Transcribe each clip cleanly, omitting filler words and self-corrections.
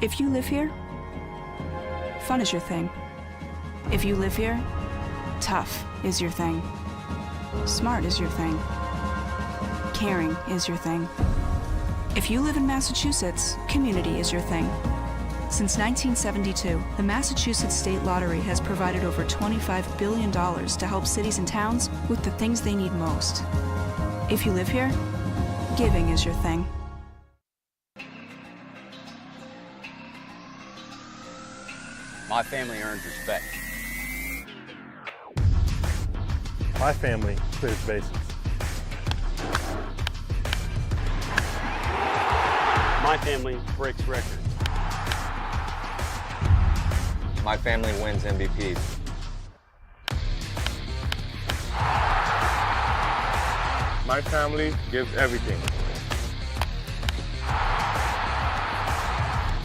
If you live here, fun is your thing. If you live here, tough is your thing. Smart is your thing. Caring is your thing. If you live in Massachusetts, community is your thing. Since 1972, the Massachusetts State Lottery has provided over $25 billion to help cities and towns with the things they need most. If you live here, giving is your thing. My family earns respect. My family clears bases. My family breaks records. My family wins MVPs. My family gives everything.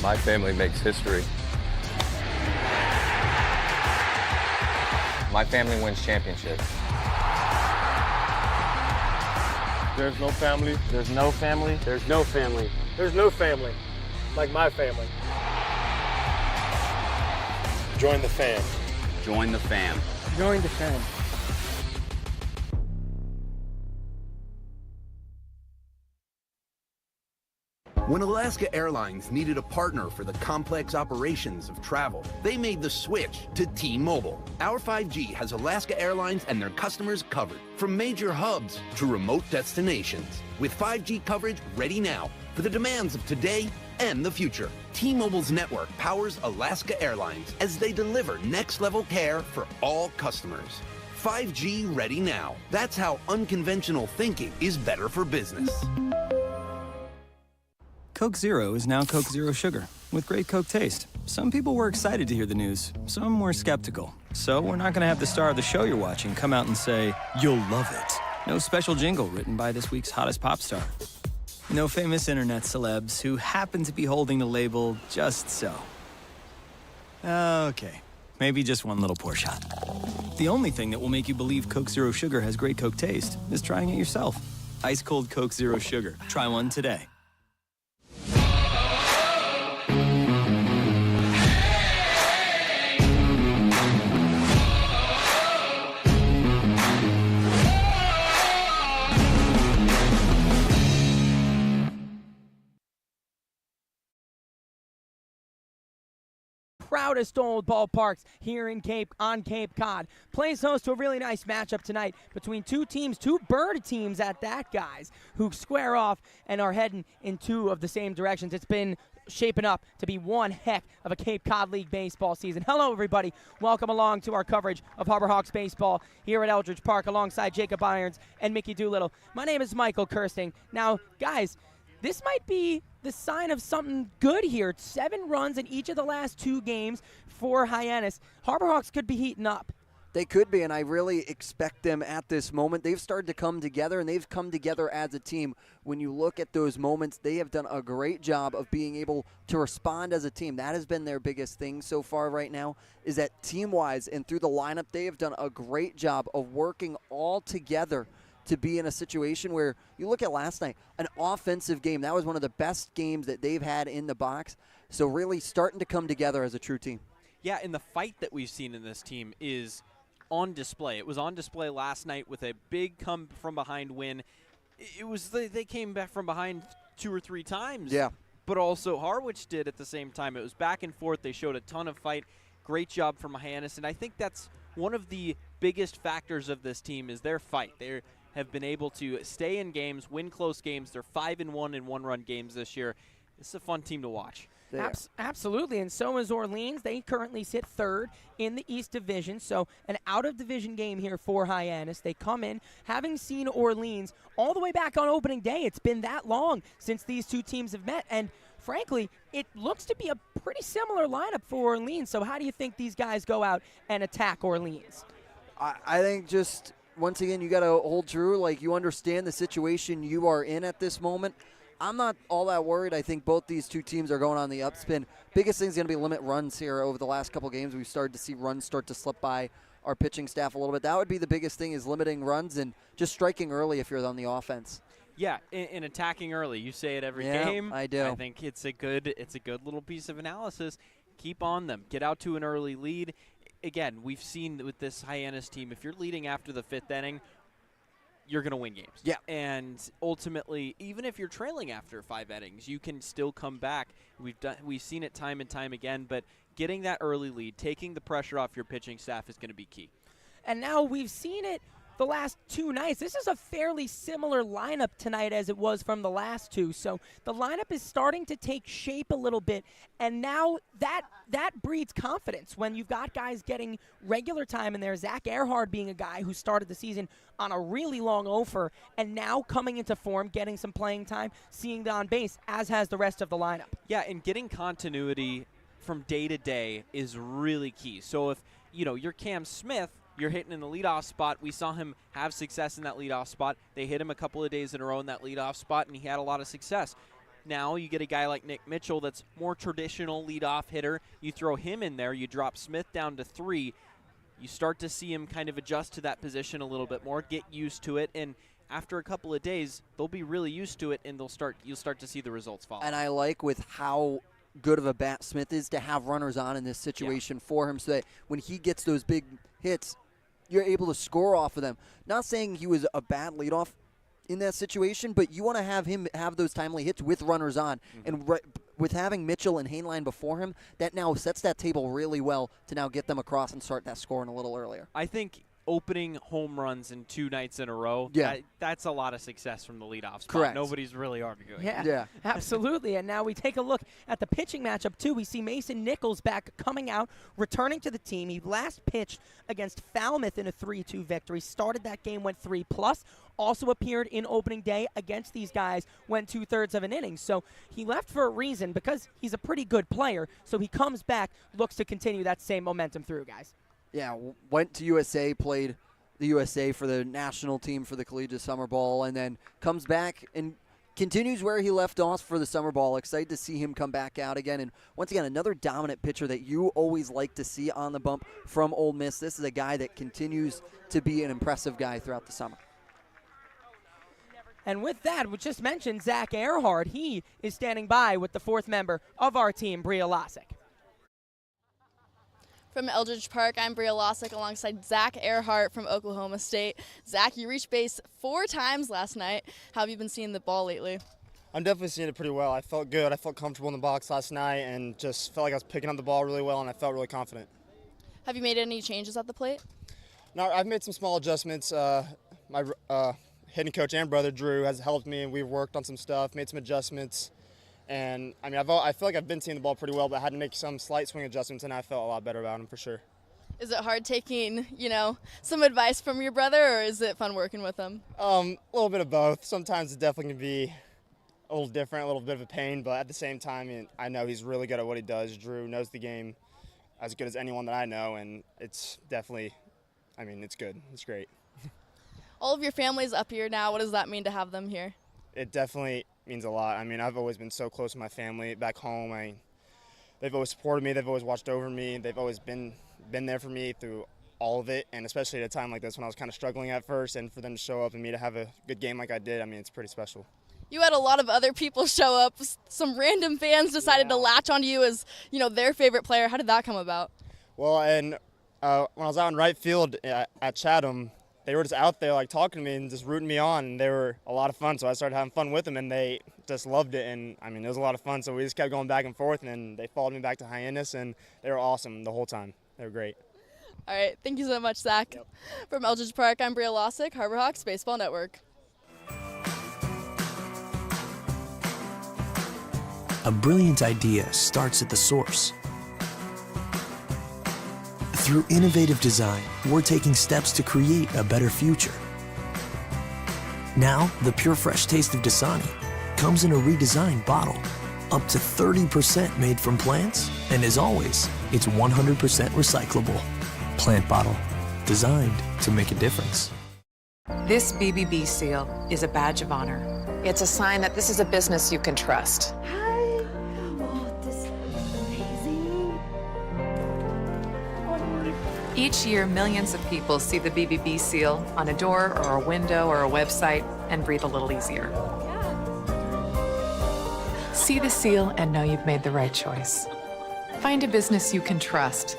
My family makes history. My family wins championships. There's no family. There's no family. There's no family. There's no family like my family. Join the fam. Join the fam. Join the fam. When Alaska Airlines needed a partner for the complex operations of travel, they made the switch to T-Mobile. Our 5G has Alaska Airlines and their customers covered, from major hubs to remote destinations, with 5G coverage ready now for the demands of today and the future. T-Mobile's network powers Alaska Airlines as they deliver next-level care for all customers. 5G ready now. That's how unconventional thinking is better for business. Coke Zero is now Coke Zero Sugar, with great Coke taste. Some people were excited to hear the news, some were skeptical. So we're not gonna have the star of the show you're watching come out and say, "You'll love it." No special jingle written by this week's hottest pop star. No famous internet celebs who happen to be holding the label just so. Okay, maybe just one little pour shot. The only thing that will make you believe Coke Zero Sugar has great Coke taste is trying it yourself. Ice cold Coke Zero Sugar. Try one today. Proudest old ballparks here in Cape Cod. Plays host to a really nice matchup tonight between two teams, two bird teams at that, guys, who square off and are heading in two of the same directions. It's been shaping up to be one heck of a Cape Cod League baseball season. Hello, everybody. Welcome along to our coverage of Harbor Hawks baseball here at Eldridge Park alongside Jacob Irons and Mickey Doolittle. My name is Michael Kirsting. Now, guys, this might be the sign of something good here. 7 runs in each of the last 2 games for Hyannis. Harbor Hawks could be heating up. They could be, and I really expect them at this moment. They've started to come together, and they've come together as a team. When you look at those moments, they have done a great job of being able to respond as a team. That has been their biggest thing so far right now, is that team-wise and through the lineup, they have done a great job of working all together to be in a situation where you look at last night, an offensive game. That was one of the best games that they've had in the box. So really starting to come together as a true team. Yeah, and the fight that we've seen in this team is on display. It was on display last night with a big come-from-behind win. It was they came back from behind 2 or 3 times. Yeah. But also Harwich did at the same time. It was back and forth. They showed a ton of fight. Great job from Hyannis, and I think that's one of the biggest factors of this team is their fight. They have been able to stay in games, win close games. They're 5-1 in one-run games this year. This is a fun team to watch. Absolutely, and so is Orleans. They currently sit 3rd in the East Division, so an out-of-division game here for Hyannis. They come in, having seen Orleans all the way back on opening day. It's been that long since these two teams have met, and frankly, it looks to be a pretty similar lineup for Orleans. So how do you think these guys go out and attack Orleans? I think just, once again, you got to hold true. Like, you understand the situation you are in at this moment. I'm not all that worried. I think both these two teams are going on the upspin. Biggest thing is going to be limit runs here over the last couple games. We've started to see runs start to slip by our pitching staff a little bit. That would be the biggest thing, is limiting runs and just striking early if you're on the offense. Yeah, in attacking early. You say it every Yeah, game. I do. I think it's a good little piece of analysis. Keep on them. Get out to an early lead. Again, we've seen with this Hyannis team, if you're leading after the 5th inning, you're going to win games. Yeah. And ultimately, even if you're trailing after 5 innings, you can still come back. We've seen it time and time again, but getting that early lead, taking the pressure off your pitching staff is going to be key. And now we've seen it the last 2 nights. This is a fairly similar lineup tonight as it was from the last 2. So the lineup is starting to take shape a little bit, and now that breeds confidence when you've got guys getting regular time in there. Zach Earhart being a guy who started the season on a really long offer and now coming into form, getting some playing time, seeing the on base, as has the rest of the lineup. Yeah, and getting continuity from day to day is really key. So if, you're Cam Smith, you're hitting in the leadoff spot. We saw him have success in that leadoff spot. They hit him a couple of days in a row in that leadoff spot, and he had a lot of success. Now you get a guy like Nick Mitchell that's more traditional leadoff hitter. You throw him in there. You drop Smith down to 3. You start to see him kind of adjust to that position a little bit more, get used to it, and after a couple of days, they'll be really used to it, and you'll start to see the results follow. And I like with how good of a bat Smith is to have runners on in this situation for him, so that when he gets those big hits, you're able to score off of them. Not saying he was a bad leadoff in that situation, but you want to have him have those timely hits with runners on. And with having Mitchell and Hainline before him, that now sets that table really well to now get them across and start that scoring a little earlier. I think opening home runs in 2 nights in a row, that's a lot of success from the leadoff spot. Correct. Nobody's really arguing. Yeah, absolutely. And now we take a look at the pitching matchup, too. We see Mason Nichols back coming out, returning to the team. He last pitched against Falmouth in a 3-2 victory. Started that game, went 3+. Also appeared in opening day against these guys, went 2/3 of an inning. So he left for a reason because he's a pretty good player. So he comes back, looks to continue that same momentum through, guys. Yeah, went to USA, played the USA for the national team for the Collegiate Summer Ball, and then comes back and continues where he left off for the Summer Ball. Excited to see him come back out again. And once again, another dominant pitcher that you always like to see on the bump from Ole Miss. This is a guy that continues to be an impressive guy throughout the summer. And with that, we just mentioned Zach Earhart. He is standing by with the 4th member of our team, Bria Losick. From Eldridge Park, I'm Bria Losick alongside Zach Earhart from Oklahoma State. Zach, you reached base 4 times last night. How have you been seeing the ball lately? I'm definitely seeing it pretty well. I felt good. I felt comfortable in the box last night and just felt like I was picking up the ball really well, and I felt really confident. Have you made any changes at the plate? No, I've made some small adjustments. My hitting coach and brother, Drew, has helped me, and we've worked on some stuff, made some adjustments. And, I mean, I feel like I've been seeing the ball pretty well, but I had to make some slight swing adjustments, and I felt a lot better about them for sure. Is it hard taking, some advice from your brother, or is it fun working with him? A little bit of both. Sometimes it definitely can be a little different, a little bit of a pain, but at the same time, I know he's really good at what he does. Drew knows the game as good as anyone that I know, and it's definitely, it's good. It's great. All of your family's up here now. What does that mean to have them here? It definitely means a lot. I've always been so close to my family back home. They've always supported me. They've always watched over me. They've always been there for me through all of it, and especially at a time like this when I was kind of struggling at first, and for them to show up and me to have a good game like I did, it's pretty special. You had a lot of other people show up. Some random fans decided to latch onto you as, their favorite player. How did that come about? Well, and when I was out in right field at Chatham, they were just out there talking to me and just rooting me on, and they were a lot of fun. So I started having fun with them, and they just loved it. And it was a lot of fun. So we just kept going back and forth, and then they followed me back to Hyannis, and they were awesome the whole time. They were great. All right, thank you so much, Zach. Yep. From Eldridge Park, I'm Bria Losick, Harbor Hawks Baseball Network. A brilliant idea starts at the source. Through innovative design, we're taking steps to create a better future. Now, the pure fresh taste of Dasani comes in a redesigned bottle, up to 30% made from plants, and as always, it's 100% recyclable. Plant bottle, designed to make a difference. This BBB seal is a badge of honor. It's a sign that this is a business you can trust. Each year, millions of people see the BBB seal on a door or a window or a website and breathe a little easier. See the seal and know you've made the right choice. Find a business you can trust.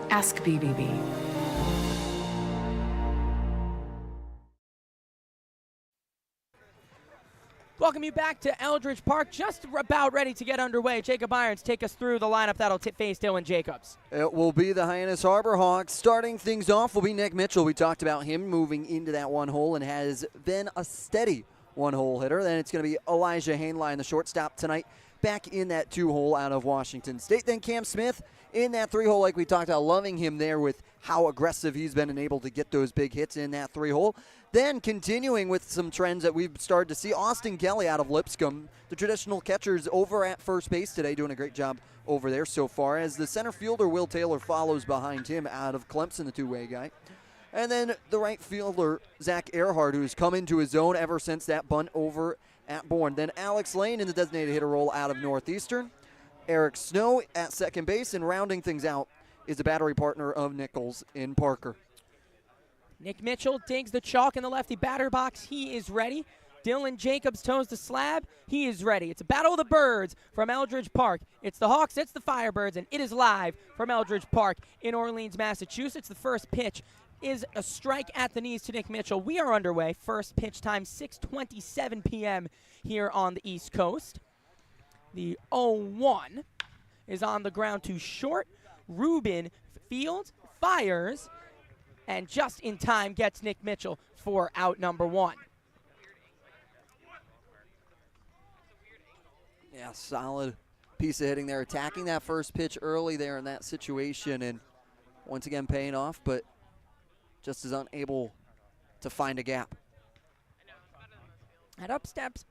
Ask BBB. Welcome you back to Eldridge Park. Just about ready to get underway. Jacob Irons, take us through the lineup that'll face Dylan Jacobs. It will be the Hyannis Harbor Hawks. Starting things off will be Nick Mitchell. We talked about him moving into that one hole and has been a steady one-hole hitter. Then it's going to be Elijah Hainline, the shortstop tonight, back in that 2-hole out of Washington State. Then Cam Smith in that 3-hole, like we talked about, loving him there with how aggressive he's been and able to get those big hits in that 3-hole. Then continuing with some trends that we've started to see, Austin Kelly out of Lipscomb, the traditional catchers over at first base today, doing a great job over there so far, as the center fielder Will Taylor follows behind him out of Clemson, the two-way guy. And then the right fielder, Zach Earhart, who's come into his own ever since that bunt over at Bourne. Then Alex Lane in the designated hitter role out of Northeastern. Eric Snow at second base, and rounding things out is the battery partner of Nichols in Parker. Nick Mitchell digs the chalk in the lefty batter box. He is ready. Dylan Jacobs toes the slab. He is ready. It's a battle of the birds from Eldridge Park. It's the Hawks, it's the Firebirds, and it is live from Eldridge Park in Orleans, Massachusetts. The first pitch is a strike at the knees to Nick Mitchell. We are underway. First pitch time, 6:27 p.m. here on the East Coast. The 0-1 is on the ground to short. Ruben fields, fires, and just in time gets Nick Mitchell for out number 1. Yeah, solid piece of hitting there, attacking that first pitch early there in that situation, and once again paying off, but just is unable to find a gap. And up steps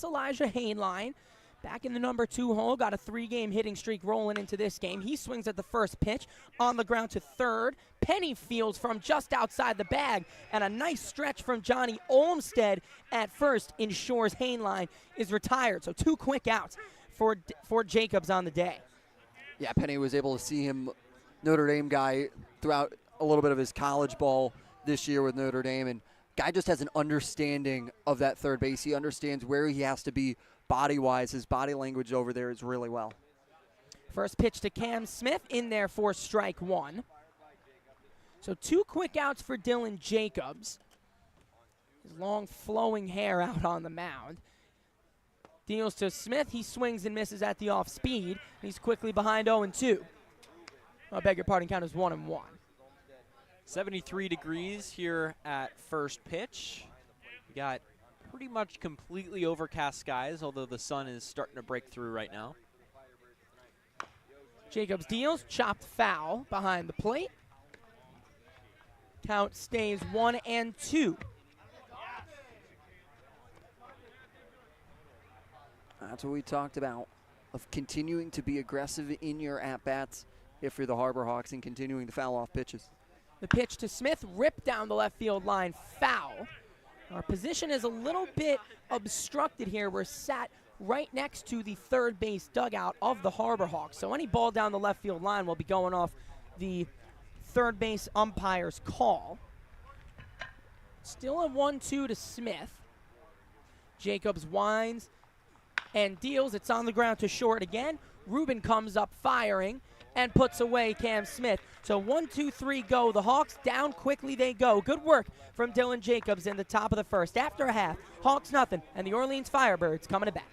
Elijah Hainline. Back in the number 2 hole, got a 3-game hitting streak rolling into this game. He swings at the first pitch on the ground to third. Penny fields from just outside the bag, and a nice stretch from Johnny Olmstead at first ensures Hainline is retired. So 2 quick outs for Jacobs on the day. Yeah, Penny was able to see him, Notre Dame guy, throughout a little bit of his college ball this year with Notre Dame, and guy just has an understanding of that third base. He understands where he has to be body-wise. His body language over there is really well. First pitch to Cam Smith in there for strike 1. So 2 quick outs for Dylan Jacobs. His long flowing hair out on the mound. Deals to Smith. He swings and misses at the off speed. He's quickly behind 0-2. I beg your pardon, count is 1-1. 73 degrees here at first pitch. We got pretty much completely overcast skies, although the sun is starting to break through right now. Jacobs deals, chopped foul behind the plate. Count stays 1-2. That's what we talked about, of continuing to be aggressive in your at-bats if you're the Harbor Hawks and continuing to foul off pitches. The pitch to Smith, ripped down the left field line, foul. Our position is a little bit obstructed here. We're sat right next to the third base dugout of the Harbor Hawks. So any ball down the left field line will be going off the third base umpire's call. Still a 1-2 to Smith. Jacobs winds and deals. It's on the ground to short again. Ruben comes up firing and puts away Cam Smith. So 1-2-3 go. The Hawks down quickly they go. Good work from Dylan Jacobs in the top of the first. After a half, Hawks nothing, and the Orleans Firebirds coming to bat.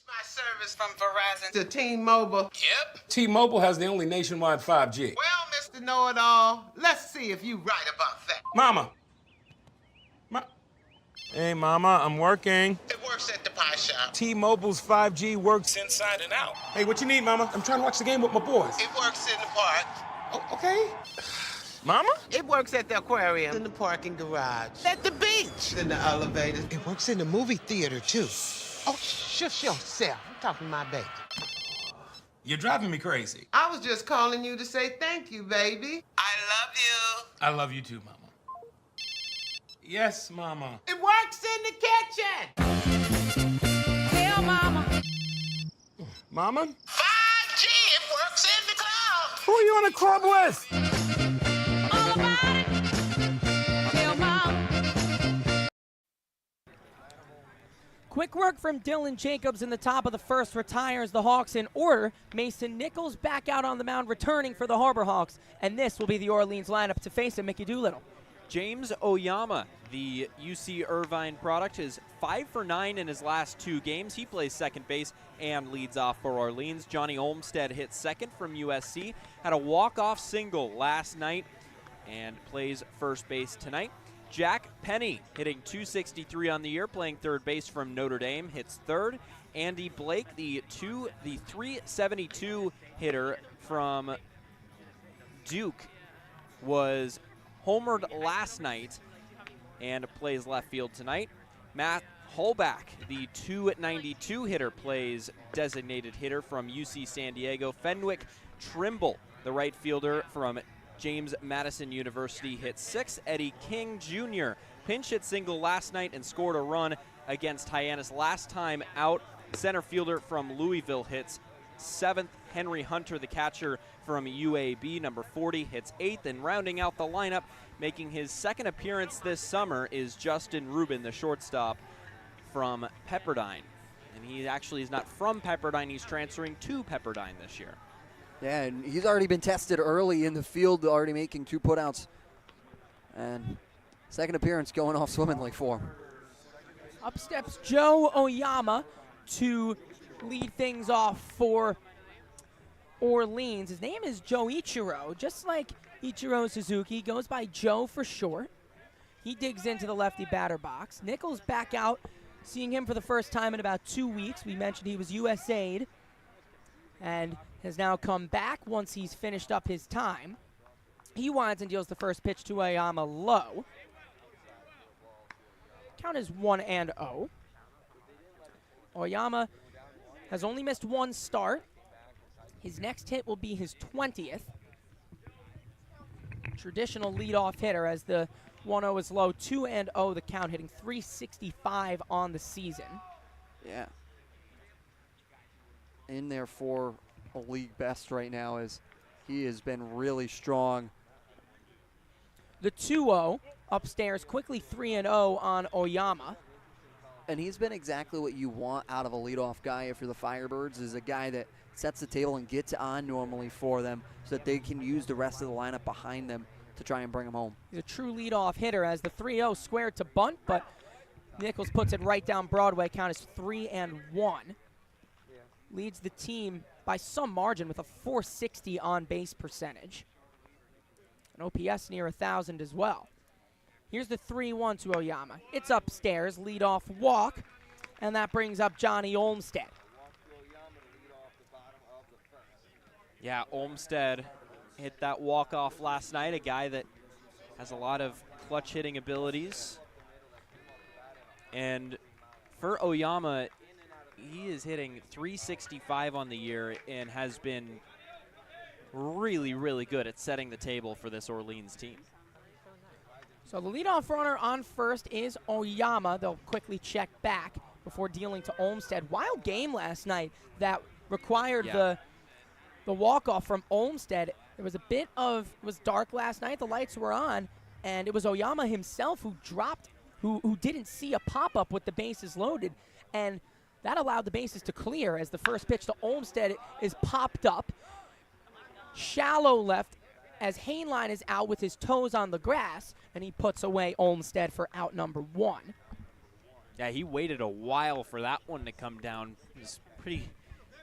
My service from Verizon to T-Mobile. Yep. T-Mobile has the only nationwide 5G. Well, Mr. Know-It-All, let's see if you right about that. Mama. Hey, Mama, I'm working. It works at the pie shop. T-Mobile's 5G works inside and out. Hey, what you need, Mama? I'm trying to watch the game with my boys. It works in the park. Oh, okay. Mama? It works at the aquarium, in the parking garage, at the beach, in the elevator. It works in the movie theater, too. Oh, shush yourself. I'm talking to my baby. You're driving me crazy. I was just calling you to say thank you, baby. I love you. I love you too, Mama. Yes, Mama. It works in the kitchen. Hell, Mama. Mama? 5G, it works in the club. Who are you in a club with? All about it. Hell, Mama. Quick work from Dylan Jacobs in the top of the first retires the Hawks in order. Mason Nichols back out on the mound returning for the Harbor Hawks, and this will be the Orleans lineup to face a Mickey Doolittle. James Oyama, the UC Irvine product, is 5 for 9 in his last 2 games. He plays second base and leads off for Orleans. Johnny Olmstead hits second from USC, had a walk-off single last night and plays first base tonight. Jack Penny hitting .263 on the year, playing third base from Notre Dame, hits third. Andy Blake, the .372 hitter from Duke, was homered last night and plays left field tonight. Matt Holback, the .292 hitter, plays designated hitter from UC San Diego. Fenwick Trimble, the right fielder from James Madison University, hits 6. Eddie King Jr. pinch hit single last night and scored a run against Hyannis last time out. Center fielder from Louisville hits 7th. Henry Hunter, the catcher from UAB, number 40, hits 8th. And rounding out the lineup, making his second appearance this summer, is Justin Rubin, the shortstop from Pepperdine. And he actually is not from Pepperdine. He's transferring to Pepperdine this year. Yeah, and he's already been tested early in the field, already making 2 putouts. And second appearance going off swimmingly for him. Up steps Joe Oyama to lead things off for Orleans. His name is Joe Ichiro, just like Ichiro Suzuki, goes by Joe for short. He digs into the lefty batter box. Nichols back out, seeing him for the first time in about 2 weeks. We mentioned he was USA'd and has now come back once he's finished up his time. He winds and deals the first pitch to Oyama low. Count is 1-0. Oyama has only missed 1 start. His next hit will be his 20th. Traditional leadoff hitter as the 1-0 is low. 2-0 the count, hitting .365 on the season. Yeah. In there for a league best right now, as he has been really strong. The 2-0 upstairs, quickly 3-0 on Oyama. And he's been exactly what you want out of a leadoff guy if you're the Firebirds, is a guy that sets the table and gets on normally for them so that they can use the rest of the lineup behind them to try and bring him home. He's a true leadoff hitter as the 3-0 squared to bunt, but Nichols puts it right down Broadway. Count is 3-1. Leads the team by some margin with a .460 on-base percentage. An OPS near 1,000 as well. Here's the 3-1 to Oyama. It's upstairs, leadoff walk, and that brings up Johnny Olmstead. Yeah, Olmstead hit that walk-off last night, a guy that has a lot of clutch hitting abilities. And for Oyama, he is hitting .365 on the year and has been really, really good at setting the table for this Orleans team. So the leadoff runner on first is Oyama. They'll quickly check back before dealing to Olmstead. Wild game last night that required the walk-off from Olmstead. It was it was dark last night. The lights were on, and it was Oyama himself who dropped, who didn't see a pop-up with the bases loaded, and that allowed the bases to clear as the first pitch to Olmstead is popped up. Shallow left as Hainline is out with his toes on the grass, and he puts away Olmstead for out number 1. Yeah, he waited a while for that one to come down. He was pretty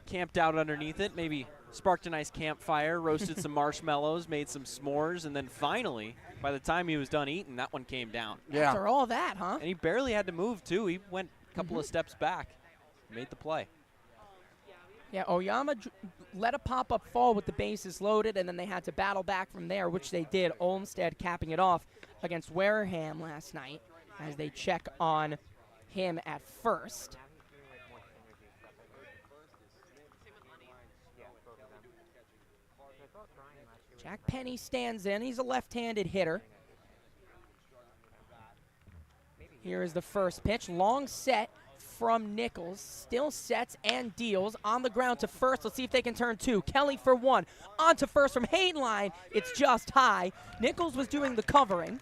camped out underneath it, maybe sparked a nice campfire, roasted some marshmallows, made some s'mores, and then finally, by the time he was done eating, that one came down. Yeah. After all that, huh? And he barely had to move, too. He went a couple of steps back, made the play. Yeah, Oyama let a pop-up fall with the bases loaded, and then they had to battle back from there, which they did. Olmstead capping it off against Wareham last night as they check on him at first. Jack Penny stands in. He's a left-handed hitter. Here is the first pitch. Long set from Nichols. Still sets and deals. On the ground to first. Let's see if they can turn 2. Kelly for 1. On to first from Hainline. It's just high. Nichols was doing the covering.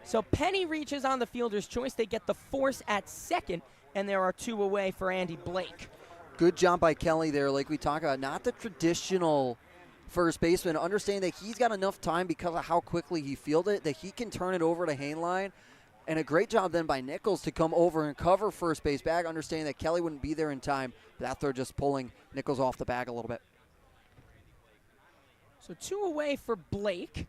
So Penny reaches on the fielder's choice. They get the force at second. and there are 2 away for Andy Blake. Good job by Kelly there, like we talked about. Not the traditional first baseman, understanding that he's got enough time because of how quickly he fielded it, that he can turn it over to Hainline. And a great job then by Nichols to come over and cover first base bag, understanding that Kelly wouldn't be there in time. But that throw just pulling Nichols off the bag a little bit. So 2 away for Blake.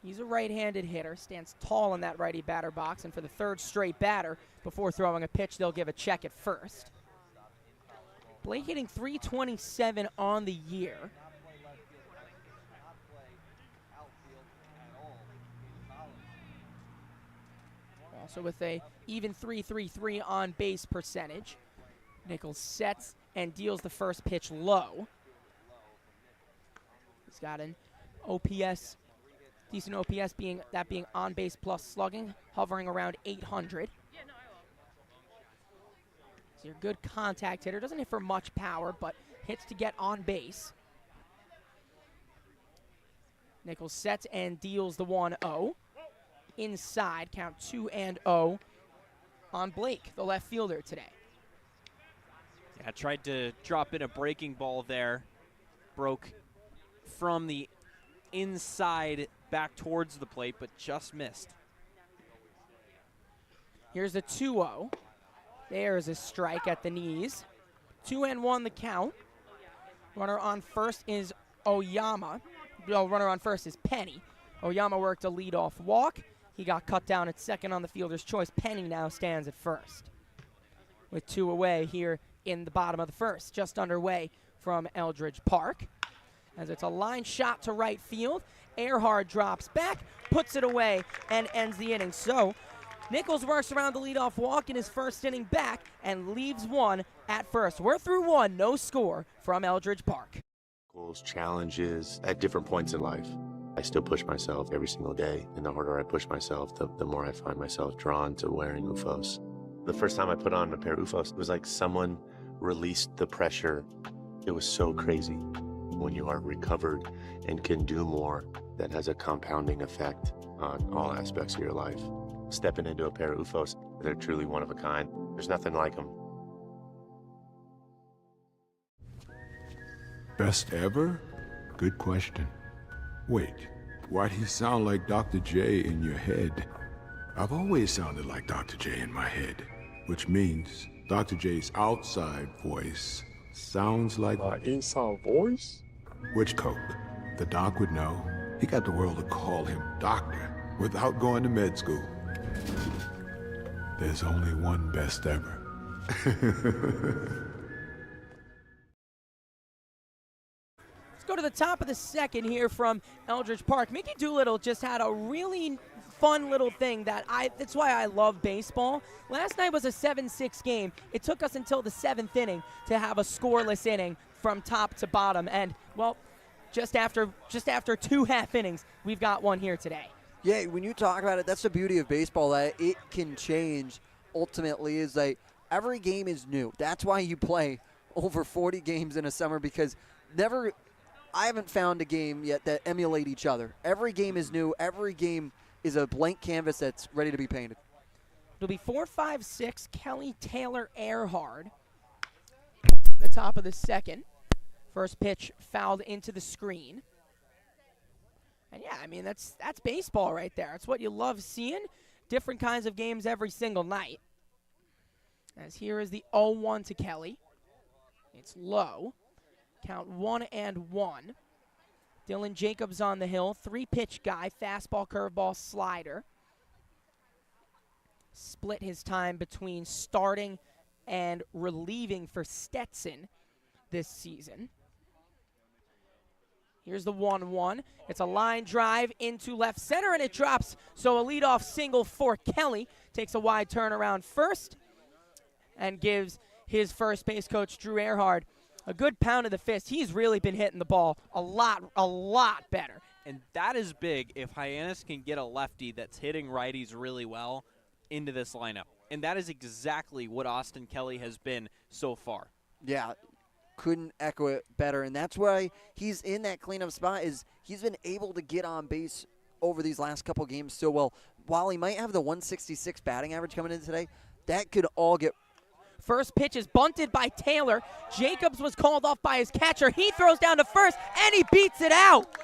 He's a right-handed hitter, stands tall in that righty batter box, and for the 3rd straight batter, before throwing a pitch, they'll give a check at first. Blake hitting .327 on the year. Also with a even .333 on base percentage. Nichols sets and deals the first pitch low. He's got an OPS, decent OPS, being on base plus slugging, hovering around 800. So you're a good contact hitter. Doesn't hit for much power, but hits to get on base. Nichols sets and deals the 1-0. Inside, count 2-0 on Blake, the left fielder today. Yeah, tried to drop in a breaking ball there. Broke from the inside back towards the plate, but just missed. Here's the 2-0. There's a strike at the knees. 2-1 the count. Runner on first is Oyama. No, runner on first is Penny. Oyama worked a leadoff walk. He got cut down at second on the fielder's choice. Penny now stands at first. With 2 away here in the bottom of the first, just underway from Eldridge Park. As it's a line shot to right field. Earhart drops back, puts it away, and ends the inning. So Nichols works around the leadoff walk in his first inning back and leaves 1 at first. We're through 1, no score from Eldridge Park. Goals, challenges at different points in life. I still push myself every single day, and the harder I push myself, the more I find myself drawn to wearing UFOs. The first time I put on a pair of UFOs, it was like someone released the pressure. It was so crazy. When you are recovered and can do more, that has a compounding effect on all aspects of your life. Stepping into a pair of UFOs, they're truly one of a kind. There's nothing like them. Best ever? Good question. Wait, why do you sound like Dr. J in your head? I've always sounded like Dr. J in my head, which means Dr. J's outside voice sounds like my inside voice? Which Coke? The doc would know. He got the world to call him doctor without going to med school. There's only one best ever. Let's go to the top of the second here from Eldridge Park. Mickey Doolittle just had a really fun little thing that's why I love baseball. Last night was a 7-6 game. It took us until the 7th inning to have a scoreless inning from top to bottom. And, well, just after 2 half innings, we've got one here today. Yeah, when you talk about it, that's the beauty of baseball, that it can change ultimately. Is like every game is new. That's why you play over 40 games in a summer, because I haven't found a game yet that emulate each other. Every game is new. Every game is a blank canvas that's ready to be painted. It'll be 4-5-6, Kelly, Taylor, Earhart. The top of the second. First pitch fouled into the screen. And yeah, I mean, that's baseball right there. It's what you love seeing. Different kinds of games every single night. As here is the 0-1 to Kelly. It's low. Count 1-1. Dylan Jacobs on the hill. 3-pitch guy. Fastball, curveball, slider. Split his time between starting and relieving for Stetson this season. Here's the 1-1. It's a line drive into left center, and it drops. So a leadoff single for Kelly. Takes a wide turnaround first and gives his first base coach, Drew Earhart, a good pound of the fist. He's really been hitting the ball a lot better. And that is big if Hyannis can get a lefty that's hitting righties really well into this lineup. And that is exactly what Austin Kelly has been so far. Yeah, couldn't echo it better. And that's why he's in that cleanup spot, is he's been able to get on base over these last couple games so well. while he might have the 166 batting average coming in today, that could all get. First pitch is bunted by Taylor. Jacobs was called off by his catcher. He throws down to first, and he beats it out.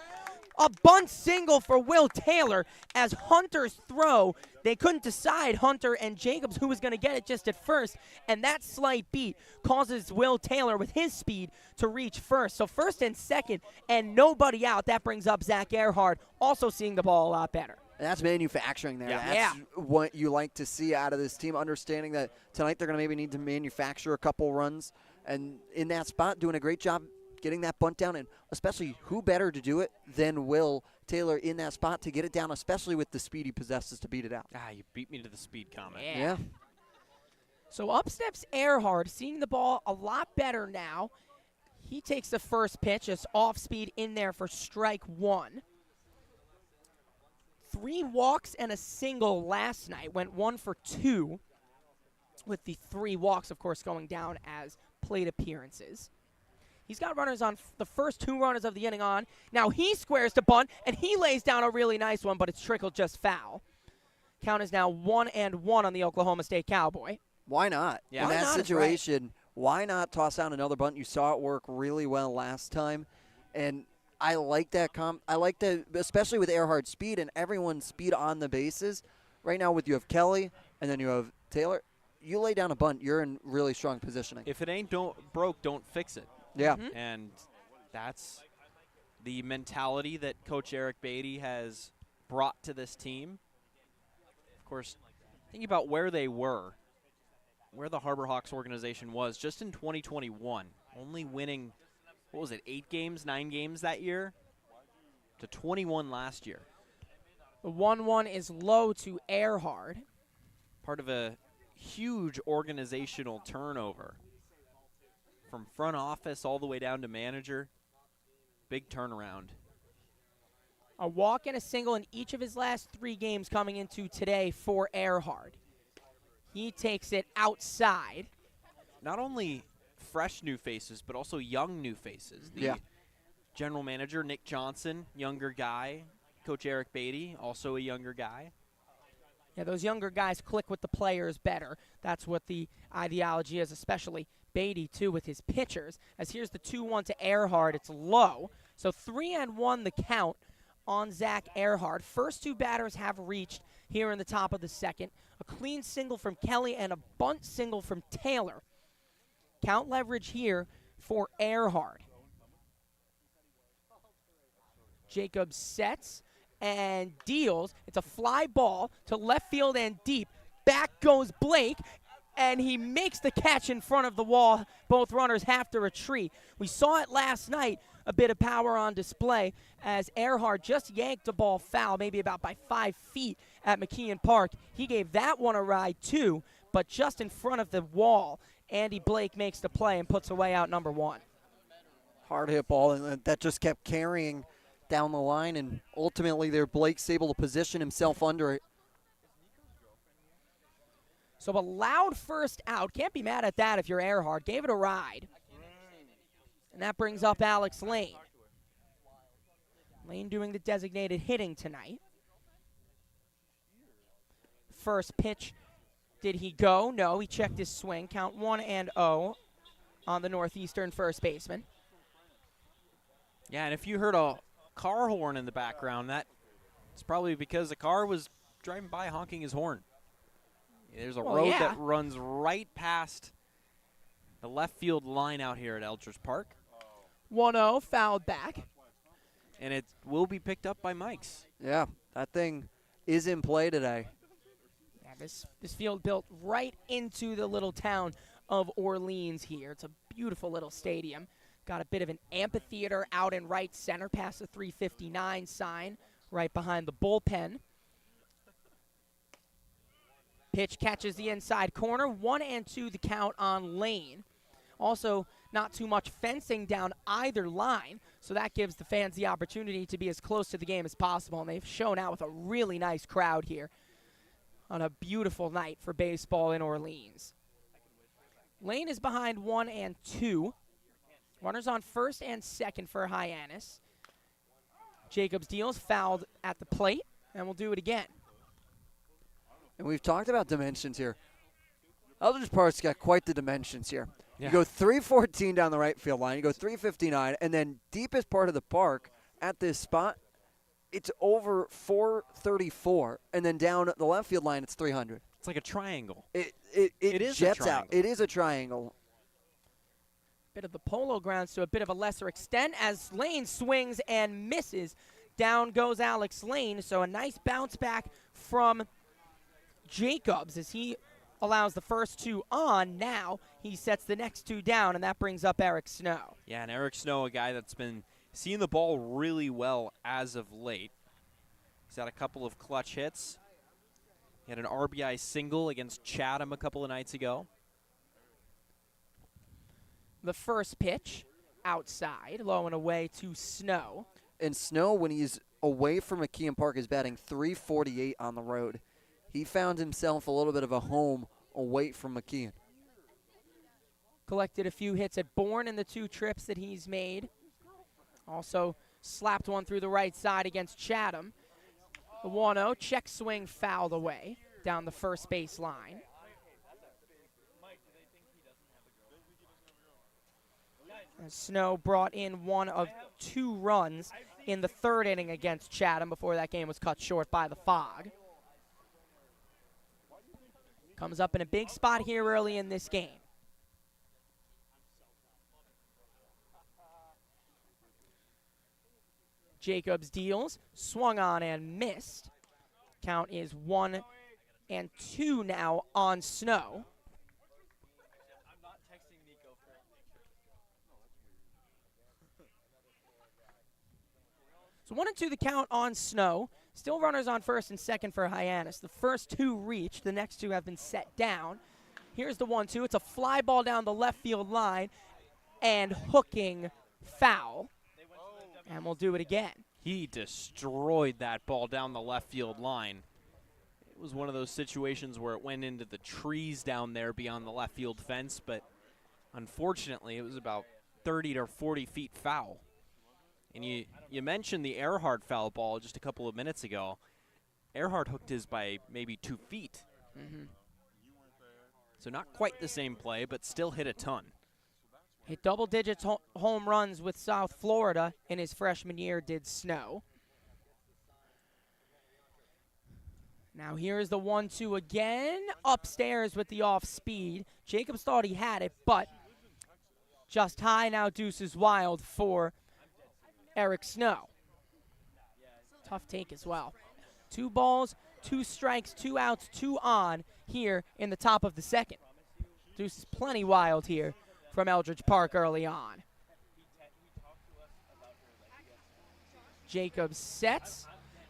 A bunt single for Will Taylor as Hunter's throw. They couldn't decide, Hunter and Jacobs, who was going to get it just at first, and that slight beat causes Will Taylor, with his speed, to reach first. So first and second, and nobody out. That brings up Zach Earhart, also seeing the ball a lot better. And that's manufacturing there. Yeah. That's what you like to see out of this team, understanding that tonight they're going to maybe need to manufacture a couple runs. And in that spot, doing a great job getting that bunt down, and especially who better to do it than Will Taylor in that spot to get it down, especially with the speed he possesses to beat it out. You beat me to the speed comment. Yeah. So up steps Earhart, seeing the ball a lot better now. He takes the first pitch. It's off speed in there for strike one. 3 walks and a single last night. Went 1 for 2 with the 3 walks, of course, going down as plate appearances. He's got runners on the first 2 runners of the inning on. Now he squares to bunt, and he lays down a really nice one, but it's trickled just foul. Count is now 1-1 on the Oklahoma State Cowboy. Why not? Yeah. In Why that not is situation, why not toss out another bunt? You saw it work really well last time, and I like that I like that, especially with Earhart's speed and everyone's speed on the bases. Right now, with you have Kelly and then you have Taylor, you lay down a bunt, you're in really strong positioning. If it ain't broke, don't fix it. Yeah. And that's the mentality that Coach Eric Beatty has brought to this team. Of course, thinking about where they were, where the Harbor Hawks organization was just in 2021, only winning, 8 games, 9 games that year, to 21 last year. The 1-1 is low to Earhart. Part of a huge organizational turnover. From front office all the way down to manager, big turnaround. A walk and a single in each of his last 3 games coming into today for Earhart. He takes it outside. Not only fresh new faces, but also young new faces. The general manager, Nick Johnson, younger guy. Coach Eric Beatty, also a younger guy. Yeah, those younger guys click with the players better. That's what the ideology is, especially Beatty, too, with his pitchers. As here's the 2-1 to Earhart. It's low. So 3-1 the count on Zach Earhart. First 2 batters have reached here in the top of the second. A clean single from Kelly and a bunt single from Taylor. Count leverage here for Earhart. Jacobs sets and deals. It's a fly ball to left field and deep. Back goes Blake, and he makes the catch in front of the wall. Both runners have to retreat. We saw it last night, a bit of power on display, as Earhart just yanked the ball foul, maybe about by 5 feet at McKeon Park. He gave that one a ride too, but just in front of the wall, Andy Blake makes the play and puts away out number 1. Hard hit ball, and that just kept carrying down the line, and ultimately there Blake's able to position himself under it. So a loud first out. Can't be mad at that if you're Earhart. Gave it a ride. And that brings up Alex Lane. Lane doing the designated hitting tonight. First pitch, did he go? No, he checked his swing. Count 1-0 on the Northeastern first baseman. Yeah, and if you heard a car horn in the background, it's probably because a car was driving by honking his horn. There's a road that runs right past the left field line out here at Elchers Park. 1-0, fouled back. And it will be picked up by Mike's. Yeah, that thing is in play today. Yeah, this field built right into the little town of Orleans here. It's a beautiful little stadium. Got a bit of an amphitheater out in right center past the 359 sign right behind the bullpen. Pitch catches the inside corner. 1-2 the count on Lane. Also, not too much fencing down either line, so that gives the fans the opportunity to be as close to the game as possible, and they've shown out with a really nice crowd here on a beautiful night for baseball in Orleans. Lane is behind 1-2. Runners on first and second for Hyannis. Jacobs deals, fouled at the plate, and we'll do it again. And we've talked about dimensions here. Eldridge Park's got quite the dimensions here. Yeah. You go 314 down the right field line, you go 359, and then deepest part of the park at this spot, it's over 434, and then down the left field line, it's 300. It's like a triangle. It is a jets out. triangle. It is a triangle. Bit of the polo grounds to a bit of a lesser extent as Lane swings and misses. Down goes Alex Lane, so a nice bounce back from Jacobs as he allows the first two on. Now he sets the next two down, and that brings up Eric Snow. Yeah, and Eric Snow, a guy that's been seeing the ball really well as of late. He's had a couple of clutch hits. He had an RBI single against Chatham a couple of nights ago. The first pitch outside, low and away to Snow. And Snow, when he's away from McKeon Park, is batting 348 on the road. He found himself a little bit of a home away from McKeon. Collected a few hits at Bourne in the 2 trips that he's made. Also slapped one through the right side against Chatham. The 1-0, check swing fouled away down the first base line. And Snow brought in one of 2 runs in the 3rd inning against Chatham before that game was cut short by the fog. Comes up in a big spot here early in this game. Jacobs deals, swung on and missed. Count is 1-2 now on Snow. So 1-2 the count on Snow. Still runners on first and second for Hyannis. The first 2 reached. The next 2 have been set down. Here's the 1-2. It's a fly ball down the left field line and hooking foul. And we'll do it again. He destroyed that ball down the left field line. It was one of those situations where it went into the trees down there beyond the left field fence, but unfortunately it was about 30 to 40 feet foul. And you mentioned the Earhart foul ball just a couple of minutes ago. Earhart hooked his by maybe 2 feet. So not quite the same play, but still hit a ton. Hit double digits home runs with South Florida in his freshman year, did Snow. Now here's the 1-2 again. Upstairs with the off speed. Jacobs thought he had it, but just high. Now deuces wild for Eric Snow. Tough take as well. 2 balls, 2 strikes, 2 outs, 2 on here in the top of the second. Deuce is plenty wild here from Eldridge Park early on. Jacobs sets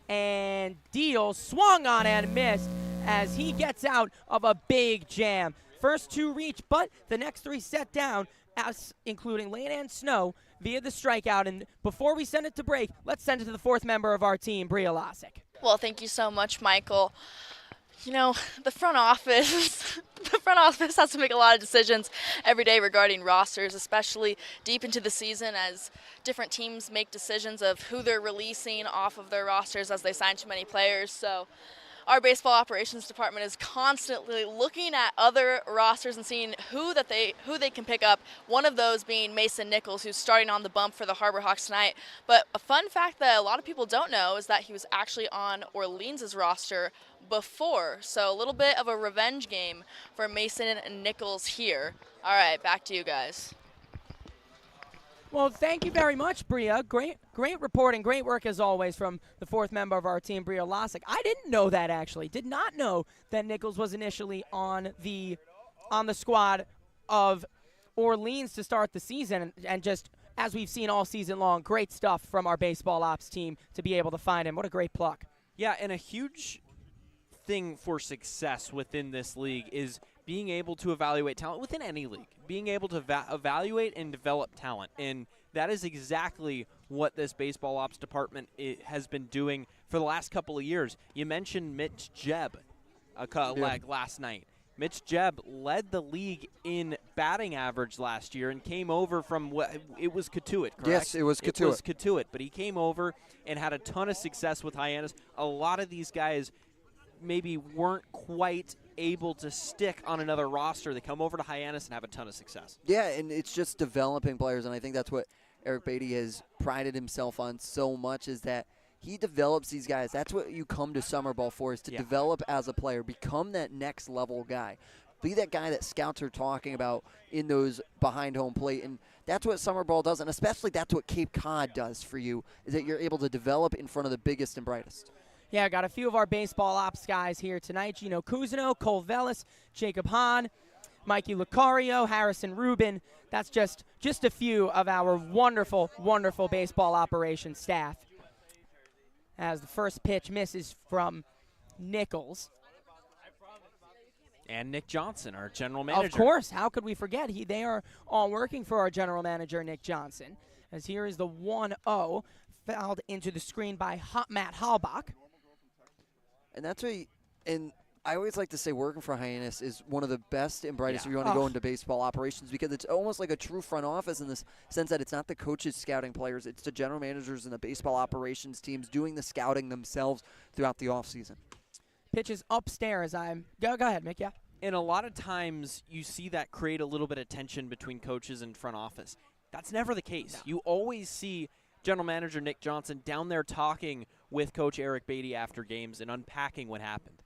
and deals, swung on and missed as he gets out of a big jam. First 2 reach, but the next 3 set down, as including Lane and Snow, via the strikeout. And before we send it to break, let's send it to the 4th member of our team, Bria Losick. Well, thank you so much, Michael. You know, the front office has to make a lot of decisions every day regarding rosters, especially deep into the season as different teams make decisions of who they're releasing off of their rosters as they sign too many players. So our baseball operations department is constantly looking at other rosters and seeing who they can pick up. One of those being Mason Nichols, who's starting on the bump for the Harbor Hawks tonight. But a fun fact that a lot of people don't know is that he was actually on Orleans' roster before. So a little bit of a revenge game for Mason and Nichols here. All right, back to you guys. Well, thank you very much, Bria. Great reporting, great work as always from the 4th member of our team, Bria Losick. I didn't know that actually. Did not know that Nichols was initially on the squad of Orleans to start the season, and just as we've seen all season long, great stuff from our baseball ops team to be able to find him. What a great pluck. Yeah, and a huge thing for success within this league is being able to evaluate talent within any league, being able to evaluate and develop talent. And that is exactly what this baseball ops department has been doing for the last couple of years. You mentioned Mitch Jebb last night. Mitch Jebb led the league in batting average last year and came over from it was Katuitt, correct? Yes, it was Katuitt. It was Katuitt, but he came over and had a ton of success with Hyannis. A lot of these guys maybe weren't quite able to stick on another roster. They come over to Hyannis and have a ton of success. Yeah, and it's just developing players, and I think that's what Eric Beatty has prided himself on so much, is that he develops these guys. That's what you come to summer ball for, is to develop as a player, become that next level guy. Be that guy that scouts are talking about in those behind home plate, and that's what summer ball does, and especially that's what Cape Cod does for you, is that you're able to develop in front of the biggest and brightest. Yeah, I got a few of our baseball ops guys here tonight. Gino Cousineau, Cole Vellis, Jacob Hahn, Mikey Lucario, Harrison Rubin. That's just a few of our wonderful, wonderful baseball operations staff. As the first pitch misses from Nichols. And Nick Johnson, our general manager. Of course, how could we forget? They are all working for our general manager, Nick Johnson. As here is the 1-0, fouled into the screen by Matt Halbach. And that's what and I always like to say working for Hyannis is one of the best and brightest if you want to go into baseball operations, because it's almost like a true front office in this sense that it's not the coaches scouting players, it's the general managers and the baseball operations teams doing the scouting themselves throughout the offseason. Pitches upstairs. Go ahead, Mick, yeah. And a lot of times you see that create a little bit of tension between coaches and front office. That's never the case. No. You always see general manager Nick Johnson down there talking with Coach Eric Beatty after games and unpacking what happened.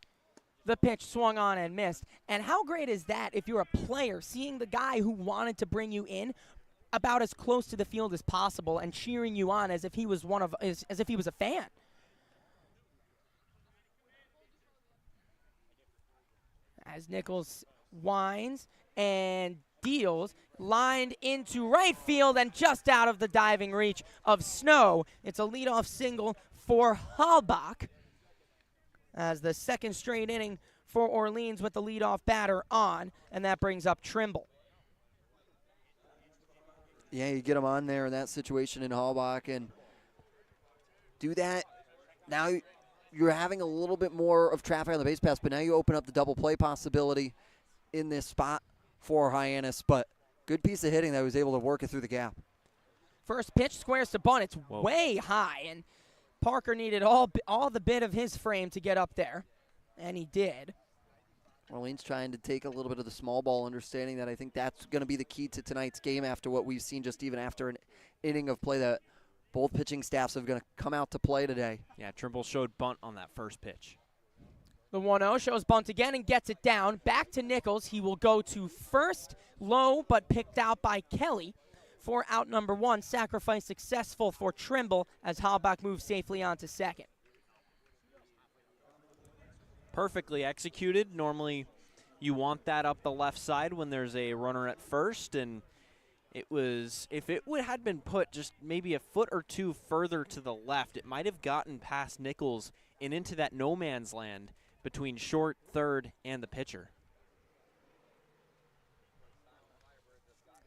The pitch swung on and missed. And how great is that if you're a player, seeing the guy who wanted to bring you in about as close to the field as possible and cheering you on as if he was as if he was a fan. As Nichols winds and deals, lined into right field and just out of the diving reach of Snow. It's a leadoff single for Halbach, as the second straight inning for Orleans with the leadoff batter on, and that brings up Trimble. Yeah, you get him on there in that situation in Halbach and do that. Now you're having a little bit more of traffic on the base pass, but now you open up the double play possibility in this spot for Hyannis, but good piece of hitting that was able to work it through the gap. First pitch squares to bunt. It's way high, and Parker needed all the bit of his frame to get up there, and he did. Orleans trying to take a little bit of the small ball, understanding that I think that's going to be the key to tonight's game after what we've seen just even after an inning of play that both pitching staffs are going to come out to play today. Yeah, Trimble showed bunt on that first pitch. The 1-0 shows bunt again and gets it down. Back to Nichols. He will go to first, low but picked out by Kelly for out number one. Sacrifice successful for Trimble as Halbach moves safely on to second. Perfectly executed. Normally you want that up the left side when there's a runner at first, and it was, if it had been put just maybe a foot or two further to the left, it might have gotten past Nichols and into that no man's land between short, third, and the pitcher.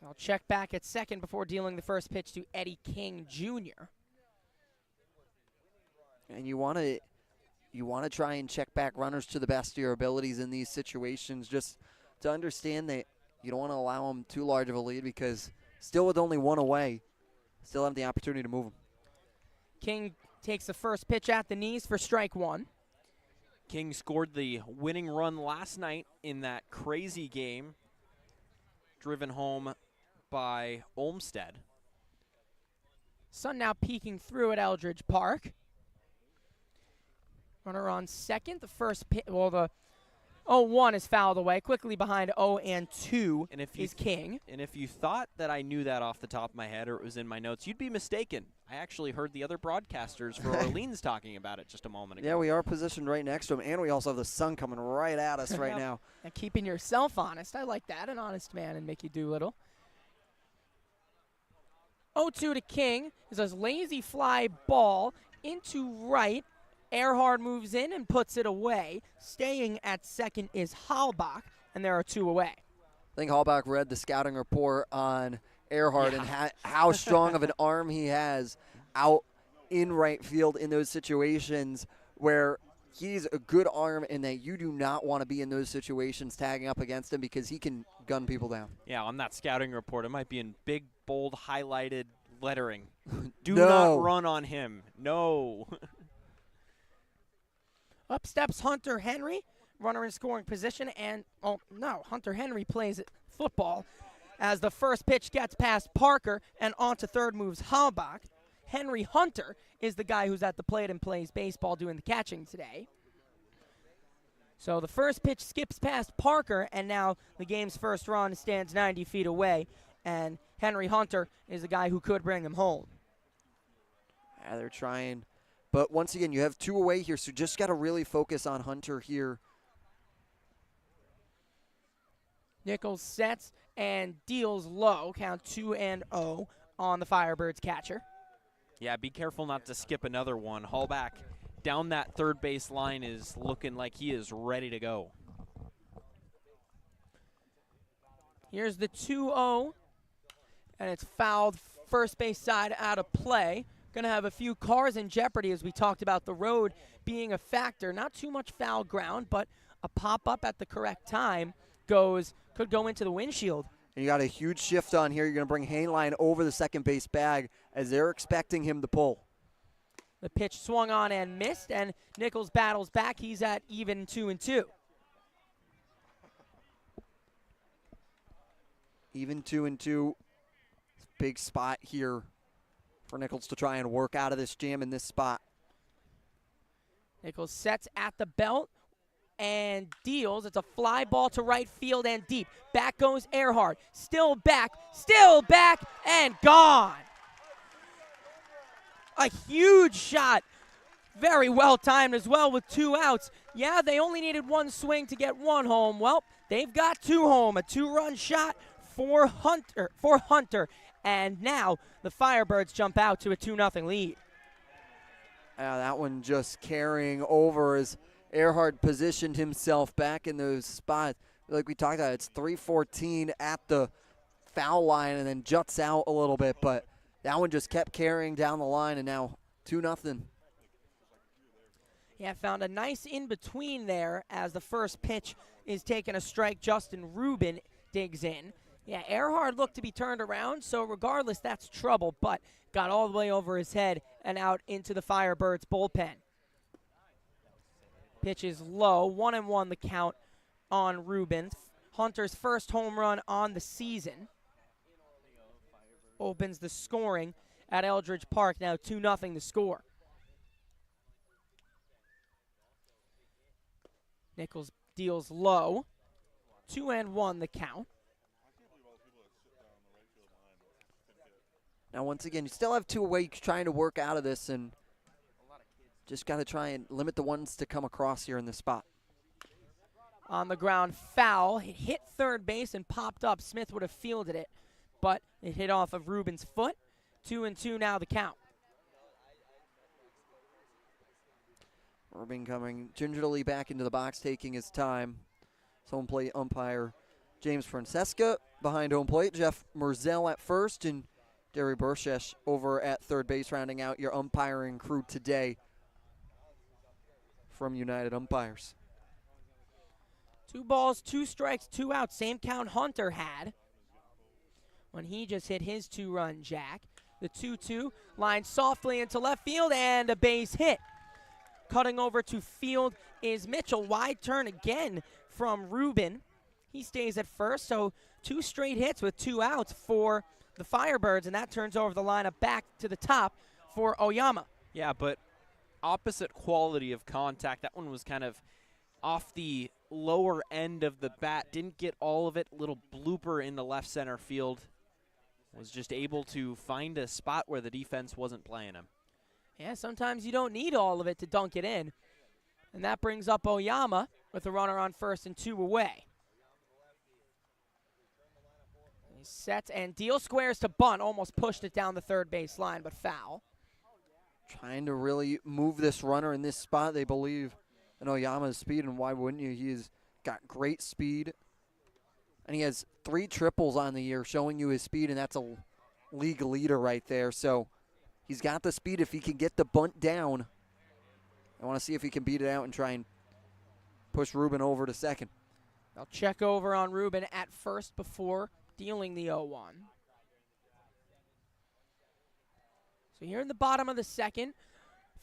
I'll check back at second before dealing the first pitch to Eddie King Jr. And you want to try and check back runners to the best of your abilities in these situations, just to understand that you don't want to allow them too large of a lead, because still with only one away, still have the opportunity to move them. King takes the first pitch at the knees for strike one. King scored the winning run last night in that crazy game, driven home by Olmsted. Sun now peeking through at Eldridge Park. Runner on second. The first pitch, well, the 0-1 is fouled away. Quickly behind 0-2 is King. And if you thought that I knew that off the top of my head or it was in my notes, you'd be mistaken. I actually heard the other broadcasters for Orleans talking about it just a moment ago. Yeah, we are positioned right next to him, and we also have the sun coming right at us right now. And keeping yourself honest. I like that, an honest man in Mickey Doolittle. 0-2 to King is a lazy fly ball into right. Earhart moves in and puts it away. Staying at second is Halbach, and there are two away. I think Halbach read the scouting report on Earhart and how strong of an arm he has out in right field in those situations where he's a good arm, and that you do not want to be in those situations tagging up against him, because he can gun people down. Yeah, on that scouting report, it might be in big, bold, highlighted lettering. Do No. not run on him. No. Up steps Hunter Henry, runner in scoring position, and, oh, no, Hunter Henry plays football as the first pitch gets past Parker, and onto third moves Halbach. Henry Hunter is the guy who's at the plate and plays baseball doing the catching today. So the first pitch skips past Parker, and now the game's first run stands 90 feet away, and Henry Hunter is the guy who could bring him home. Yeah, they're trying. But once again, you have 2 away here, so just got to really focus on Hunter here. Nichols sets and deals low, count 2-0 on the Firebirds catcher. Yeah, be careful not to skip another one. Hallback down that third base line is looking like he is ready to go. Here's the 2-0, and it's fouled first base side out of play. Going to have a few cars in jeopardy as we talked about the road being a factor. Not too much foul ground, but a pop-up at the correct time could go into the windshield. And you got a huge shift on here. You're going to bring Hainline over the second base bag as they're expecting him to pull. The pitch swung on and missed, and Nichols battles back. He's at even 2-2. Even 2-2. Big spot here for Nichols to try and work out of this jam in this spot. Nichols sets at the belt and deals. It's a fly ball to right field and deep. Back goes Earhart. Still back, and gone. A huge shot. Very well timed as well with 2 outs. Yeah, they only needed 1 swing to get 1 home. Well, they've got 2 home. A 2-run shot for Hunter. And now the Firebirds jump out to a 2-0 lead. That one just carrying over as Earhart positioned himself back in those spots. Like we talked about, it's 3-14 at the foul line and then juts out a little bit, but that one just kept carrying down the line, and now 2-0. Yeah, found a nice in-between there as the first pitch is taking a strike. Justin Rubin digs in. Yeah, Earhart looked to be turned around, so regardless, that's trouble, but got all the way over his head and out into the Firebirds bullpen. Pitch is low, 1-1 the count on Rubin. Hunter's first home run on the season. Opens the scoring at Eldridge Park, now 2-0 the score. Nichols deals low, 2-1 the count. Now, once again, you still have 2 away, trying to work out of this, and just got to try and limit the ones to come across here in this spot. On the ground, foul. It hit third base and popped up. Smith would have fielded it, but it hit off of Rubin's foot. 2-2 now the count. Rubin coming gingerly back into the box, taking his time. Home plate umpire James Francesca behind home plate. Jeff Merzel at first, and Gary Burshesh over at third base, rounding out your umpiring crew today from United Umpires. 2 balls, 2 strikes, 2 outs. Same count Hunter had when he just hit his 2-run jack. The 2-2 lined softly into left field, and a base hit. Cutting over to field is Mitchell. Wide turn again from Rubin. He stays at first, so 2 straight hits with 2 outs for the Firebirds, and that turns over the lineup back to the top for Oyama. Yeah, but opposite quality of contact. That one was kind of off the lower end of the bat. Didn't get all of it. Little blooper in the left center field. Was just able to find a spot where the defense wasn't playing him. Yeah, sometimes you don't need all of it to dunk it in. And that brings up Oyama with a runner on first and 2 away. He sets and deal, squares to bunt. Almost pushed it down the third base line, but foul. Trying to really move this runner in this spot. They believe in Oyama's speed, and why wouldn't you? He's got great speed. And he has 3 triples on the year, showing you his speed, and that's a league leader right there. So he's got the speed if he can get the bunt down. I want to see if he can beat it out and try and push Rubin over to second. They'll check over on Rubin at first before dealing the 0-1. So here in the bottom of the second,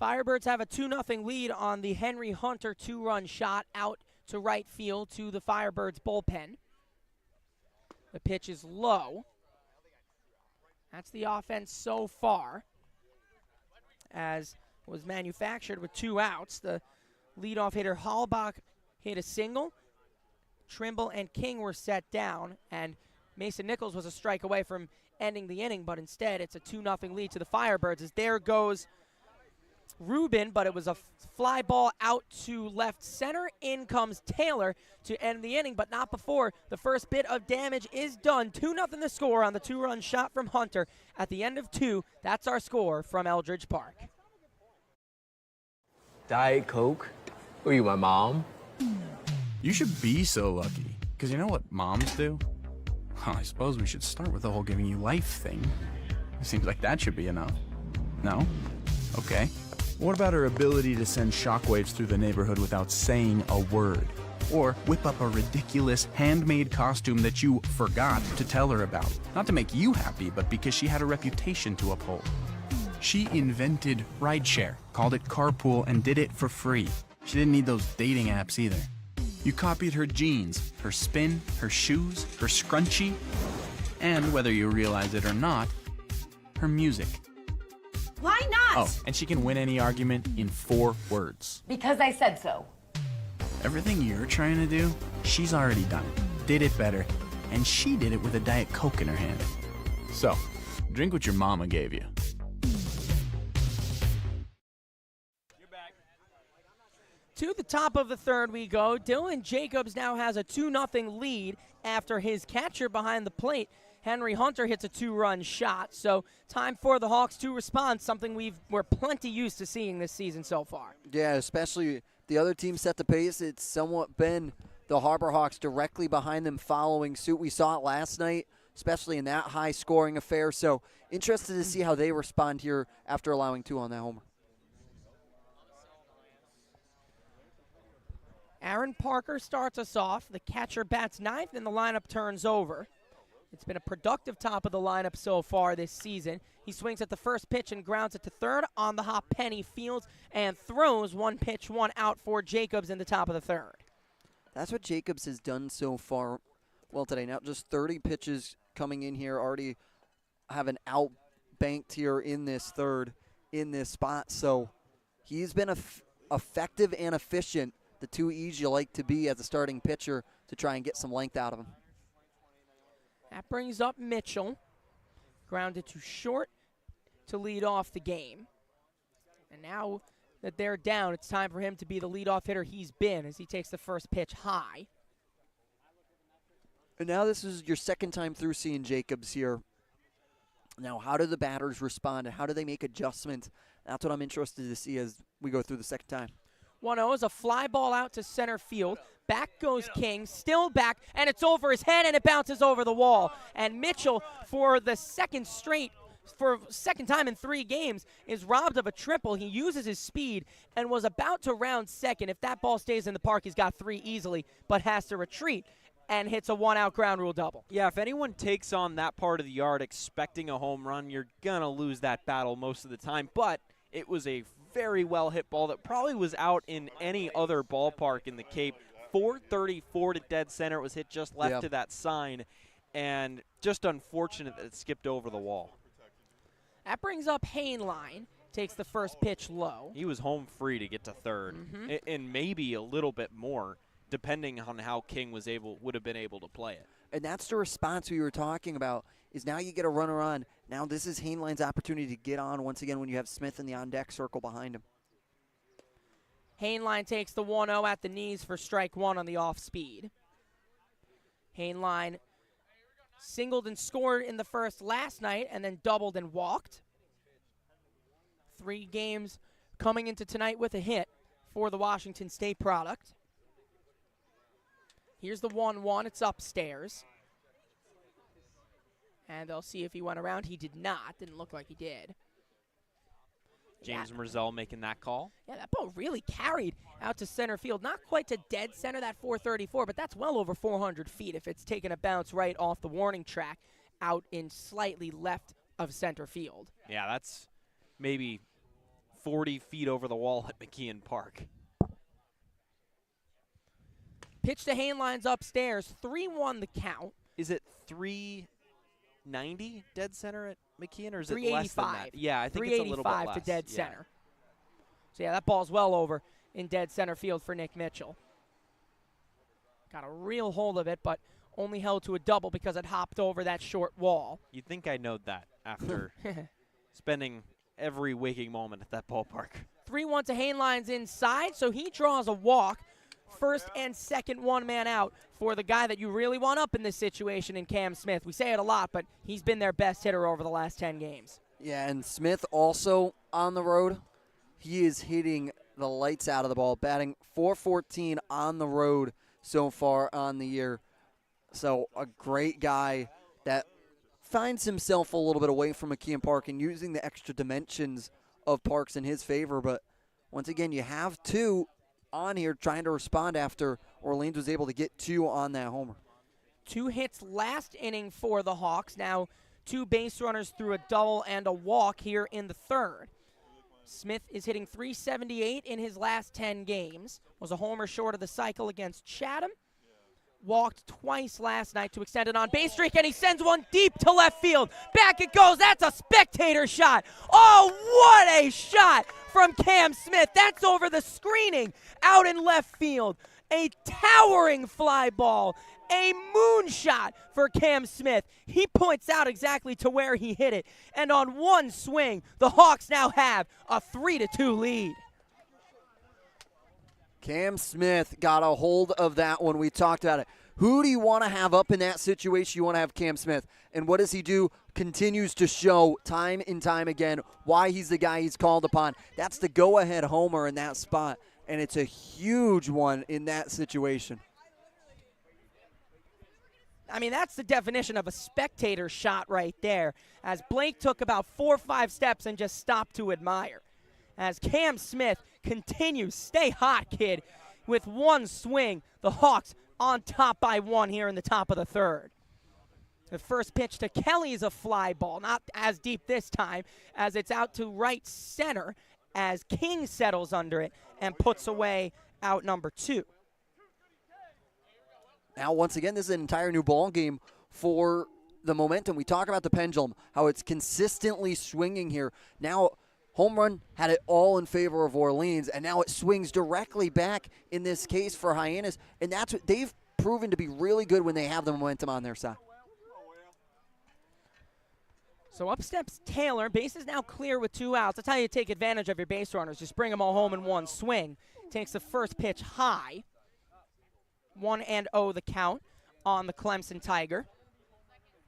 Firebirds have a 2-0 lead on the Henry Hunter 2-run shot out to right field to the Firebirds bullpen. The pitch is low. That's the offense so far, as was manufactured with 2 outs. The leadoff hitter Hallbach hit a single. Trimble and King were set down, and Mason Nichols was a strike away from ending the inning, but instead it's a 2-0 lead to the Firebirds, as there goes Rubin, but it was a fly ball out to left center. In comes Taylor to end the inning, but not before the first bit of damage is done. 2-0 the score on the 2-run shot from Hunter at the end of 2. That's our score from Eldridge Park. Diet Coke? Who are you, my mom? You should be so lucky, because you know what moms do? Well, I suppose we should start with the whole giving you life thing. It seems like that should be enough. No? Okay. What about her ability to send shockwaves through the neighborhood without saying a word? Or whip up a ridiculous handmade costume that you forgot to tell her about? Not to make you happy, but because she had a reputation to uphold. She invented rideshare, called it carpool, and did it for free. She didn't need those dating apps either. You copied her jeans, her spin, her shoes, her scrunchie, and whether you realize it or not, her music. Why not? Oh, and she can win any argument in 4 words. Because I said so. Everything you're trying to do, she's already done it, did it better, and she did it with a Diet Coke in her hand. So, drink what your mama gave you. To the top of the third we go. Dylan Jacobs now has a 2-0 lead after his catcher behind the plate, Henry Hunter, hits a 2-run shot. So time for the Hawks to respond, something we're plenty used to seeing this season so far. Yeah, especially the other team set the pace. It's somewhat been the Harbor Hawks directly behind them following suit. We saw it last night, especially in that high-scoring affair. So interested to see how they respond here after allowing 2 on that homer. Aaron Parker starts us off. The catcher bats 9th, and the lineup turns over. It's been a productive top of the lineup so far this season. He swings at the first pitch and grounds it to third. On the hop, Penny fields and throws. 1 pitch, 1 out for Jacobs in the top of the third. That's what Jacobs has done so far well today. Now just 30 pitches coming in here, already have an out banked here in this third, in this spot. So he's been effective and efficient, the 2 E's you like to be as a starting pitcher to try and get some length out of him. That brings up Mitchell. Grounded to short to lead off the game. And now that they're down, it's time for him to be the leadoff hitter he's been as he takes the first pitch high. And now this is your second time through seeing Jacobs here. Now, how do the batters respond and how do they make adjustments? That's what I'm interested to see as we go through the second time. 1-0 is a fly ball out to center field. Back goes King, still back, and it's over his head, and it bounces over the wall. And Mitchell, for the second time in 3 games, is robbed of a triple. He uses his speed and was about to round second. If that ball stays in the park, he's got 3 easily, but has to retreat and hits a 1-out ground rule double. Yeah, if anyone takes on that part of the yard expecting a home run, you're going to lose that battle most of the time. But it was a very well hit ball that probably was out in any other ballpark in the Cape. 434 to dead center. It was hit just left to that sign, and just unfortunate that it skipped over the wall. That brings up Hainline. Takes the first pitch low. He was home free to get to third, and maybe a little bit more, depending on how King would have been able to play it. And that's the response we were talking about, is now you get a runner on. Now this is Hainline's opportunity to get on once again when you have Smith in the on-deck circle behind him. Hainline takes the 1-0 at the knees for strike 1 on the off-speed. Hainline singled and scored in the first last night and then doubled and walked. 3 games coming into tonight with a hit for the Washington State product. Here's the 1-1. It's upstairs. And they'll see if he went around. He did not. Didn't look like he did. James Merzell making that call. Yeah, that ball really carried out to center field. Not quite to dead center, that 434, but that's well over 400 feet if it's taken a bounce right off the warning track out in slightly left of center field. Yeah, that's maybe 40 feet over the wall at McKeon Park. Pitch to Hyannis upstairs, 3-1 the count. Is it 390 dead center at McKeon, or is it less than that? 385. Yeah, I think it's a little bit less. 385 to dead center. So, yeah, that ball's well over in dead center field for Nick Mitchell. Got a real hold of it, but only held to a double because it hopped over that short wall. You'd think I knowed that after spending every waking moment at that ballpark. 3-1 to Hyannis inside, so he draws a walk. First and second one-man out for the guy that you really want up in this situation in Cam Smith. We say it a lot, but he's been their best hitter over the last 10 games. Yeah, and Smith also on the road. He is hitting the lights out of the ball, batting .414 on the road so far on the year. So a great guy that finds himself a little bit away from McKeon Park and using the extra dimensions of Parks in his favor. But once again, you have two on here trying to respond after Orleans was able to get two on that homer. 2 hits last inning for the Hawks. Now 2 base runners through a double and a walk here in the third. Smith is hitting .378 in his last 10 games. Was a homer short of the cycle against Chatham. Walked twice last night to extend an on-base streak, and he sends one deep to left field. Back it goes. That's a spectator shot. Oh, what a shot from Cam Smith. That's over the screening out in left field. A towering fly ball. A moonshot for Cam Smith. He points out exactly to where he hit it. And on one swing, the Hawks now have a 3-2 lead. Cam Smith got a hold of that one. We talked about it. Who do you want to have up in that situation? You want to have Cam Smith. And what does he do? Continues to show time and time again why he's the guy he's called upon. That's the go-ahead homer in that spot. And it's a huge one in that situation. I mean, that's the definition of a spectator shot right there, as Blake took about 4 or 5 steps and just stopped to admire. As Cam Smith continues, stay hot, kid, with one swing. The Hawks on top by 1 here in the top of the third. The first pitch to Kelly is a fly ball, not as deep this time, as it's out to right center as King settles under it and puts away out number 2. Now, once again, this is an entire new ball game for the momentum. We talk about the pendulum, how it's consistently swinging here. Now, home run had it all in favor of Orleans, and now it swings directly back in this case for Hyannis, and that's what they've proven to be really good when they have the momentum on their side. So up steps Taylor. Base is now clear with 2 outs. That's how you take advantage of your base runners. Just bring them all home in one swing. Takes the first pitch high. 1-0 the count on the Clemson Tiger.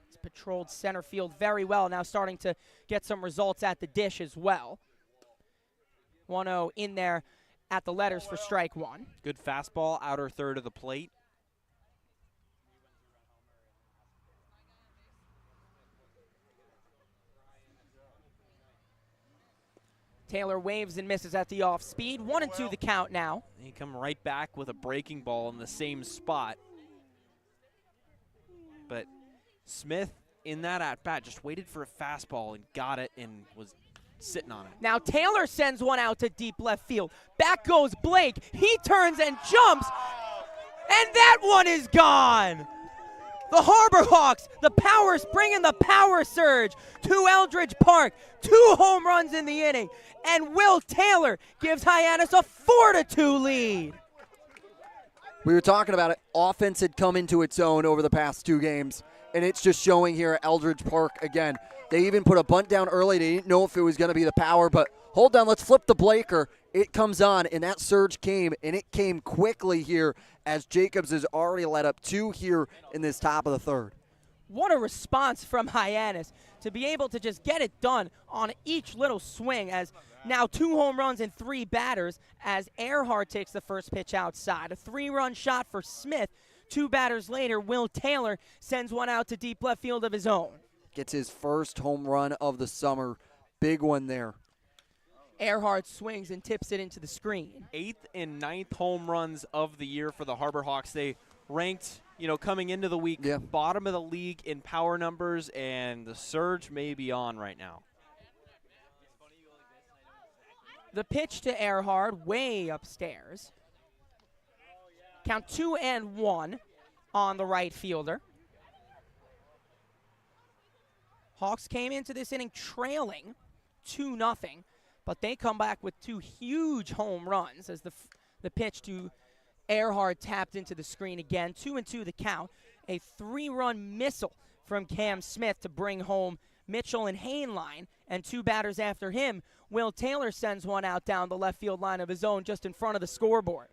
He's patrolled center field very well, now starting to get some results at the dish as well. 1-0 in there at the letters for strike 1. Good fastball, outer third of the plate. Taylor waves and misses at the off speed. 1-2 the count now. He come right back with a breaking ball in the same spot. But Smith in that at-bat just waited for a fastball and got it and was sitting on it. Now Taylor sends one out to deep left field. Back goes Blake. He turns and jumps. And that one is gone. The Harbor Hawks, the Powers bringing the power surge to Eldridge Park. 2 home runs in the inning. And Will Taylor gives Hyannis a 4-2 lead. We were talking about it. Offense had come into its own over the past 2 games, and it's just showing here at Eldridge Park again. They even put a bunt down early. They didn't know if it was going to be the power, but hold on, let's flip the Blaker. It comes on, and that surge came, and it came quickly here as Jacobs has already let up 2 here in this top of the third. What a response from Hyannis to be able to just get it done on each little swing, as now 2 home runs and 3 batters as Earhart takes the first pitch outside. A 3-run shot for Smith. 2 batters later, Will Taylor sends one out to deep left field of his own. Gets his first home run of the summer. Big one there. Earhart swings and tips it into the screen. 8th and 9th home runs of the year for the Harbor Hawks. They ranked, coming into the week, bottom of the league in power numbers, and the surge may be on right now. The pitch to Earhart, way upstairs. Count 2-1 on the right fielder. Hawks came into this inning trailing 2-0, but they come back with 2 huge home runs as the pitch to Earhart tapped into the screen again. 2-2 the count. A 3-run missile from Cam Smith to bring home Mitchell and Hainline, and 2 batters after him. Will Taylor sends one out down the left field line of his own just in front of the scoreboard.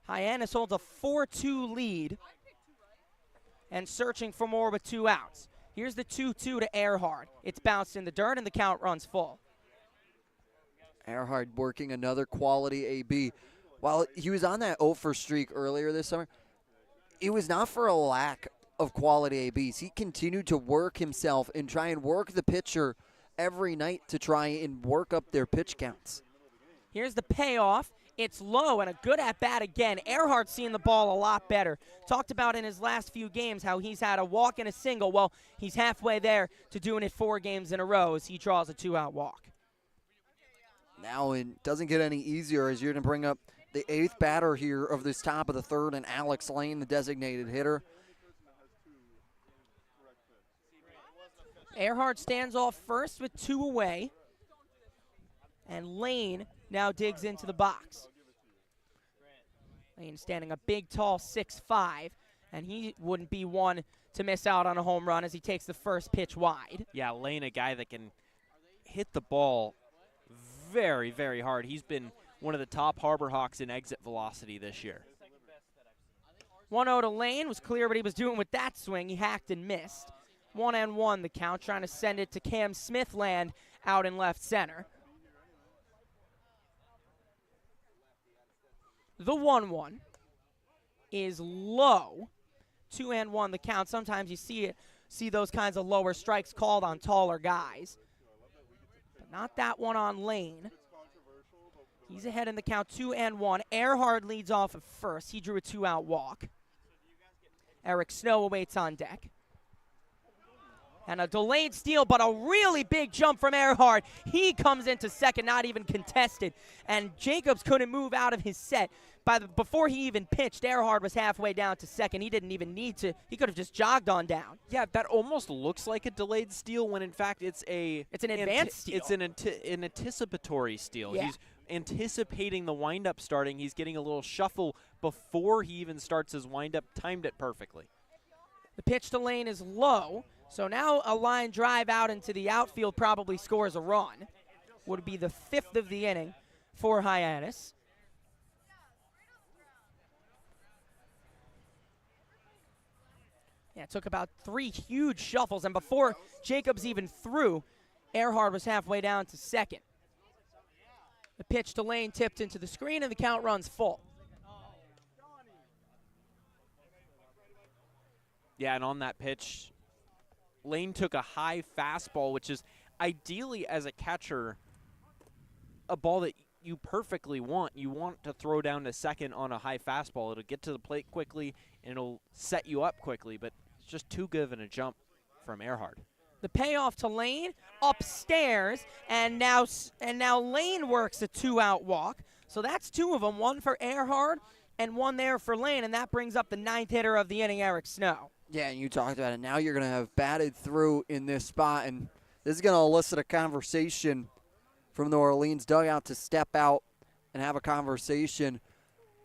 Hyannis holds a 4-2 lead and searching for more with 2 outs. Here's the 2-2 to Earhart. It's bounced in the dirt and the count runs full. Earhart working another quality AB. While he was on that 0 for streak earlier this summer, it was not for a lack of quality ABs. He continued to work himself and try and work the pitcher every night to try and work up their pitch counts. Here's the payoff. It's low and a good at-bat again. Earhart's seeing the ball a lot better. Talked about in his last few games how he's had a walk and a single. Well, he's halfway there to doing it 4 games in a row as he draws a 2-out walk. Now it doesn't get any easier as you're going to bring up the 8th batter here of this top of the 3rd, and Alex Lane, the designated hitter. Earhart stands off first with 2 away, and Lane now digs into the box. Lane standing a big, tall 6'5", and he wouldn't be one to miss out on a home run as he takes the first pitch wide. Yeah, Lane, a guy that can hit the ball very, very hard. He's been one of the top Harbor Hawks in exit velocity this year. 1-0 to Lane, was clear what he was doing with that swing. He hacked and missed. 1-1 the count, trying to send it to Cam Smith land out in left center. The 1-1 is low. 2-1 the count. Sometimes you see those kinds of lower strikes called on taller guys. But not that one on Lane. He's ahead in the count, 2-1. Earhart leads off at first. He drew a 2-out walk. Eric Snow awaits on deck. And a delayed steal, but a really big jump from Earhart. He comes into second, not even contested. And Jacobs couldn't move out of his set. Before he even pitched, Earhart was halfway down to second. He didn't even need to. He could have just jogged on down. Yeah, that almost looks like a delayed steal when, in fact, it's an advanced steal. It's an anticipatory steal. Yeah. He's anticipating the windup starting. He's getting a little shuffle before he even starts his windup. Timed it perfectly. The pitch to Lane is low. So now a line drive out into the outfield probably scores a run. Would be the 5th of the inning for Hyannis. Yeah, it took about 3 huge shuffles, and before Jacobs even threw, Earhart was halfway down to second. The pitch to Lane tipped into the screen, and the count runs full. Yeah, and on that pitch, Lane took a high fastball, which is ideally, as a catcher, a ball that you perfectly want. You want to throw down to second on a high fastball. It'll get to the plate quickly, and it'll set you up quickly, but it's just too good of a jump from Earhart. The payoff to Lane upstairs, and now Lane works a 2-out walk. So that's 2 of them, 1 for Earhart and 1 there for Lane, and that brings up the 9th hitter of the inning, Eric Snow. Yeah, and you talked about it. Now you're going to have batted through in this spot, and this is going to elicit a conversation from the Orleans dugout to step out and have a conversation,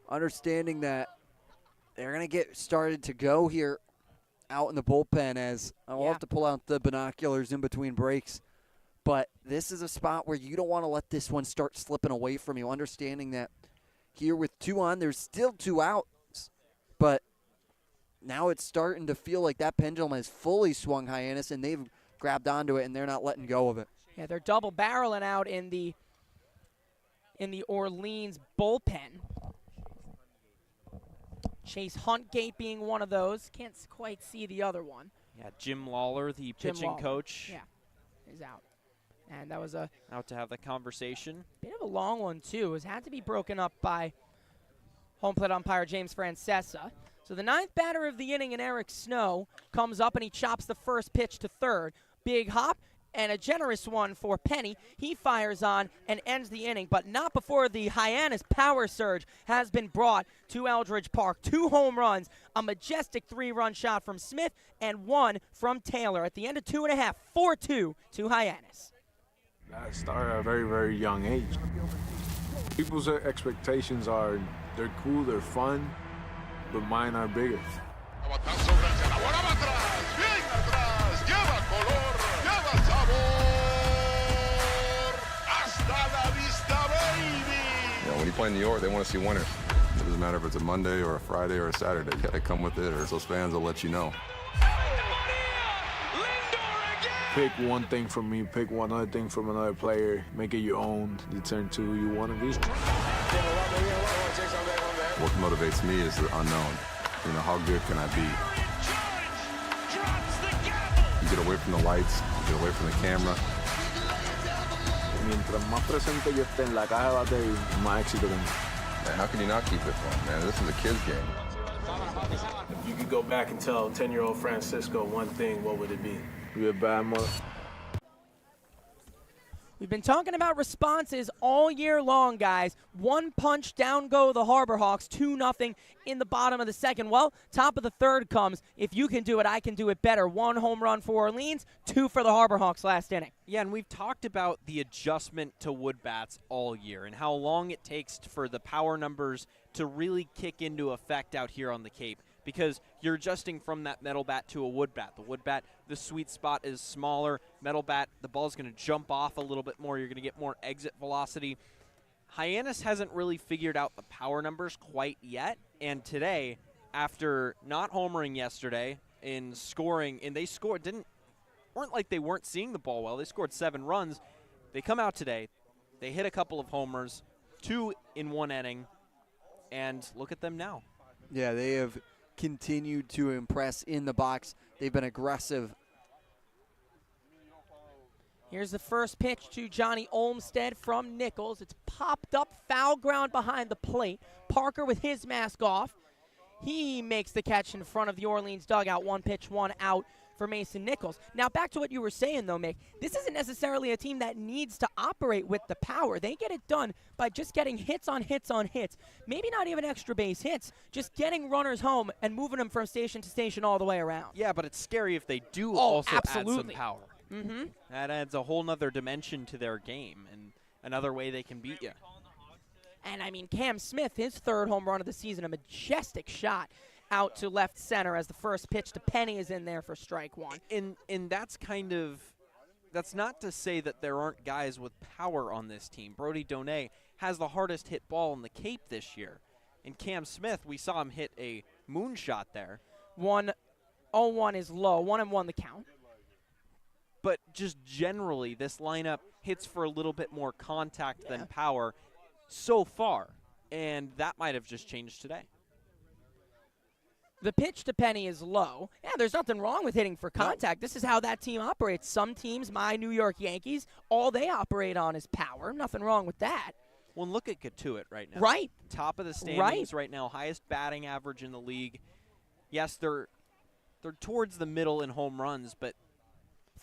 understanding that they're going to get started to go here out in the bullpen, as I'll have to pull out the binoculars in between breaks. But this is a spot where you don't want to let this one start slipping away from you, understanding that here with 2 on, there's still 2 outs, but now it's starting to feel like that pendulum has fully swung Hyannis, and they've grabbed onto it, and they're not letting go of it. Yeah, they're double barreling out in the Orleans bullpen. Chase Huntgate being one of those. Can't quite see the other one. Yeah, Jim Lawler, the pitching coach. Yeah, is out. And that was out to have the conversation. Bit of a long one, too. It had to be broken up by home plate umpire James Francesa. So the 9th batter of the inning, and Eric Snow, comes up and he chops the first pitch to third. Big hop, and a generous one for Penny. He fires on and ends the inning, but not before the Hyannis power surge has been brought to Eldridge Park. 2 home runs, a majestic 3-run shot from Smith, and 1 from Taylor. At the end of 2.5, 4-2 to Hyannis. I started at a very, very young age. People's expectations are they're cool, they're fun, but mine are bigger. When you play in New York, they want to see winners. It doesn't matter if it's a Monday or a Friday or a Saturday. You got to come with it, or those fans will let you know. Pick one thing from me, pick one other thing from another player, make it your own, you turn to who you want to be. What motivates me is the unknown. You know, how good can I be? You get away from the lights, you get away from the camera. Mientras más presente yo esté en la caja de batería, más éxito tengo. Man, how can you not keep it fun, man? This is a kid's game. If you could go back and tell 10-year-old Francisco one thing, what would it be? You're a bad mother. We've been talking about responses all year long, guys. 1 punch, down go the Harbor Hawks, 2-0 in the bottom of the second. Well, top of the third comes, if you can do it, I can do it better. 1 home run for Orleans, 2 for the Harbor Hawks last inning. Yeah, and we've talked about the adjustment to wood bats all year and how long it takes for the power numbers to really kick into effect out here on the Cape, because you're adjusting from that metal bat to a wood bat. The wood bat, the sweet spot is smaller. Metal bat, the ball's going to jump off a little bit more. You're going to get more exit velocity. Hyannis hasn't really figured out the power numbers quite yet, and today, after not homering yesterday in scoring, and they scored, weren't like they weren't seeing the ball well. They scored 7 runs. They come out today, they hit a couple of homers, 2 in 1 inning, and look at them now. Yeah, they have continued to impress in the box. They've been aggressive. Here's the first pitch to Johnny Olmstead from Nichols. It's popped up, foul ground behind the plate. Parker with his mask off. He makes the catch in front of the Orleans dugout. 1 pitch, 1 out for Mason Nichols. Now back to what you were saying though, Mick. This isn't necessarily a team that needs to operate with the power. They get it done by just getting hits on hits on hits. Maybe not even extra base hits, just getting runners home and moving them from station to station all the way around. Yeah, but it's scary if they do also absolutely. add some power. Mm-hmm. That adds a whole nother dimension to their game and another way they can beat you. And I mean, Cam Smith, his 3rd home run of the season, a majestic shot out to left center as the first pitch to Penny is in there for strike 1. And that's that's not to say that there aren't guys with power on this team. Brody Donay has the hardest hit ball in the Cape this year. And Cam Smith, we saw him hit a moonshot there. 1-0-1 is low, 1-1 the count. But just generally, this lineup hits for a little bit more contact than power so far. And that might have just changed today. The pitch to Penny is low. Yeah, there's nothing wrong with hitting for contact. This is how that team operates. Some teams, my New York Yankees, all they operate on is power. Nothing wrong with that. Well, look at Katuitt right now. Right. Top of the standings right now, highest batting average in the league. Yes, they're towards the middle in home runs, but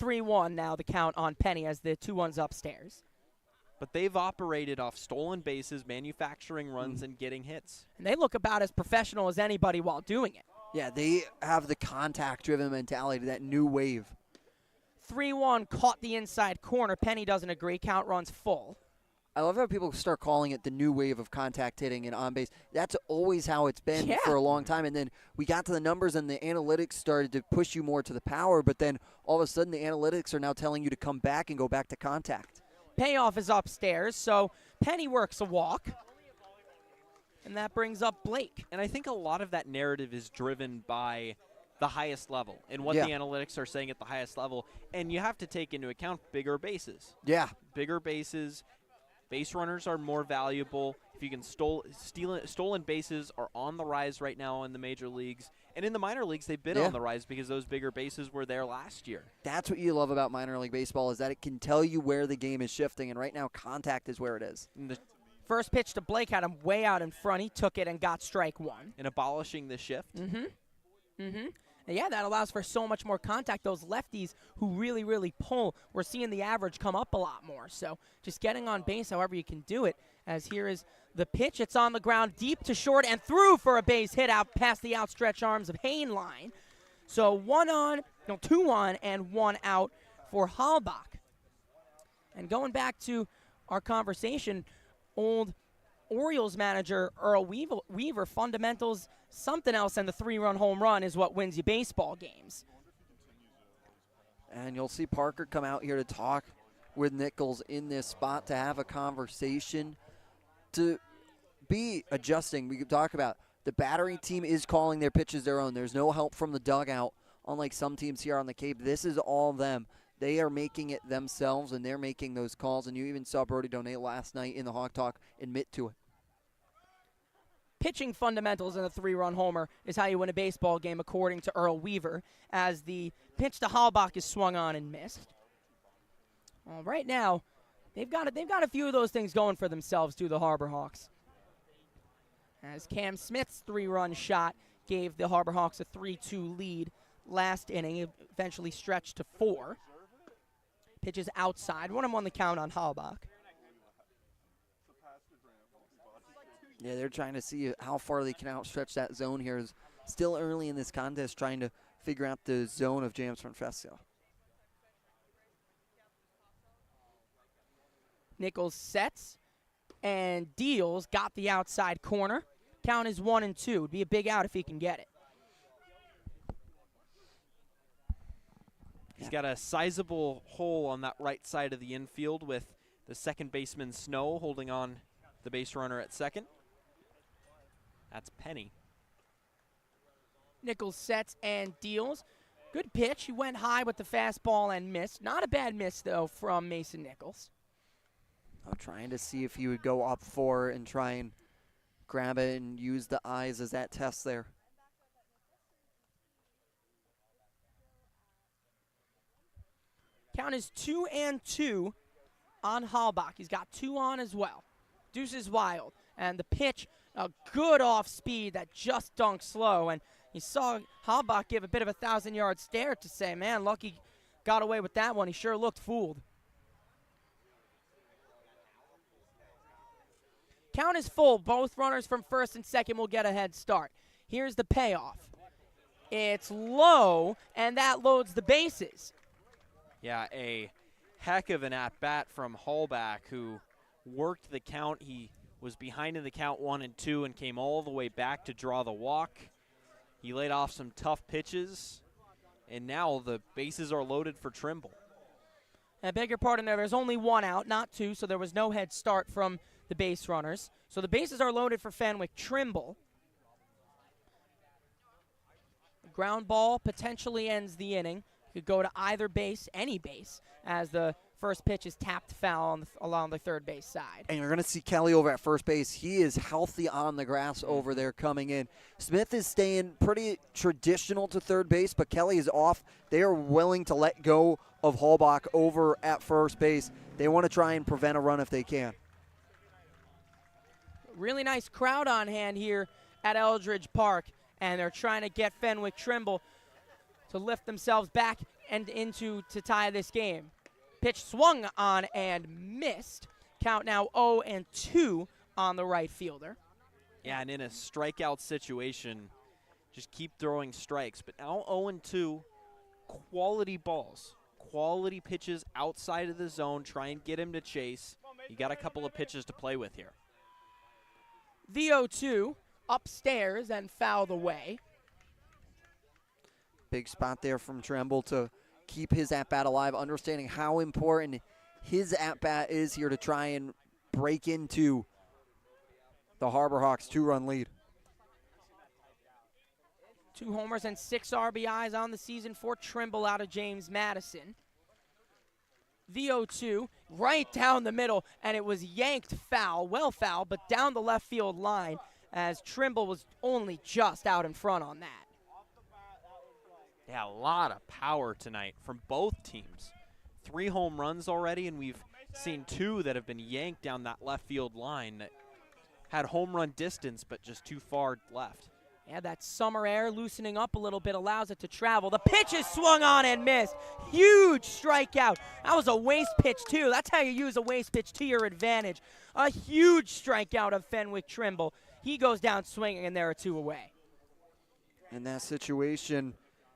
3-1 now the count on Penny as the 2-1's upstairs. But they've operated off stolen bases, manufacturing runs, and getting hits. And they look about as professional as anybody while doing it. Yeah, they have the contact-driven mentality, that new wave. 3-1 caught the inside corner. Penny doesn't agree. Count runs full. I love how people start calling it the new wave of contact hitting and on base. That's always how it's been for a long time. And then we got to the numbers and the analytics started to push you more to the power. But then all of a sudden the analytics are now telling you to come back and go back to contact. Payoff is upstairs, so Penny works a walk. And that brings up Blake. And I think a lot of that narrative is driven by the highest level and what the analytics are saying at the highest level. And you have to take into account bigger bases. Yeah. Bigger bases. Base runners are more valuable. If you can stolen bases are on the rise right now in the major leagues. And in the minor leagues, they've been on the rise because those bigger bases were there last year. That's what you love about minor league baseball is that it can tell you where the game is shifting. And right now, contact is where it is. First pitch to Blake had him way out in front. He took it and got strike 1. And abolishing the shift. And yeah, that allows for so much more contact. Those lefties who really, really pull, we're seeing the average come up a lot more. So just getting on base however you can do it. As here is the pitch. It's on the ground, deep to short, and through for a base hit out past the outstretched arms of Hainline. So 2 on, and 1 out for Halbach. And going back to our conversation, old Orioles manager Earl Weaver, fundamentals, something else, and the 3-run home run is what wins you baseball games. And you'll see Parker come out here to talk with Nichols in this spot to have a conversation, to be adjusting. We could talk about the battery team is calling their pitches their own. There's no help from the dugout, unlike some teams here on the Cape. This is all them. They are making it themselves, and they're making those calls. And you even saw Brody Donate last night in the Hawk Talk admit to it. Pitching fundamentals in a 3-run homer is how you win a baseball game, according to Earl Weaver, as the pitch to Halbach is swung on and missed. Well, right now, they've got a few of those things going for themselves, too, the Harbor Hawks. As Cam Smith's 3-run shot gave the Harbor Hawks a 3-2 lead last inning, eventually stretched to 4. Pitches outside, 1-1 on the count on Halbach. Yeah, they're trying to see how far they can outstretch that zone here. It's still early in this contest, trying to figure out the zone of James Franfesco. Nichols sets and deals, got the outside corner. Count is 1-2. Would be a big out if he can get it. He's got a sizable hole on that right side of the infield with the second baseman Snow holding on the base runner at second. That's Penny. Nichols sets and deals. Good pitch. He went high with the fastball and missed. Not a bad miss, though, from Mason Nichols. I'm trying to see if he would go up 4 and try and grab it and use the eyes as that test there. Count is 2-2 on Halbach. He's got 2 on as well. Deuce is wild. And the pitch, a good off speed that just dunked slow. And you saw Halbach give a bit of a 1,000-yard stare to say, man, Lucky got away with that one. He sure looked fooled. Count is full. Both runners from first and second will get a head start. Here's the payoff. It's low, and that loads the bases. Yeah, a heck of an at-bat from Halbach, who worked the count. He was behind in the count 1-2 and came all the way back to draw the walk. He laid off some tough pitches, and now the bases are loaded for Trimble. I beg your pardon there. There's only 1 out, not 2, so there was no head start from the base runners. So the bases are loaded for Fenwick Trimble. Ground ball potentially ends the inning. Could go to either base, any base, as the first pitch is tapped foul along the third base side. And you're going to see Kelly over at first base. He is healthy on the grass over there coming in. Smith is staying pretty traditional to third base, but Kelly is off. They are willing to let go of Halbach over at first base. They want to try and prevent a run if they can. Really nice crowd on hand here at Eldridge Park, and they're trying to get Fenwick Trimble to lift themselves back and into to tie this game. Pitch swung on and missed. Count now 0-2 on the right fielder. Yeah, and in a strikeout situation, just keep throwing strikes. But now 0-2, quality balls, quality pitches outside of the zone. Try and get him to chase. You got a couple of pitches to play with here. The 0-2 upstairs and fouled away. Big spot there from Trimble to keep his at-bat alive, understanding how important his at-bat is here to try and break into the Harbor Hawks' 2-run lead. 2 homers and 6 RBIs on the season for Trimble out of James Madison. The 0-2 right down the middle, and it was yanked foul, well foul, but down the left field line as Trimble was only just out in front on that. Yeah, a lot of power tonight from both teams. 3 home runs already, and we've seen 2 that have been yanked down that left field line that had home run distance but just too far left. Yeah, that summer air loosening up a little bit allows it to travel. The pitch is swung on and missed. Huge strikeout. That was a waste pitch, too. That's how you use a waste pitch to your advantage. A huge strikeout of Fenwick Trimble. He goes down swinging, and there are 2 away. In that situation,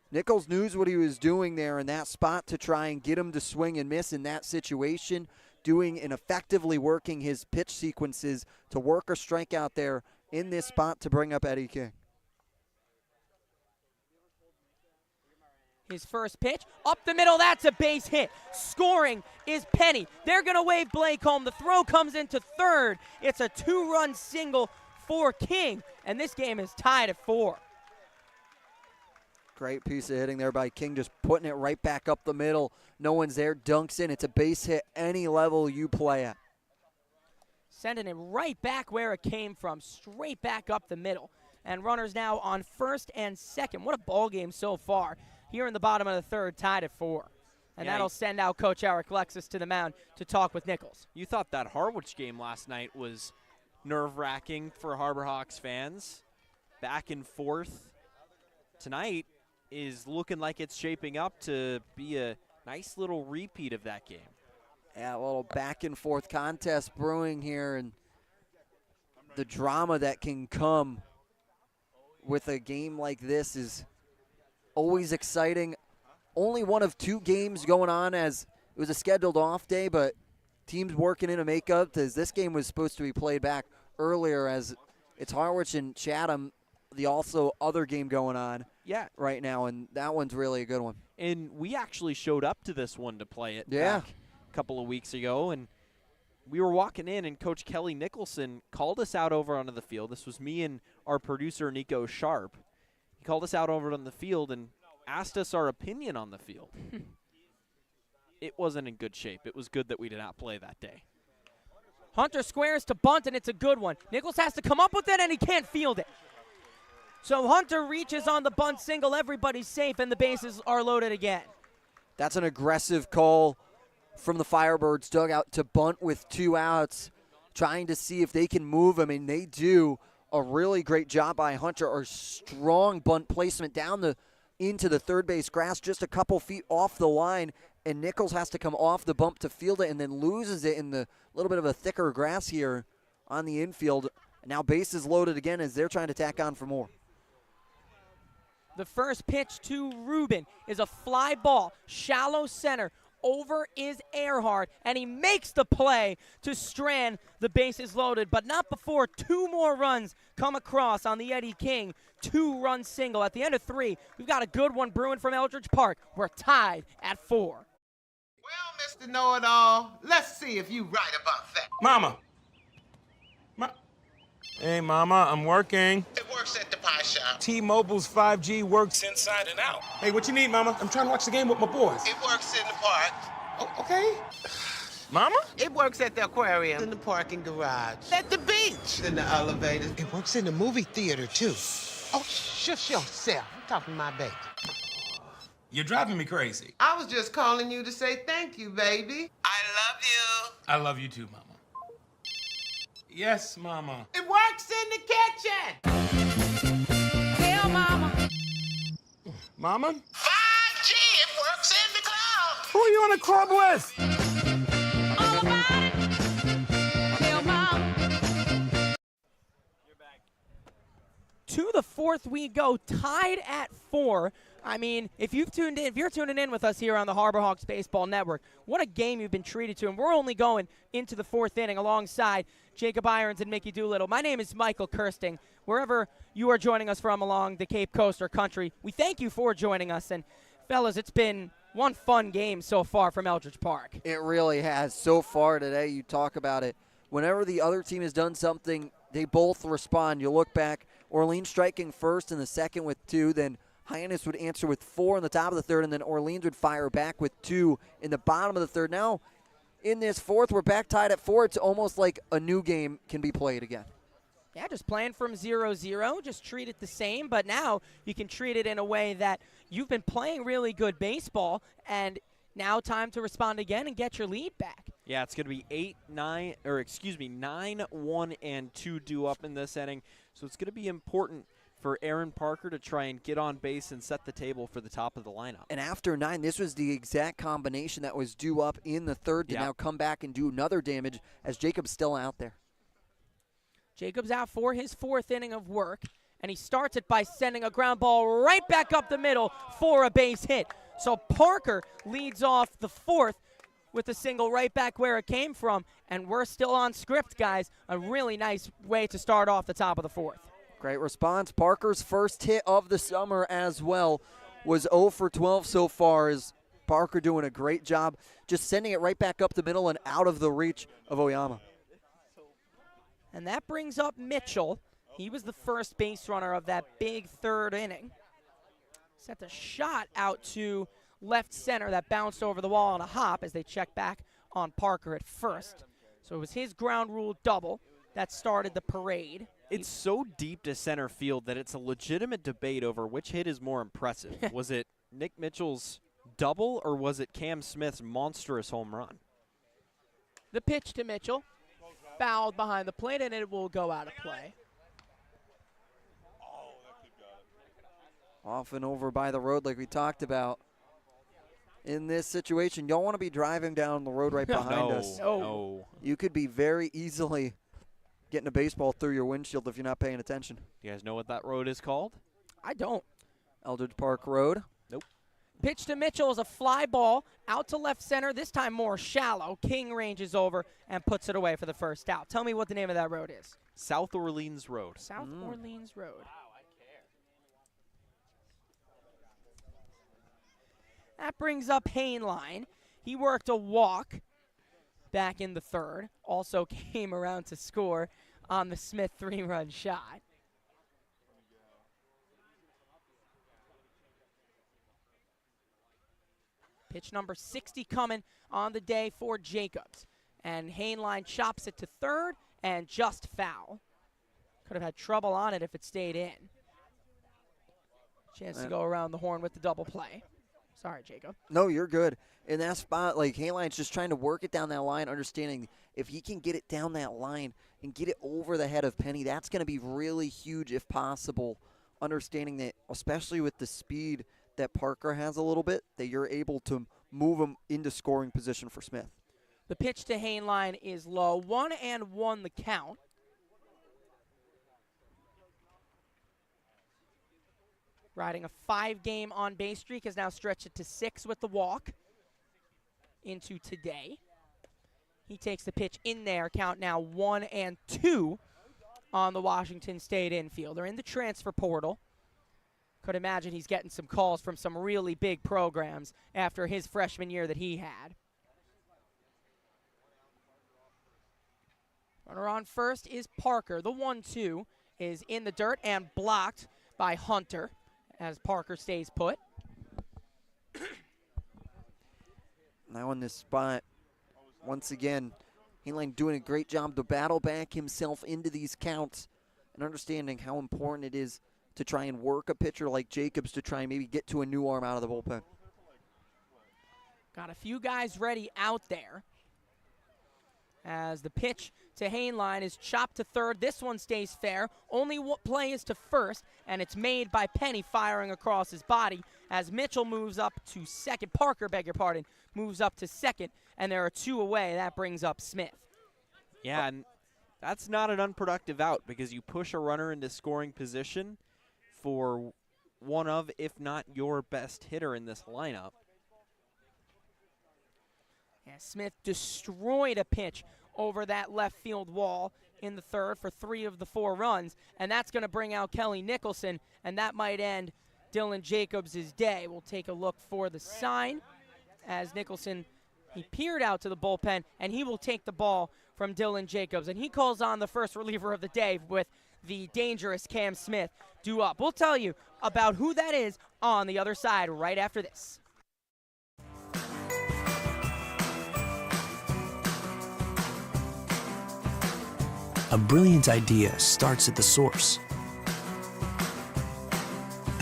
Nichols knew what he was doing there in that spot to try and get him to swing and miss in that situation, doing and effectively working his pitch sequences to work a strikeout there in this spot to bring up Eddie King. His first pitch, up the middle, that's a base hit. Scoring is Penny. They're going to wave Blake home. The throw comes into third. It's a 2-run single for King, and this game is tied at 4. Great piece of hitting there by King, just putting it right back up the middle. No one's there, dunks in. It's a base hit any level you play at. Sending it right back where it came from, straight back up the middle. And runners now on first and second. What a ball game so far. Here in the bottom of the third, tied at 4. And that'll send out Coach Eric Lexus to the mound to talk with Nichols. You thought that Harwich game last night was nerve-wracking for Harbor Hawks fans. Back and forth. Tonight is looking like it's shaping up to be a nice little repeat of that game. Yeah, a little back and forth contest brewing here, and the drama that can come with a game like this is always exciting. Only one of 2 games going on, as it was a scheduled off day, but teams working in a makeup as this game was supposed to be played back earlier, as it's Harwich and Chatham, the also other game going on right now, and that one's really a good one. And we actually showed up to this one to play it back a couple of weeks ago, and we were walking in, and Coach Kelly Nicholson called us out over onto the field. This was me and our producer, Nico Sharp. He called us out over on the field and asked us our opinion on the field. It wasn't in good shape. It was good that we did not play that day. Hunter squares to bunt, and it's a good one. Nichols has to come up with it, and he can't field it. So Hunter reaches on the bunt single. Everybody's safe, and the bases are loaded again. That's an aggressive call from the Firebirds dugout to bunt with 2 outs, trying to see if they can move him, and they do. A really great job by Hunter. A strong bunt placement down into the third base grass, just a couple feet off the line, and Nichols has to come off the bump to field it and then loses it in the little bit of a thicker grass here on the infield. Now bases loaded again as they're trying to tack on for more. The first pitch to Rubin is a fly ball, shallow center. Over is Earhart, and he makes the play to strand the bases loaded, but not before 2 more runs come across on the Eddie King 2-run single. At the end of 3, we've got a good one brewing from Eldridge Park. We're tied at 4. Well, Mr. Know-It-All, let's see if you right about that. Mama. Hey, Mama, I'm working. It works at the pie shop. T-Mobile's 5G works inside and out. Hey, what you need, Mama? I'm trying to watch the game with my boys. It works in the park. Oh, okay. Mama? It works at the aquarium, in the parking garage, at the beach, in the elevator. It works in the movie theater, too. Oh, shush yourself. I'm talking to my baby. You're driving me crazy. I was just calling you to say thank you, baby. I love you. I love you too, Mama. Yes, Mama. It works in the kitchen. Tell Mama. Mama? 5G, it works in the club. Who are you in a club with? All about it. Tell Mama. To the 4th we go, tied at 4. I mean, if you're tuning in with us here on the Harbor Hawks Baseball Network, what a game you've been treated to. And we're only going into the 4th inning alongside Jacob Irons and Mickey Doolittle. My name is Michael Kirsting. Wherever you are joining us from along the Cape Coast or country, we thank you for joining us. And, fellas, it's been one fun game so far from Eldridge Park. It really has. So far today, you talk about it. Whenever the other team has done something, they both respond. You look back, Orleans striking first in the second with 2, then Hyannis would answer with 4 in the top of the 3rd, and then Orleans would fire back with 2 in the bottom of the 3rd. Now, in this 4th, we're back tied at 4. It's almost like a new game can be played again. Yeah, just playing from 0-0, just treat it the same, but now you can treat it in a way that you've been playing really good baseball, and now time to respond again and get your lead back. Yeah, it's going to be 9, 1, and 2 due up in this inning, so it's going to be important for Aaron Parker to try and get on base and set the table for the top of the lineup. And after 9, this was the exact combination that was due up in the third to now come back and do another damage as Jacob's still out there. Jacob's out for his 4th inning of work, and he starts it by sending a ground ball right back up the middle for a base hit. So Parker leads off the 4th with a single right back where it came from, and we're still on script, guys. A really nice way to start off the top of the 4th. Great response. Parker's first hit of the summer as well was 0 for 12 so far. Is Parker doing a great job just sending it right back up the middle and out of the reach of Oyama. And that brings up Mitchell. He was the first base runner of that big 3rd inning. Sent a shot out to left center that bounced over the wall on a hop as they check back on Parker at first. So it was his ground rule double that started the parade. It's so deep to center field that it's a legitimate debate over which hit is more impressive. Was it Nick Mitchell's double or was it Cam Smith's monstrous home run? The pitch to Mitchell, fouled behind the plate, and it will go out of play. Off and over by the road like we talked about. In this situation, you don't want to be driving down the road right behind us. No. You could be very easily getting a baseball through your windshield if you're not paying attention. You guys know what that road is called? I don't. Eldridge Park Road. Nope. Pitch to Mitchell is a fly ball out to left center, this time more shallow. King ranges over and puts it away for the first out. Tell me what the name of that road is. South Orleans Road. South Orleans Road. That brings up Heinlein. He worked a walk back in the 3rd. Also came around to score on the Smith 3-run shot. Pitch number 60 coming on the day for Jacobs. And Heinlein chops it to 3rd and just foul. Could have had trouble on it if it stayed in. Chance to go around the horn with the double play. Sorry, Jacob. No, you're good. In that spot, like, Haynline's just trying to work it down that line, understanding if he can get it down that line and get it over the head of Penny, that's going to be really huge if possible. Understanding that, especially with the speed that Parker has a little bit, that you're able to move him into scoring position for Smith. The pitch to Heinlein is low. 1-1 the count. Riding a 5-game on-base streak, has now stretched it to 6 with the walk into today. He takes the pitch in there. Count now 1-2 on the Washington State infielder in the transfer portal. Could imagine he's getting some calls from some really big programs after his freshman year that he had. Runner on first is Parker. The 1-2 is in the dirt and blocked by Hunter as Parker stays put. Now in this spot, once again, Heinlein doing a great job to battle back himself into these counts and understanding how important it is to try and work a pitcher like Jacobs to try and maybe get to a new arm out of the bullpen. Got a few guys ready out there as the pitch to Heinlein is chopped to 3rd. This one stays fair. Only play is to 1st, and it's made by Penny firing across his body as Mitchell moves up to 2nd. Parker, beg your pardon, moves up to 2nd, and there are 2 away. That brings up Smith. Yeah, and that's not an unproductive out because you push a runner into scoring position for one of, if not your best hitter in this lineup. Yeah, Smith destroyed a pitch over that left field wall in the 3rd for 3 of the 4 runs, and that's going to bring out Kelly Nicholson, and that might end Dylan Jacobs' day. We'll take a look for the sign as Nicholson, he peered out to the bullpen, and he will take the ball from Dylan Jacobs, and he calls on the first reliever of the day with the dangerous Cam Smith due up. We'll tell you about who that is on the other side right after this. A brilliant idea starts at the source.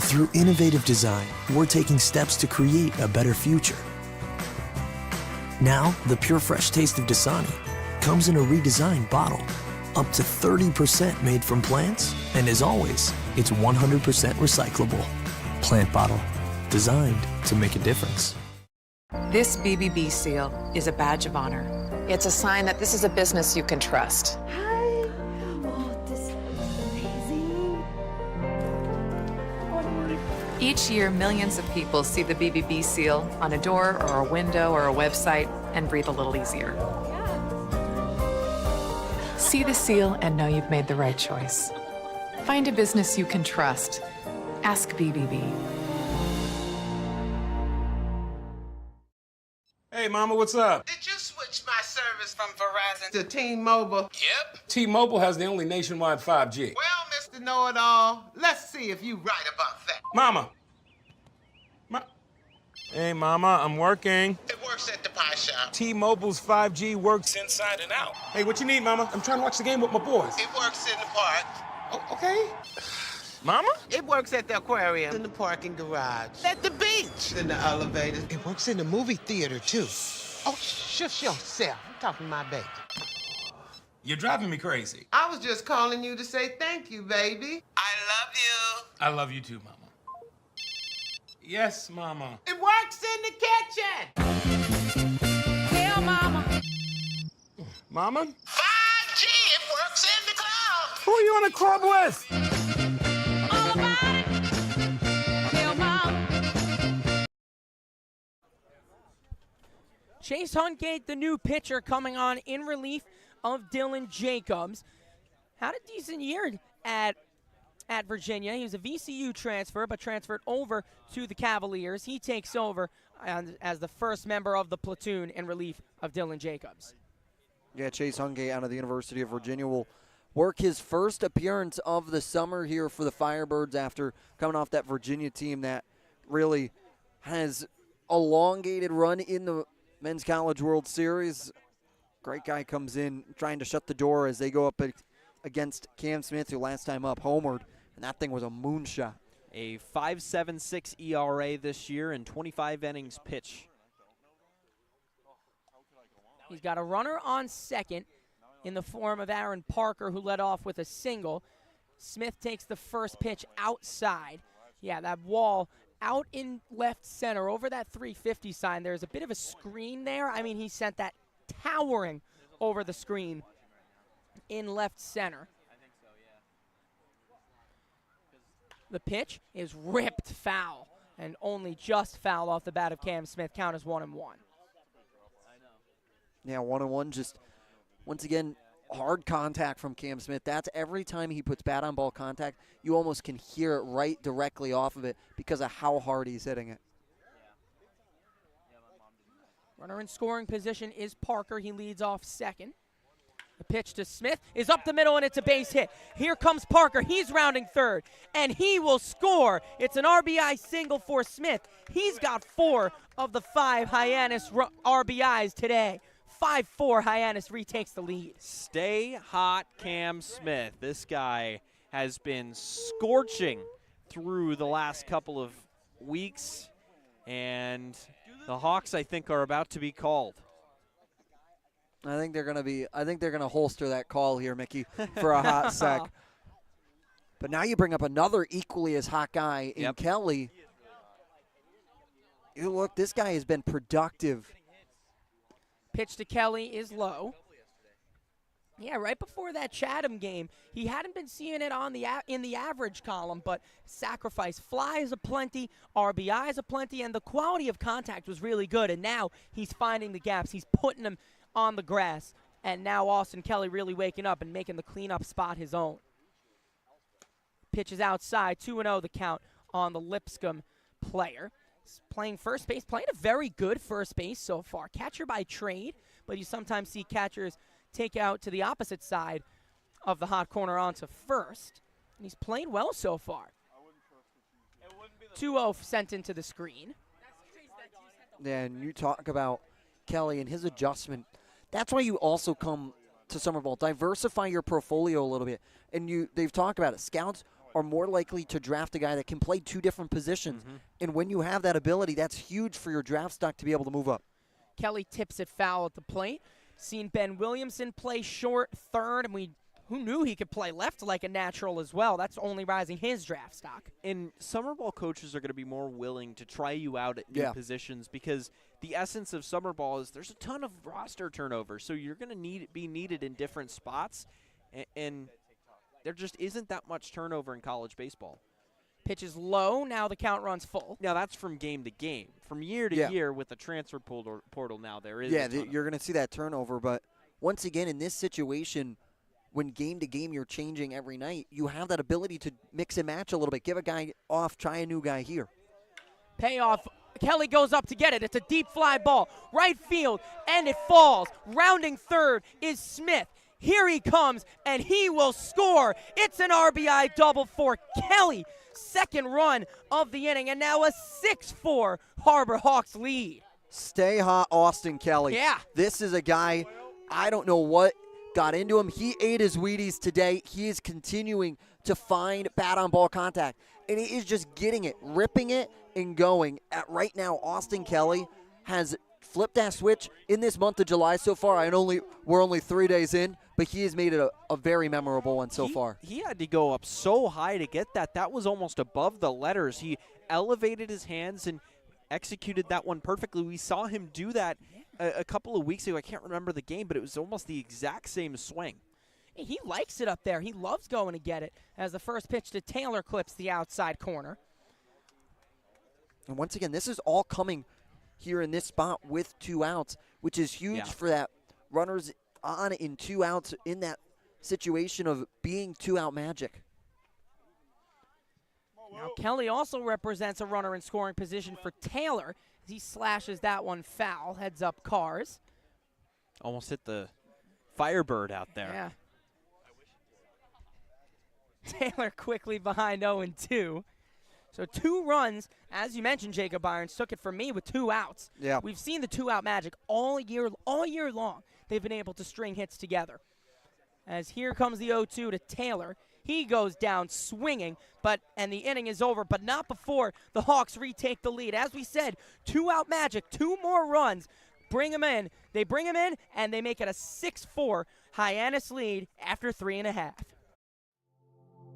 Through innovative design, we're taking steps to create a better future. Now, the pure fresh taste of Dasani comes in a redesigned bottle, up to 30% made from plants, and as always, it's 100% recyclable. Plant Bottle, designed to make a difference. This BBB seal is a badge of honor. It's a sign that this is a business you can trust. Each year, millions of people see the BBB seal on a door or a window or a website and breathe a little easier. See the seal and know you've made the right choice. Find a business you can trust. Ask BBB. Hey, Mama, what's up? Did you switch my service from Verizon to T-Mobile? Yep. T-Mobile has the only nationwide 5G. Well, Mr. Know-It-All, let's see if you right about that. Mama. Hey, Mama, I'm working. It works at the pie shop. T-Mobile's 5G works inside and out. Hey, what you need, Mama? I'm trying to watch the game with my boys. It works in the park. Oh, okay. Mama? It works at the aquarium, in the parking garage, at the beach, in the elevator. It works in the movie theater, too. Oh, shush yourself. I'm talking to my baby. You're driving me crazy. I was just calling you to say thank you, baby. I love you. I love you too, Mama. Yes, Mama. It works in the kitchen. Tell Mama. Mama? 5G, it works in the club. Who are you in a club with? All about it. Tell Mama. Chase Hungate, the new pitcher, coming on in relief of Dylan Jacobs. Had a decent year at Virginia. He was a VCU transfer, but transferred over to the Cavaliers. He takes over as the first member of the platoon in relief of Dylan Jacobs. Yeah, Chase Hungate out of the University of Virginia will work his first appearance of the summer here for the Firebirds after coming off that Virginia team that really has elongated run in the Men's College World Series. Great guy comes in trying to shut the door as they go up against Cam Smith, who last time up homered, and that thing was a moonshot. A 5.76 ERA this year and 25 innings pitched. He's got a runner on second in the form of Aaron Parker, who led off with a single. Smith takes the first pitch outside. Yeah, that wall out in left center over that 350 sign. There's a bit of a screen there. I mean, he sent that towering over the screen in left center. The pitch is ripped foul, and only just foul off the bat of Cam Smith. Count as 1-1. Yeah, 1-1. Just once again, hard contact from Cam Smith. That's every time he puts bat on ball contact, you almost can hear it right directly off of it because of how hard he's hitting it. Runner in scoring position is Parker. He leads off second. The pitch to Smith is up the middle, and it's a base hit. Here comes Parker. He's rounding third, and he will score. It's an RBI single for Smith. He's got 4 of the 5 Hyannis RBIs today. 5-4, Hyannis retakes the lead. Stay hot, Cam Smith. This guy has been scorching through the last couple of weeks, and the Hawks, I think, are about to be called. I think they're gonna holster that call here, Mickey, for a hot sec. But now you bring up another equally as hot guy in Kelly. You look, this guy has been productive. Pitch to Kelly is low. Yeah, right before that Chatham game, he hadn't been seeing it in the average column, but sacrifice flies aplenty, RBIs aplenty, and the quality of contact was really good. And now he's finding the gaps. He's putting them on the grass, and now Austin Kelly really waking up and making the cleanup spot his own. Pitch is outside, 2-0 the count on the Lipscomb player. He's playing first base, playing a very good first base so far. Catcher by trade, but you sometimes see catchers take out to the opposite side of the hot corner onto first, and he's playing well so far. 2-0 sent into the screen. Yeah, and you talk about Kelly and his adjustment. That's why you also come to summer ball. Diversify your portfolio a little bit. And they've talked about it. Scouts are more likely to draft a guy that can play 2 different positions. And when you have that ability, that's huge for your draft stock to be able to move up. Kelly tips it foul at the plate. Seen Ben Williamson play short third, and we Who knew he could play left like a natural as well? That's only rising his draft stock. And summer ball coaches are going to be more willing to try you out at new positions because the essence of summer ball is there's a ton of roster turnover. So you're going to be needed in different spots, and there just isn't that much turnover in college baseball. Pitch is low. Now the count runs full. Now that's from game to game. From year to year with the transfer portal now there is you're going to see that turnover. But once again, in this situation, when game to game you're changing every night, you have that ability to mix and match a little bit. Give a guy off, try a new guy here. Payoff. Kelly goes up to get it. It's a deep fly ball. Right field, and it falls. Rounding third is Smith. Here he comes, and he will score. It's an RBI double for Kelly. Second run of the inning, and now a 6-4 Harbor Hawks lead. Stay hot, Austin Kelly. Yeah. This is a guy, I don't know what got into him. He ate his Wheaties today. He is continuing to find bat-on-ball contact, and he is just getting it, ripping it, and going. Right now, Austin Kelly has flipped that switch in this month of July so far. We're only 3 days in, but he has made it a very memorable one so far. He had to go up so high to get that. That was almost above the letters. He elevated his hands and executed that one perfectly. We saw him do that a couple of weeks ago. I can't remember the game, but it was almost the exact same swing. He likes it up there. He loves going to get it as the first pitch to Taylor clips the outside corner. And once again, this is all coming here in this spot with 2 outs, which is huge for that runners on in 2 outs in that situation of being 2-out magic. Now Kelly also represents a runner in scoring position for Taylor as he slashes that one foul, heads up Cars. Almost hit the Firebird out there. Yeah. Taylor quickly behind 0-2. So 2 runs, as you mentioned, Jacob Irons took it from me with 2 outs. Yeah. We've seen the 2-out magic all year long. They've been able to string hits together. As here comes the 0-2 to Taylor. He goes down swinging, and the inning is over, but not before the Hawks retake the lead. As we said, 2-out magic, 2 more runs. Bring him in. They bring him in, and they make it a 6-4 Hyannis lead after 3.5.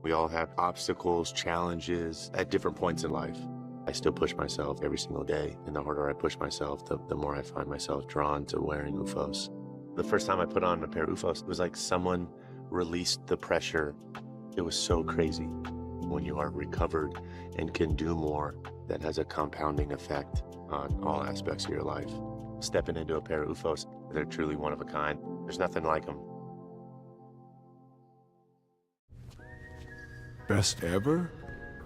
We all have obstacles, challenges at different points in life. I still push myself every single day, and the harder I push myself, the more I find myself drawn to wearing UFOs. The first time I put on a pair of UFOs, it was like someone released the pressure. It was so crazy. When you are recovered and can do more, that has a compounding effect on all aspects of your life. Stepping into a pair of UFOs, they're truly one of a kind. There's nothing like them. Best ever?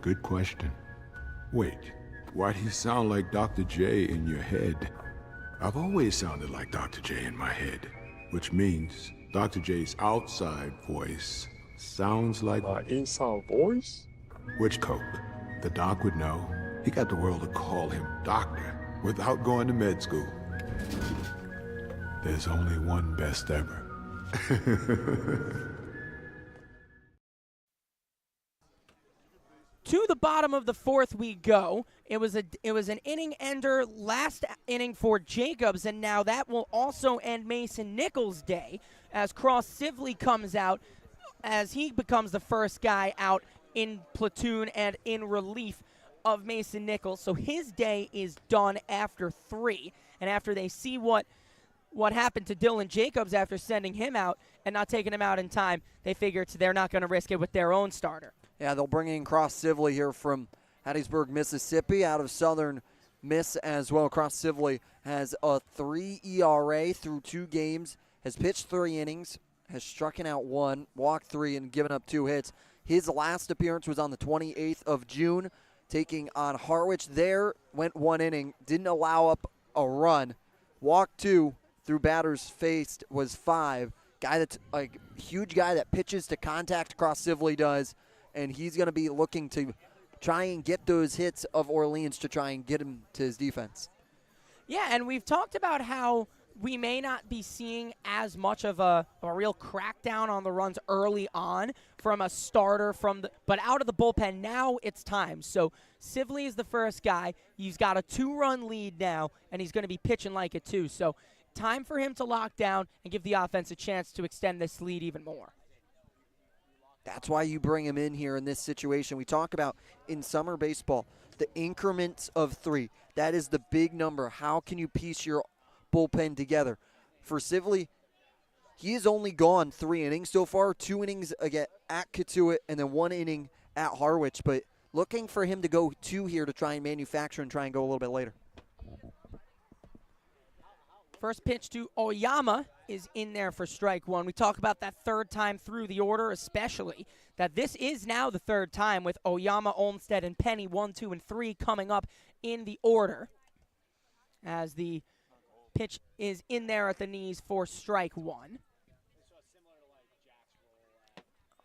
Good question. Wait, why do you sound like Dr. J in your head? I've always sounded like Dr. J in my head, which means Dr. J's outside voice sounds like my inside voice? Which Coke? The doc would know. He got the world to call him doctor without going to med school. There's only one best ever. To the bottom of the 4th we go. It was an inning ender last inning for Jacobs, and now that will also end Mason Nichols' day as Cross Sibley comes out as he becomes the first guy out in platoon and in relief of Mason Nichols. So his day is done after 3, and after they see what happened to Dylan Jacobs after sending him out and not taking him out in time, they figure they're not going to risk it with their own starter. Yeah, they'll bring in Cross Sibley here from Hattiesburg, Mississippi, out of Southern Miss as well. Cross Sibley has a 3 ERA through 2 games, has pitched 3 innings, has struck out 1, walked 3, and given up 2 hits. His last appearance was on the 28th of June, taking on Harwich. There, went 1 inning, didn't allow up a run, walked 2, through batters faced was 5. Guy that's a huge guy that pitches to contact, Cross Sibley does, and he's going to be looking to try and get those hits of Orleans to try and get him to his defense. Yeah, and we've talked about how we may not be seeing as much of a real crackdown on the runs early on from a starter but out of the bullpen. Now it's time. So Sibley is the first guy. He's got a 2-run lead now, and he's going to be pitching like it too. So time for him to lock down and give the offense a chance to extend this lead even more. That's why you bring him in here in this situation. We talk about in summer baseball, the increments of 3. That is the big number. How can you piece your bullpen together? For Sibley, he has only gone 3 innings so far, 2 innings again at Katuitt and then 1 inning at Harwich. But looking for him to go 2 here to try and manufacture and try and go a little bit later. First pitch to Oyama is in there for strike 1. We talk about that third time through the order, especially that this is now the third time with Oyama, Olmstead, and Penny 1, 2, and 3 coming up in the order as the pitch is in there at the knees for strike 1.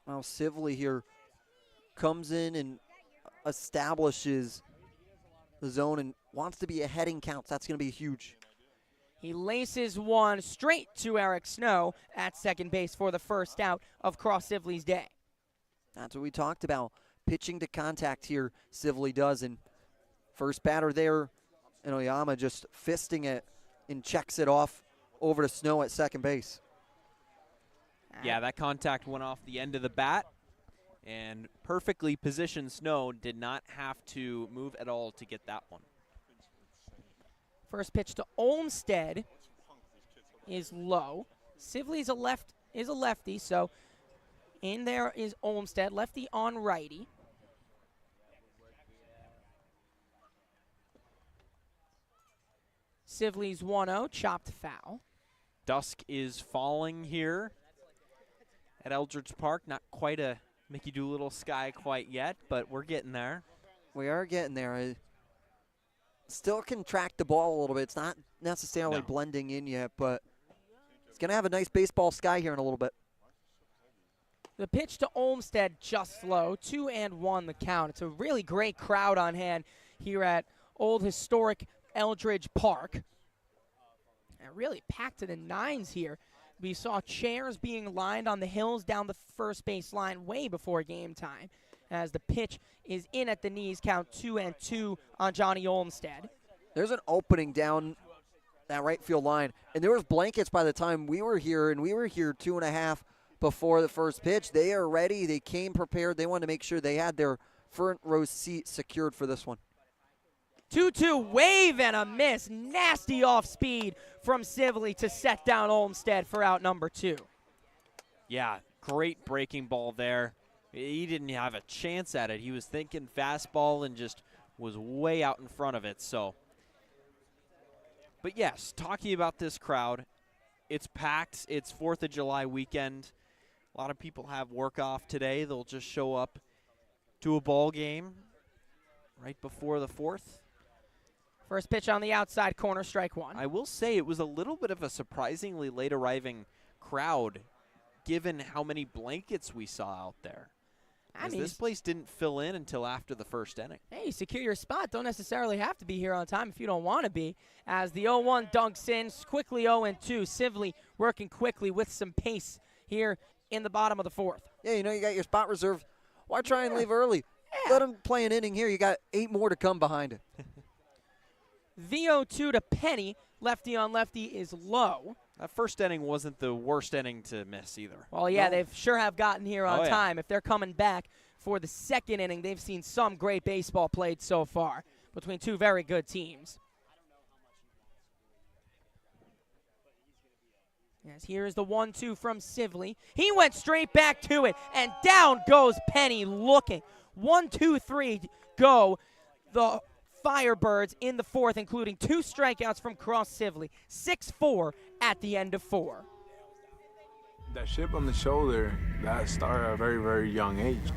Now Sibley here comes in and establishes the zone and wants to be ahead in counts. That's going to be huge. He laces one straight to Eric Snow at second base for the first out of Cross Sibley's day. That's what we talked about. Pitching to contact here, Sibley does. And first batter there, and Oyama just fisting it and checks it off over to Snow at second base. Yeah, that contact went off the end of the bat, and perfectly positioned Snow did not have to move at all to get that one. First pitch to Olmstead is low. Sibley's a lefty, so in there is Olmstead, lefty on righty. Sibley's 1-0, chopped foul. Dusk is falling here at Eldridge Park. Not quite a Mickey Doolittle sky quite yet, but we're getting there. We are getting there. Still can track the ball a little bit. It's not necessarily blending in yet, but it's going to have a nice baseball sky here in a little bit. The pitch to Olmstead just low, 2-1 the count. It's a really great crowd on hand here at old historic Eldridge Park. And really packed to the nines here. We saw chairs being lined on the hills down the first base line way before game time, as the pitch is in at the knees, count 2-2 on Johnny Olmstead. There's an opening down that right field line, and there was blankets by the time we were here, and we were here 2.5 before the first pitch. They are ready. They came prepared. They wanted to make sure they had their front row seat secured for this one. 2-2 wave and a miss. Nasty off speed from Sibley to set down Olmstead for out number 2. Yeah, great breaking ball there. He didn't have a chance at it. He was thinking fastball and just was way out in front of it. So, but yes, talking about this crowd, it's packed. It's 4th of July weekend. A lot of people have work off today. They'll just show up to a ball game right before the 4th. First pitch on the outside corner, strike 1. I will say it was a little bit of a surprisingly late arriving crowd given how many blankets we saw out there. I mean, this place didn't fill in until after the first inning. Hey, secure your spot. Don't necessarily have to be here on time if you don't want to be. As the 0-1 dunks in, quickly 0-2. Sibley working quickly with some pace here in the bottom of the 4th. Yeah, you know you got your spot reserved. Why try and leave early? Let them play an inning here. You got 8 more to come behind it. The 0-2 to Penny. Lefty on lefty is low. That first inning wasn't the worst inning to miss either. Well, yeah, they sure have gotten here on time. If they're coming back for the second inning, they've seen some great baseball played so far between 2 very good teams. Yes, here is the 1-2 from Sibley. He went straight back to it, and down goes Penny looking. 1-2-3 go. The Firebirds in the 4th, including 2 strikeouts from Cross Sibley. 6-4 at the end of 4. That chip on the shoulder, that started at a very, very young age.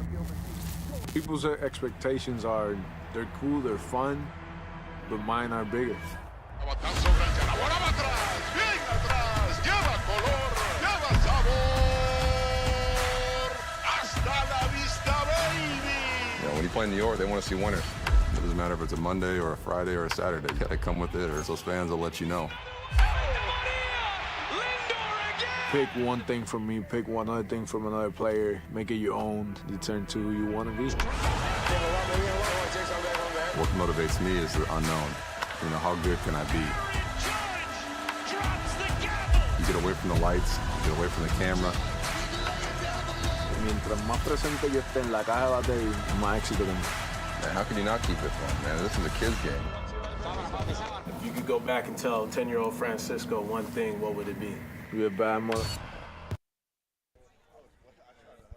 People's expectations are, they're cool, they're fun, but mine are bigger. When you play in New York, they want to see winners. It doesn't matter if it's a Monday or a Friday or a Saturday. You gotta come with it, or those fans will let you know. Pick one thing from me, pick one other thing from another player, make it your own, you turn to who you want to be. What motivates me is the unknown. You know, how good can I be? You get away from the lights, you get away from the camera. Mientras más presente yo esté en la caja de batería, más éxito tengo. Man, how can you not keep it fun, man? This is a kid's game. If you could go back and tell 10-year-old Francisco one thing, what would it be? Be a bad mother.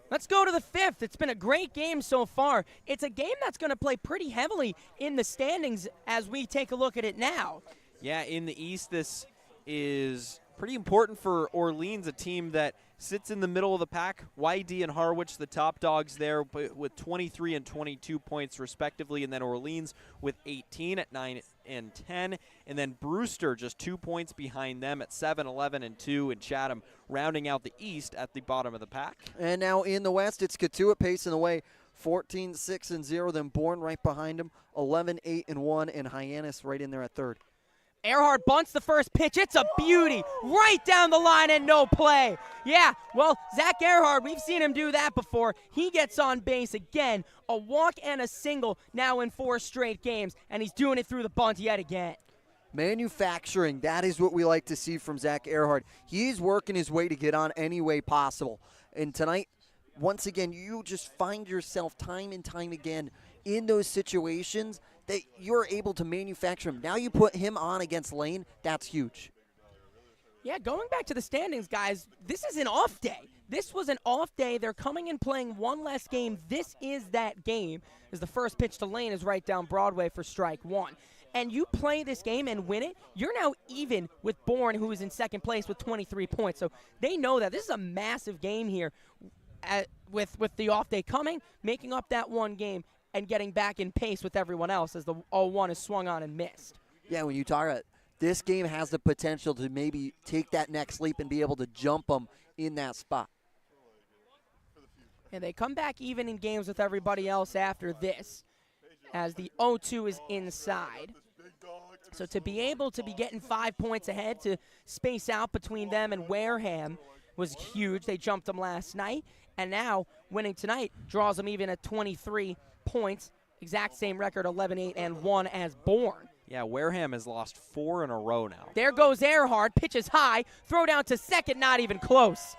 Let's go to the fifth. It's been a great game so far. It's a game that's going to play pretty heavily in the standings as we take a look at it now. Yeah, in the East, this is pretty important for Orleans, a team that sits in the middle of the pack. YD and Harwich, the top dogs there, with 23 and 22 points respectively, and then Orleans with 18 at 9 and 10, and then Brewster just 2 points behind them at 7, 11, and 2, and Chatham rounding out the East at the bottom of the pack. And now in the West, it's Katuitt pacing away, 14, 6, and 0. Then Bourne right behind him, 11, 8, and 1, and Hyannis right in there at third. Earhart bunts the first pitch. It's a beauty. Right down the line and no play. Yeah, well, Zach Earhart, we've seen him do that before. He gets on base again. A walk and a single now in 4 straight games, and he's doing it through the bunt yet again. Manufacturing, that is what we like to see from Zach Earhart. He's working his way to get on any way possible. And tonight, once again, you just find yourself time and time again in those situations that you're able to manufacture him. Now you put him on against Lane, that's huge. Yeah, going back to the standings, guys, this is an off day. This was an off day. They're coming and playing one less game. This is that game, as the first pitch to Lane is right down Broadway for strike one. And you play this game and win it, you're now even with Bourne, who is in second place with 23 points. So they know that this is a massive game here with the off day coming, making up that one game, and getting back in pace with everyone else as the 0-1 is swung on and missed. Yeah, when you talk about this game has the potential to maybe take that next leap and be able to jump them in that spot. And they come back even in games with everybody else after this as the 0-2 is inside. So to be able to be getting 5 points ahead to space out between them and Wareham was huge. They jumped them last night, and now winning tonight draws them even at 23 points. Exact same record, 11-8 and 1 as Bourne. Yeah, Wareham has lost 4 in a row now. There goes Earhart, pitches high, throw down to second, not even close.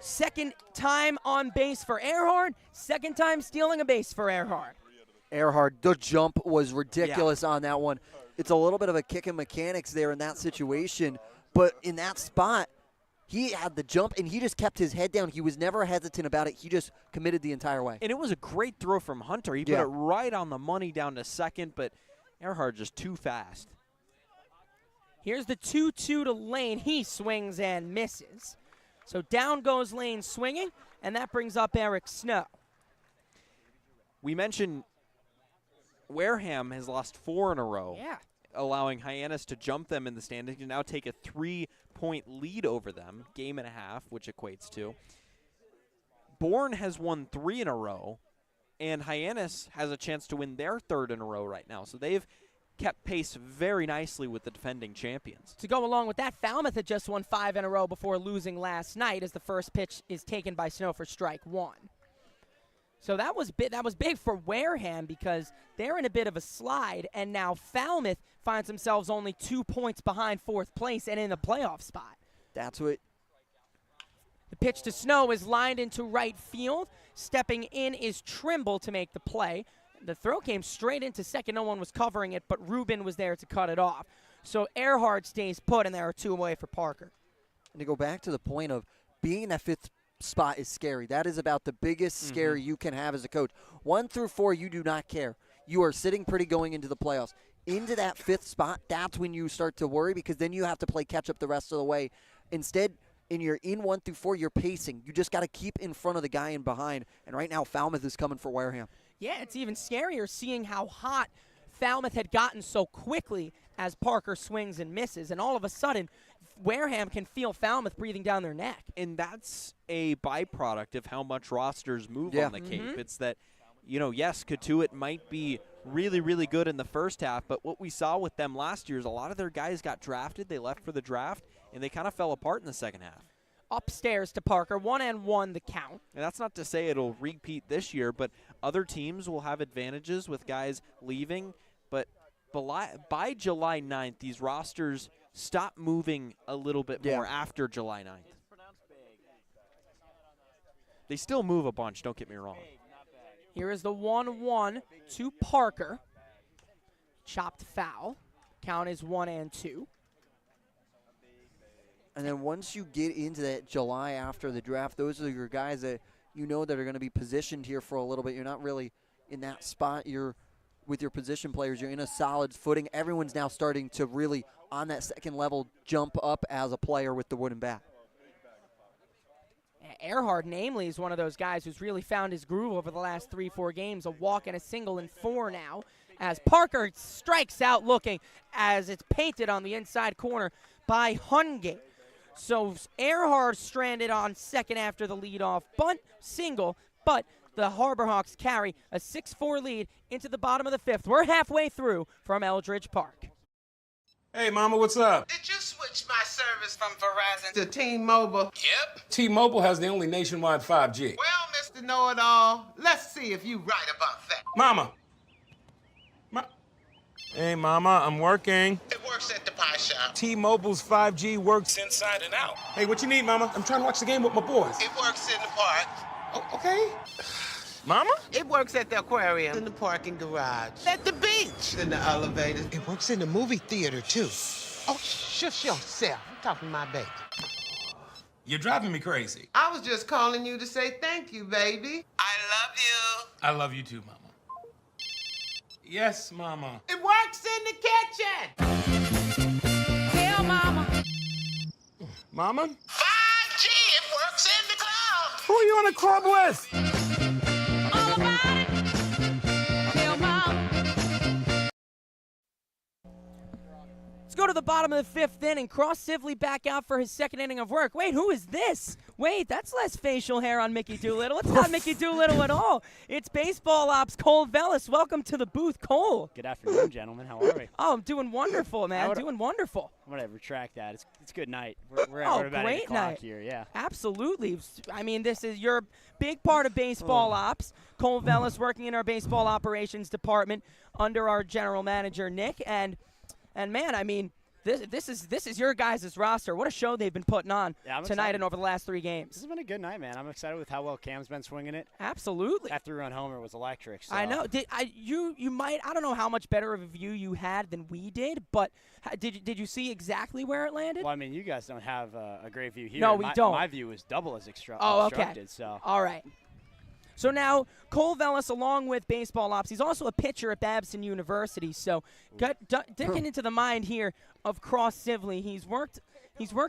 Second time on base for Earhart, second time stealing a base for Earhart. Earhart, the jump was ridiculous on that one. It's a little bit of a kick in mechanics there in that situation, but in that spot, he had the jump, and he just kept his head down. He was never hesitant about it. He just committed the entire way. And it was a great throw from Hunter. He put it right on the money down to second, but Earhart just too fast. Here's the 2-2 to Lane. He swings and misses. So down goes Lane swinging, and that brings up Eric Snow. We mentioned Wareham has lost 4 in a row, allowing Hyannis to jump them in the standings and now take a 3-point lead over them, game and a half, which equates to. Bourne has won 3 in a row, and Hyannis has a chance to win their 3rd in a row right now. So they've kept pace very nicely with the defending champions. To go along with that, Falmouth had just won 5 in a row before losing last night as the first pitch is taken by Snow for strike one. So that was big for Wareham because they're in a bit of a slide, and now Falmouth finds themselves only 2 points behind 4th place and in the playoff spot. That's what. The pitch to Snow is lined into right field. Stepping in is Trimble to make the play. The throw came straight into second. No one was covering it, but Rubin was there to cut it off. So Earhart stays put, and there are 2 away for Parker. And to go back to the point of being in that 5th spot is scary. That is about the biggest scare you can have as a coach. 1 through 4, you do not care. You are sitting pretty going into the playoffs. Into that 5th spot, that's when you start to worry because then you have to play catch up the rest of the way. Instead, in your 1 through 4, you're pacing. You just got to keep in front of the guy in behind. And right now, Falmouth is coming for Wareham. Yeah, it's even scarier seeing how hot Falmouth had gotten so quickly as Parker swings and misses. And all of a sudden, Wareham can feel Falmouth breathing down their neck. And that's a byproduct of how much rosters move on the Cape. It's that, you know, yes, Katuitt might be really, really good in the first half, but what we saw with them last year is a lot of their guys got drafted, they left for the draft, and they kind of fell apart in the second half. Upstairs to Parker, 1-1 the count. And that's not to say it'll repeat this year, but other teams will have advantages with guys leaving. But by July 9th, these rosters stop moving a little bit more after July 9th. They still move a bunch, don't get me wrong. Here is the 1-1 to Parker. Chopped foul. Count is 1-2. And then once you get into that July after the draft, those are your guys that you know that are going to be positioned here for a little bit. You're not really in that spot. You're with your position players. You're in a solid footing. Everyone's now starting to really, on that second level, jump up as a player with the wooden bat. Earhart, namely, is one of those guys who's really found his groove over the last 3-4 games. A walk and a single in 4 now, as Parker strikes out looking as it's painted on the inside corner by Hungate. So Earhart stranded on second after the leadoff bunt single, but the Harbor Hawks carry a 6-4 lead into the bottom of the 5th. We're halfway through from Eldridge Park. Hey, Mama, what's up? Did you switch my service from Verizon to T-Mobile? Yep. T-Mobile has the only nationwide 5G. Well, Mr. Know-It-All, let's see if you right about that. Mama. Hey, Mama, I'm working. It works at the pie shop. T-Mobile's 5G works inside and out. Hey, what you need, Mama? I'm trying to watch the game with my boys. It works in the park. Oh, okay. Mama? It works at the aquarium, in the parking garage, at the beach, in the elevator. It works in the movie theater, too. Oh, shush yourself. I'm talking to my baby. You're driving me crazy. I was just calling you to say thank you, baby. I love you. I love you too, Mama. Yes, Mama. It works in the kitchen. Tell mama. Mama? 5G, it works in the club. Who are you in a club with? All about it. Tell mama. Let's go to the bottom of the 5th inning. Cross Sibley back out for his second inning of work. Wait, who is this? Wait, that's less facial hair on Mickey Doolittle. It's not Mickey Doolittle at all. It's baseball ops Cole Vellis. Welcome to the booth, Cole. Good afternoon, gentlemen. How are we? Oh, I'm doing wonderful, man. Doing wonderful. I'm going to retract that. It's good night. We're about great 8 o'clock night here, yeah. Absolutely. I mean, this is your big part of baseball ops. Cole Vellis working in our baseball operations department under our general manager, Nick. And man, I mean, This is your guys' roster. What a show they've been putting on tonight and over the last 3 games. This has been a good night, man. I'm excited with how well Cam's been swinging it. Absolutely. That 3-run homer was electric. So. I know. You might, I don't know how much better of a view you had than we did, but did you see exactly where it landed? Well, I mean, you guys don't have a great view here. No, we don't. My view is double as obstructed. Okay. So. All right. So now, Cole Vellis, along with baseball ops, he's also a pitcher at Babson University. So, digging into the mind here of Cross Sibley, he's worked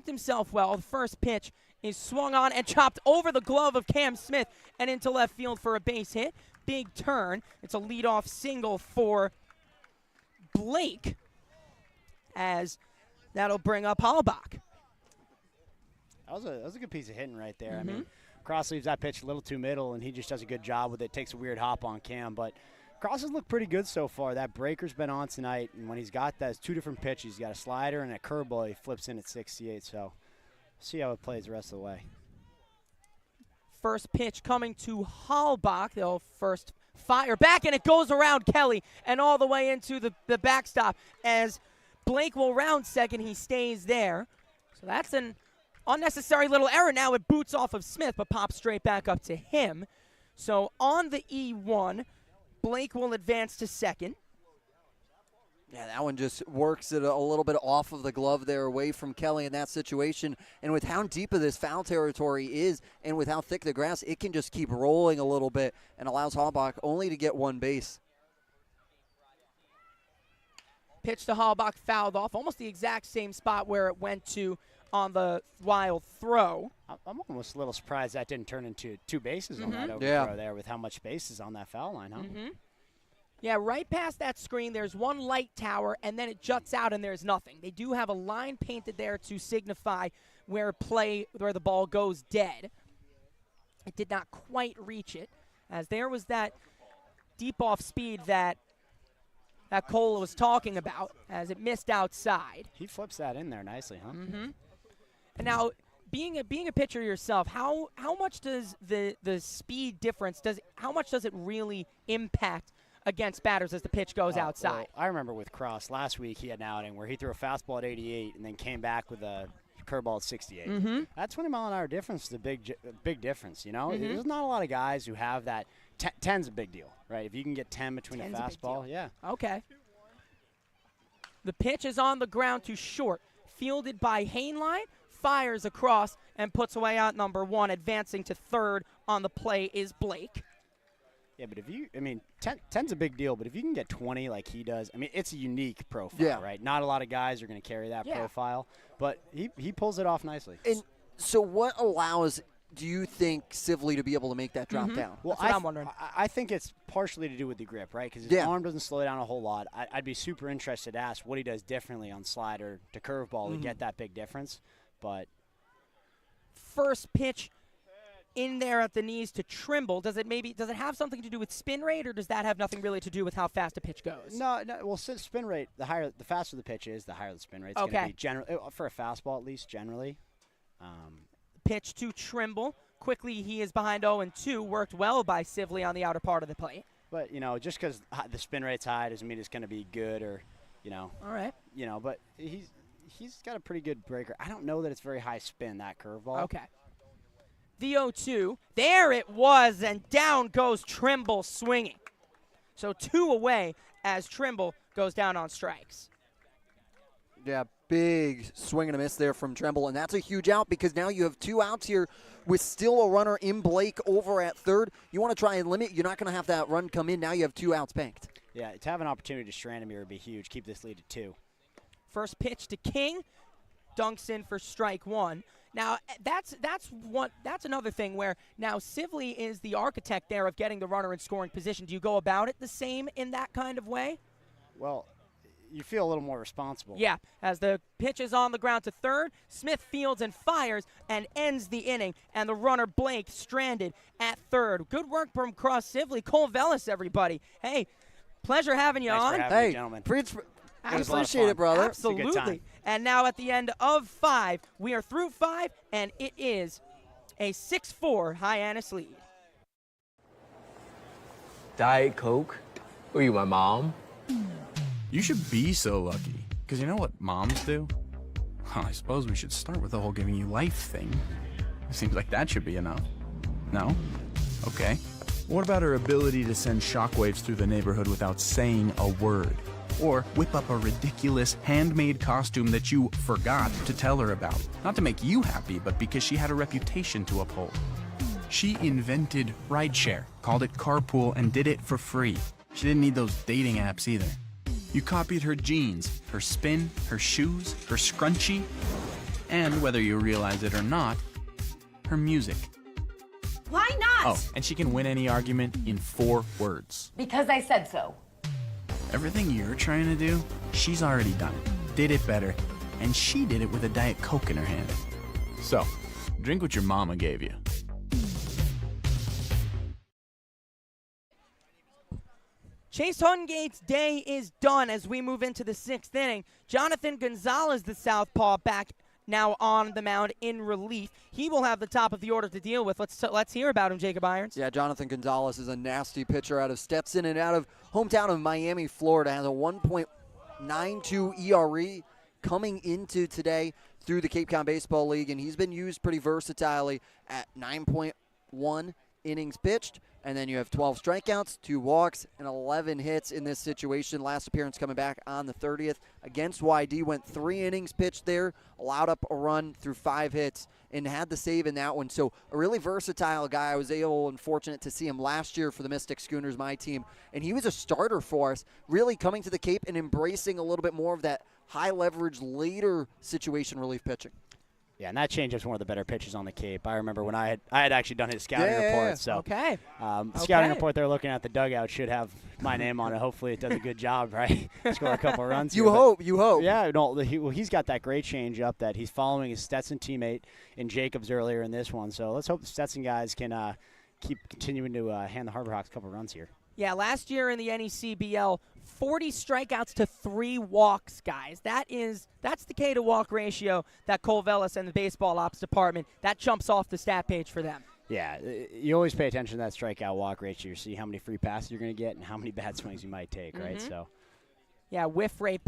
himself well. The first pitch is swung on and chopped over the glove of Cam Smith and into left field for a base hit. Big turn. It's a leadoff single for Blake, as that'll bring up Hallbach. That was a good piece of hitting right there. I mean, Cross leaves that pitch a little too middle, and he just does a good job with it. Takes a weird hop on Cam, but Cross has looked pretty good so far. That breaker's been on tonight, and when he's got those 2 different pitches, he's got a slider and a curveball. He flips in at 68, so see how it plays the rest of the way. First pitch coming to Hallbach. They'll first fire back, and it goes around Kelly and all the way into the backstop. As Blake will round second, he stays there. So that's an unnecessary little error. Now it boots off of Smith, but pops straight back up to him. So on the E1, Blake will advance to second. Yeah, that one just works it a little bit off of the glove there, away from Kelly in that situation. And with how deep of this foul territory is and with how thick the grass, it can just keep rolling a little bit and allows Hallbach only to get 1 base. Pitch to Hallbach, fouled off, almost the exact same spot where it went to on the wild throw. I'm almost a little surprised that didn't turn into 2 bases on that overthrow there with how much space is on that foul line, huh? Yeah, right past that screen, there's one light tower, and then it juts out, and there's nothing. They do have a line painted there to signify where the ball goes dead. It did not quite reach it, as there was that deep off speed that Cole was talking about, as it missed outside. He flips that in there nicely, huh? And now, being a pitcher yourself, how much does the speed difference, how much does it really impact against batters as the pitch goes outside? Well, I remember with Cross last week, he had an outing where he threw a fastball at 88 and then came back with a curveball at 68. Mhm. That 20-mile-an-hour difference is a big difference, you know? Mhm. There's not a lot of guys who have that. 10's a big deal, right? If you can get 10 between a 10's a big fastball, deal. yeah. Okay. The pitch is on the ground to short. Fielded by Hainline, fires across and puts away out number 1. Advancing to third on the play is Blake. Yeah, but 10's a big deal, but if you can get 20 like he does, I mean, it's a unique profile, Yeah. right? Not a lot of guys are going to carry that Yeah. profile, but he pulls it off nicely. And so what allows, do you think, Sivley to be able to make that drop down? Well, That's what I'm wondering. I think it's partially to do with the grip, right? Because his Yeah. arm doesn't slow down a whole lot. I'd be super interested to ask what he does differently on slider to curveball to get that big difference. But First pitch in there at the knees to Trimble. Does it have something to do with spin rate, or does that have nothing really to do with how fast a pitch goes? no. Well, since spin rate, the faster the pitch is, the higher the spin rate's going Okay. to be. For a fastball, at least generally. Pitch to Trimble. Quickly, he is behind 0-2. Worked well by Sivley on the outer part of the plate. But just because the spin rate's high doesn't mean it's going to be good, or All right. But he's got a pretty good breaker. I don't know that it's very high spin, that curveball. Okay. The 0-2. There it was, and down goes Trimble swinging. So 2 away as Trimble goes down on strikes. Yeah, big swing and a miss there from Tremble, and that's a huge out because now you have 2 outs here with still a runner in Blake over at third. You want to try and limit. You're not going to have that run come in. Now you have 2 outs banked. Yeah, to have an opportunity to strand him here would be huge. Keep this lead at 2. First pitch to King, dunks in for strike 1. Now that's another thing where now Sivley is the architect there of getting the runner in scoring position. Do you go about it the same in that kind of way? Well, you feel a little more responsible. Yeah, as the pitch is on the ground to third, Smith fields and fires and ends the inning, and the runner Blake stranded at third. Good work from Cross Sivley. Cole Vellis, everybody. Hey, pleasure having you Thanks on. for having me, gentlemen. Appreciate it, brother. It's a good Absolutely. time. And now at the end of 5, we are through 5, and it is a 6-4 Hyannis lead. Diet Coke? Were you my mom? You should be so lucky. Because you know what moms do? Well, I suppose we should start with the whole giving you life thing. It seems like that should be enough. No? Okay. What about her ability to send shockwaves through the neighborhood without saying a word? Or whip up a ridiculous handmade costume that you forgot to tell her about. Not to make you happy, but because she had a reputation to uphold. She invented rideshare, called it carpool, and did it for free. She didn't need those dating apps either. You copied her jeans, her spin, her shoes, her scrunchie, and whether you realize it or not, her music. Why not? Oh, and she can win any argument in 4 words. Because I said so. Everything you're trying to do, she's already done it, did it better, and she did it with a Diet Coke in her hand. So, drink what your mama gave you. Chase Hungate's day is done as we move into the 6th inning. Jonathan Gonzalez, the southpaw, back now on the mound in relief. He will have the top of the order to deal with. Let's hear about him, Jacob Irons. Yeah, Jonathan Gonzalez is a nasty pitcher out of Stetson and out of hometown of Miami, Florida. Has a 1.92 ERA coming into today through the Cape Cod Baseball League, and he's been used pretty versatilely at 9.1 innings pitched. And then you have 12 strikeouts, 2 walks, and 11 hits in this situation. Last appearance coming back on the 30th against YD. Went 3 innings pitched there, allowed up a run through 5 hits, and had the save in that one. So a really versatile guy. I was able and fortunate to see him last year for the Mystic Schooners, my team. And he was a starter for us, really coming to the Cape and embracing a little bit more of that high leverage later situation relief pitching. Yeah, and that changeup's one of the better pitches on the Cape. I remember when I had actually done his scouting report. So okay. The scouting report they're looking at the dugout should have my name on it. Hopefully it does a good job, right? Score a couple runs. You hope. Yeah, no, he's got that great changeup that he's following his Stetson teammate in Jacobs earlier in this one. So let's hope the Stetson guys can keep continuing to hand the Harbor Hawks a couple runs here. Yeah, last year in the NECBL, 40 strikeouts to 3 walks, guys. That's the K to walk ratio that Cole Vellis and the baseball ops department, that jumps off the stat page for them. Yeah, you always pay attention to that strikeout walk ratio. You see how many free passes you're going to get and how many bad swings you might take, right? So Yeah, whiff rate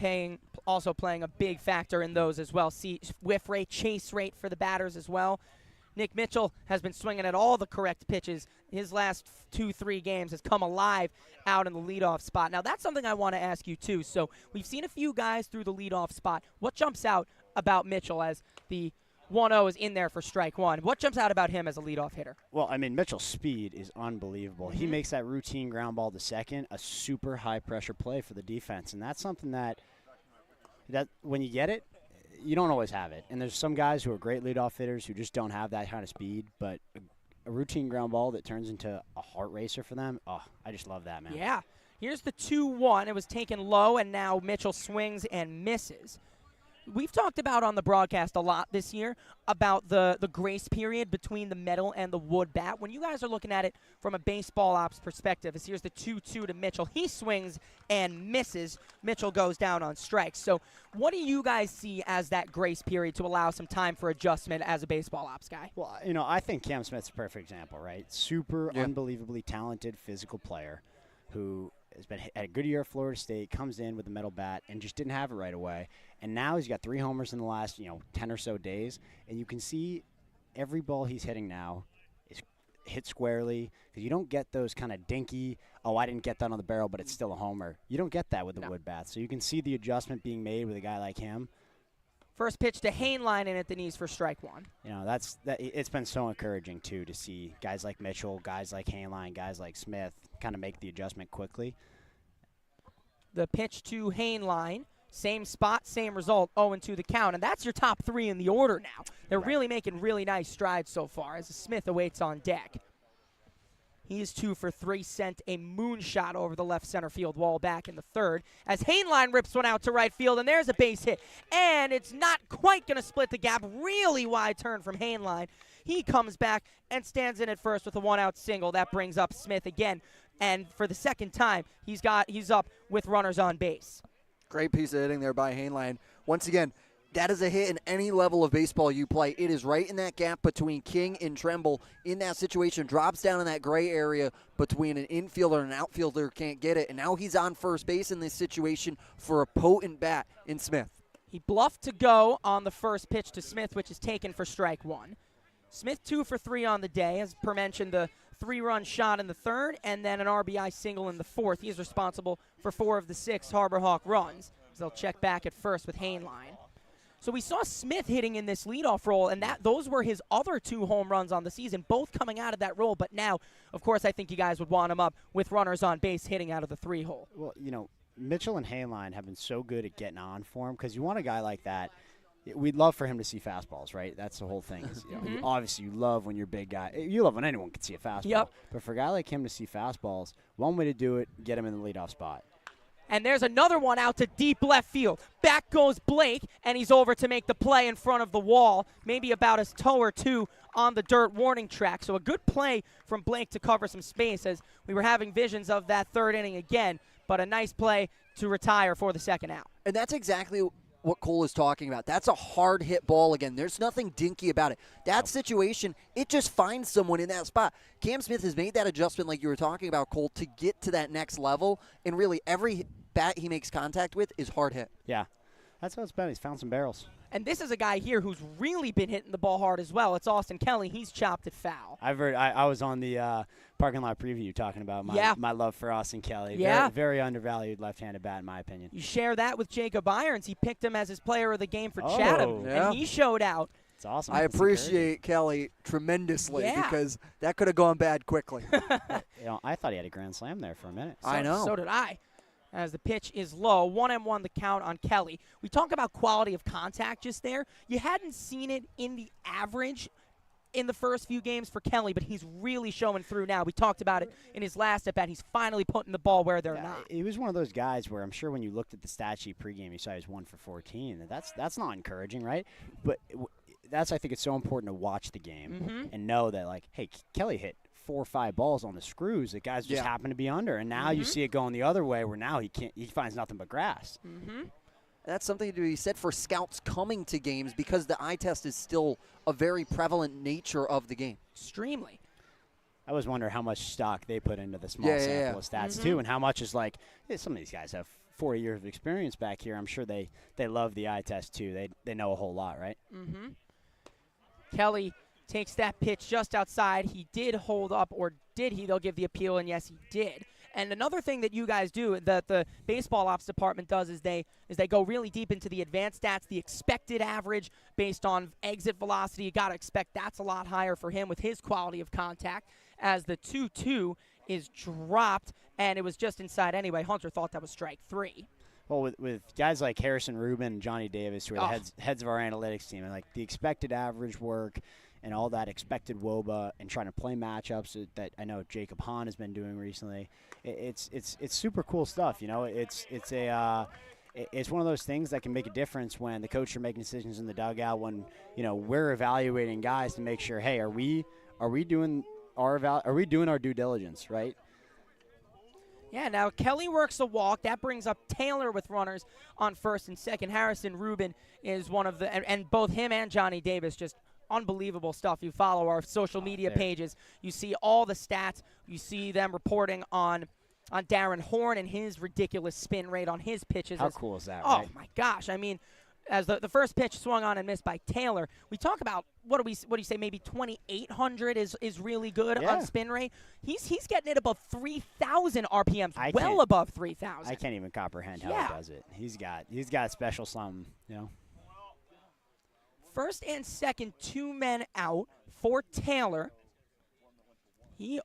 also playing a big factor in those as well. See, whiff rate, chase rate for the batters as well. Nick Mitchell has been swinging at all the correct pitches. His last 2-3 games has come alive out in the leadoff spot. Now, that's something I want to ask you, too. So we've seen a few guys through the leadoff spot. What jumps out about Mitchell as the 1-0 is in there for strike one? What jumps out about him as a leadoff hitter? Well, I mean, Mitchell's speed is unbelievable. He makes that routine ground ball to second a super high-pressure play for the defense, and that's something that when you get it, you don't always have it. And there's some guys who are great leadoff hitters who just don't have that kind of speed, but a routine ground ball that turns into a heart racer for them, oh, I just love that, man. Yeah. Here's the 2-1. It was taken low, and now Mitchell swings and misses. We've talked about on the broadcast a lot this year about the grace period between the metal and the wood bat. When you guys are looking at it from a baseball ops perspective, here's the 2-2 to Mitchell. He swings and misses. Mitchell goes down on strikes. So what do you guys see as that grace period to allow some time for adjustment as a baseball ops guy? Well, I think Cam Smith's a perfect example, right? Super unbelievably talented physical player who has been at a good year at Florida State, comes in with a metal bat and just didn't have it right away. And now he's got 3 homers in the last, 10 or so days. And you can see every ball he's hitting now is hit squarely. Because you don't get those kind of dinky, I didn't get that on the barrel, but it's still a homer. You don't get that with the wood bat. So you can see the adjustment being made with a guy like him. First pitch to Heinlein in at the knees for strike one. It's been so encouraging, too, to see guys like Mitchell, guys like Heinlein, guys like Smith kind of make the adjustment quickly. The pitch to Heinlein. Same spot, same result, 0-2 the count. And that's your top 3 in the order now. They're really making really nice strides so far as Smith awaits on deck. He is 2 for 3, sent a moonshot over the left center field wall back in the third as Heinlein rips one out to right field, and there's a base hit. And it's not quite going to split the gap. Really wide turn from Heinlein. He comes back and stands in at first with a 1-out single. That brings up Smith again. And for the second time, he's up with runners on base. Great piece of hitting there by Heinlein. Once again, that is a hit in any level of baseball you play. It is right in that gap between King and Tremble. In that situation, drops down in that gray area between an infielder and an outfielder can't get it. And now he's on first base in this situation for a potent bat in Smith. He bluffed to go on the first pitch to Smith, which is taken for strike one. Smith 2 for 3 on the day, as per mentioned, the 3-run shot in the third, and then an RBI single in the fourth. He is responsible for 4 of the 6 Harbor Hawk runs. So they'll check back at first with Heinlein. So we saw Smith hitting in this leadoff role, and those were his other 2 home runs on the season, both coming out of that role. But now, of course, I think you guys would want him up with runners on base hitting out of the 3-hole. Well, Mitchell and Heinlein have been so good at getting on for him because you want a guy like that. We'd love for him to see fastballs, right? That's the whole thing. Obviously, you love when you're a big guy. You love when anyone can see a fastball. Yep. But for a guy like him to see fastballs, one way to do it, get him in the leadoff spot. And there's another one out to deep left field. Back goes Blake, and he's over to make the play in front of the wall, maybe about a toe or 2 on the dirt warning track. So a good play from Blake to cover some space as we were having visions of that third inning again, but a nice play to retire for the second out. And that's exactly what Cole is talking about. That's a hard hit ball again. There's nothing dinky about it. That situation, it just finds someone in that spot. Cam Smith has made that adjustment like you were talking about, Cole, to get to that next level, and really every bat he makes contact with is hard hit. Yeah, that's how it's been. He's found some barrels. And this is a guy here who's really been hitting the ball hard as well. It's Austin Kelly. He's chopped it foul. I was on the parking lot preview talking about my love for Austin Kelly. Yeah. Very, very undervalued left-handed bat, in my opinion. You share that with Jacob Irons. He picked him as his player of the game for Chatham, and he showed out. It's awesome. I appreciate Kelly tremendously because that could have gone bad quickly. I thought he had a grand slam there for a minute. I know. So did I. As the pitch is low, 1-1 the count on Kelly. We talk about quality of contact just there. You hadn't seen it in the average in the first few games for Kelly, but he's really showing through now. We talked about it in his last at-bat. He's finally putting the ball where they're not. He was one of those guys where I'm sure when you looked at the stat sheet pregame, you saw he was 1 for 14. That's not encouraging, right? But I think it's so important to watch the game and know that, like, hey, Kelly hit 4 or 5 balls on the screws that guys just happen to be under, and now you see it going the other way where now he finds nothing but grass. That's something to be said for scouts coming to games because the eye test is still a very prevalent nature of the game. Extremely. I always wonder how much stock they put into the small sample of stats too, and how much is like some of these guys have 40 years of experience back here, I'm sure they love the eye test too. They know a whole lot, right? Mm-hmm. Kelly takes that pitch just outside. He did hold up, or did he? They'll give the appeal, and yes, he did. And another thing that you guys do, that the baseball ops department does, is they go really deep into the advanced stats, the expected average based on exit velocity. You got to expect that's a lot higher for him with his quality of contact, as the 2-2 is dropped, and it was just inside anyway. Hunter thought that was strike 3. Well, with guys like Harrison Rubin and Johnny Davis, who are the heads of our analytics team, and like the expected average work and all that expected WOBA and trying to play matchups that I know Jacob Hahn has been doing recently, it's super cool stuff. You know, it's one of those things that can make a difference when the coaches are making decisions in the dugout. When we're evaluating guys to make sure, hey, are we doing our due diligence, right? Yeah, now Kelly works a walk. That brings up Taylor with runners on first and second. Harrison Rubin is one of the, and both him and Johnny Davis, just unbelievable stuff. You follow our social media pages, you see all the stats. You see them reporting on Darren Horn and his ridiculous spin rate on his pitches. How cool is that, oh, right? my gosh. I mean, as the first pitch swung on and missed by Taylor, we talk about, what do you say, maybe 2,800 is really good on spin rate. He's getting it above 3,000 RPMs, well above 3,000. I can't even comprehend how he does it. He's got special something, First and second, 2 men out for Taylor. He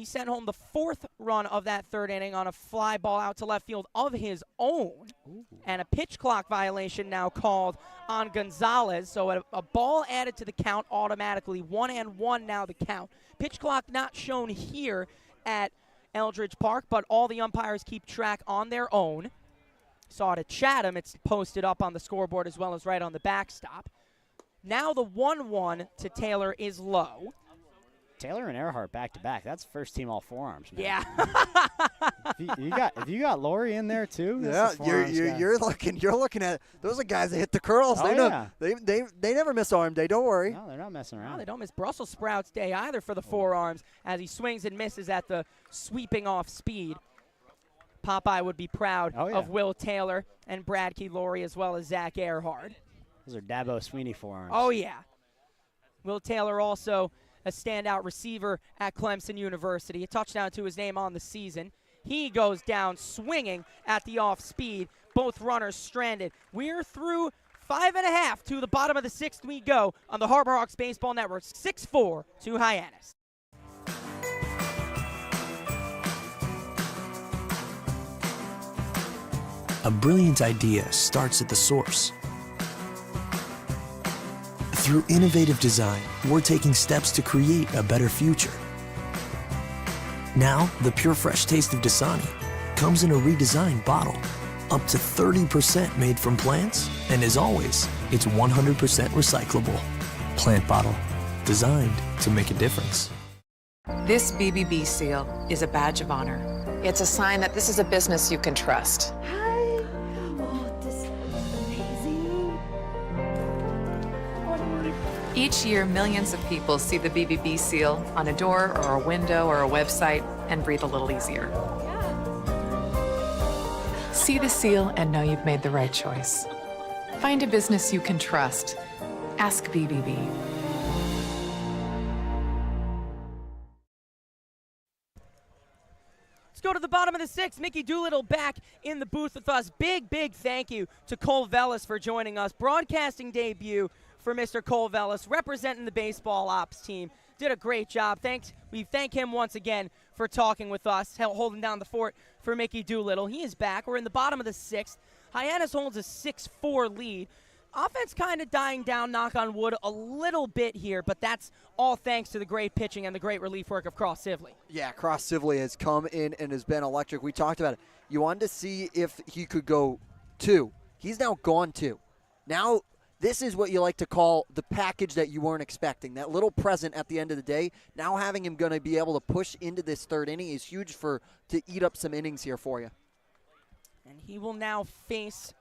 sent home the 4th run of that third inning on a fly ball out to left field of his own. Ooh. And a pitch clock violation now called on Gonzalez. So a ball added to the count automatically. 1-1 now the count. Pitch clock not shown here at Eldridge Park, but all the umpires keep track on their own. Saw it at Chatham. It's posted up on the scoreboard as well as right on the backstop. Now the 1-1 to Taylor is low. Taylor and Earhart back to back. That's first team all forearms, man. Yeah. if you got Laurie in there too. Yeah, you're looking at those are guys that hit the curls. They never miss arm day. Don't worry. No, they're not messing around. No, they don't miss Brussels sprouts day either for the forearms as he swings and misses at the sweeping off speed. Popeye would be proud of Will Taylor and Brad Key Laurie as well as Zach Earhart. Those are Dabo Sweeney forearms. Oh yeah. Will Taylor also a standout receiver at Clemson University. A touchdown to his name on the season. He goes down swinging at the off speed. Both runners stranded. We're through 5.5 to the bottom of the 6th we go on the Harbor Hawks Baseball Network. 6-4 to Hyannis. A brilliant idea starts at the source. Through innovative design, we're taking steps to create a better future. Now, the pure fresh taste of Dasani comes in a redesigned bottle, up to 30% made from plants, and as always, it's 100% recyclable. Plant bottle, designed to make a difference. This BBB seal is a badge of honor. It's a sign that this is a business you can trust. Each year, millions of people see the BBB seal on a door or a window or a website and breathe a little easier. See the seal and know you've made the right choice. Find a business you can trust. Ask BBB. Let's go to the bottom of the 6th. Mickey Doolittle back in the booth with us. Big thank you to Cole Vellis for joining us. Broadcasting debut for Mr. Cole Vellis, representing the baseball ops team. Did a great job. We thank him once again for talking with us, holding down the fort for Mickey Doolittle. He is back. We're in the bottom of the 6th. Hyannis holds a 6-4 lead. Offense kind of dying down, knock on wood, a little bit here, but that's all thanks to the great pitching and the great relief work of Cross Sibley. Yeah, Cross Sibley has come in and has been electric. We talked about it. You wanted to see if he could go 2. He's now gone 2. Now, this is what you like to call the package that you weren't expecting. That little present at the end of the day. Now having him going to be able to push into this 3rd inning is huge to eat up some innings here for you. And he will now face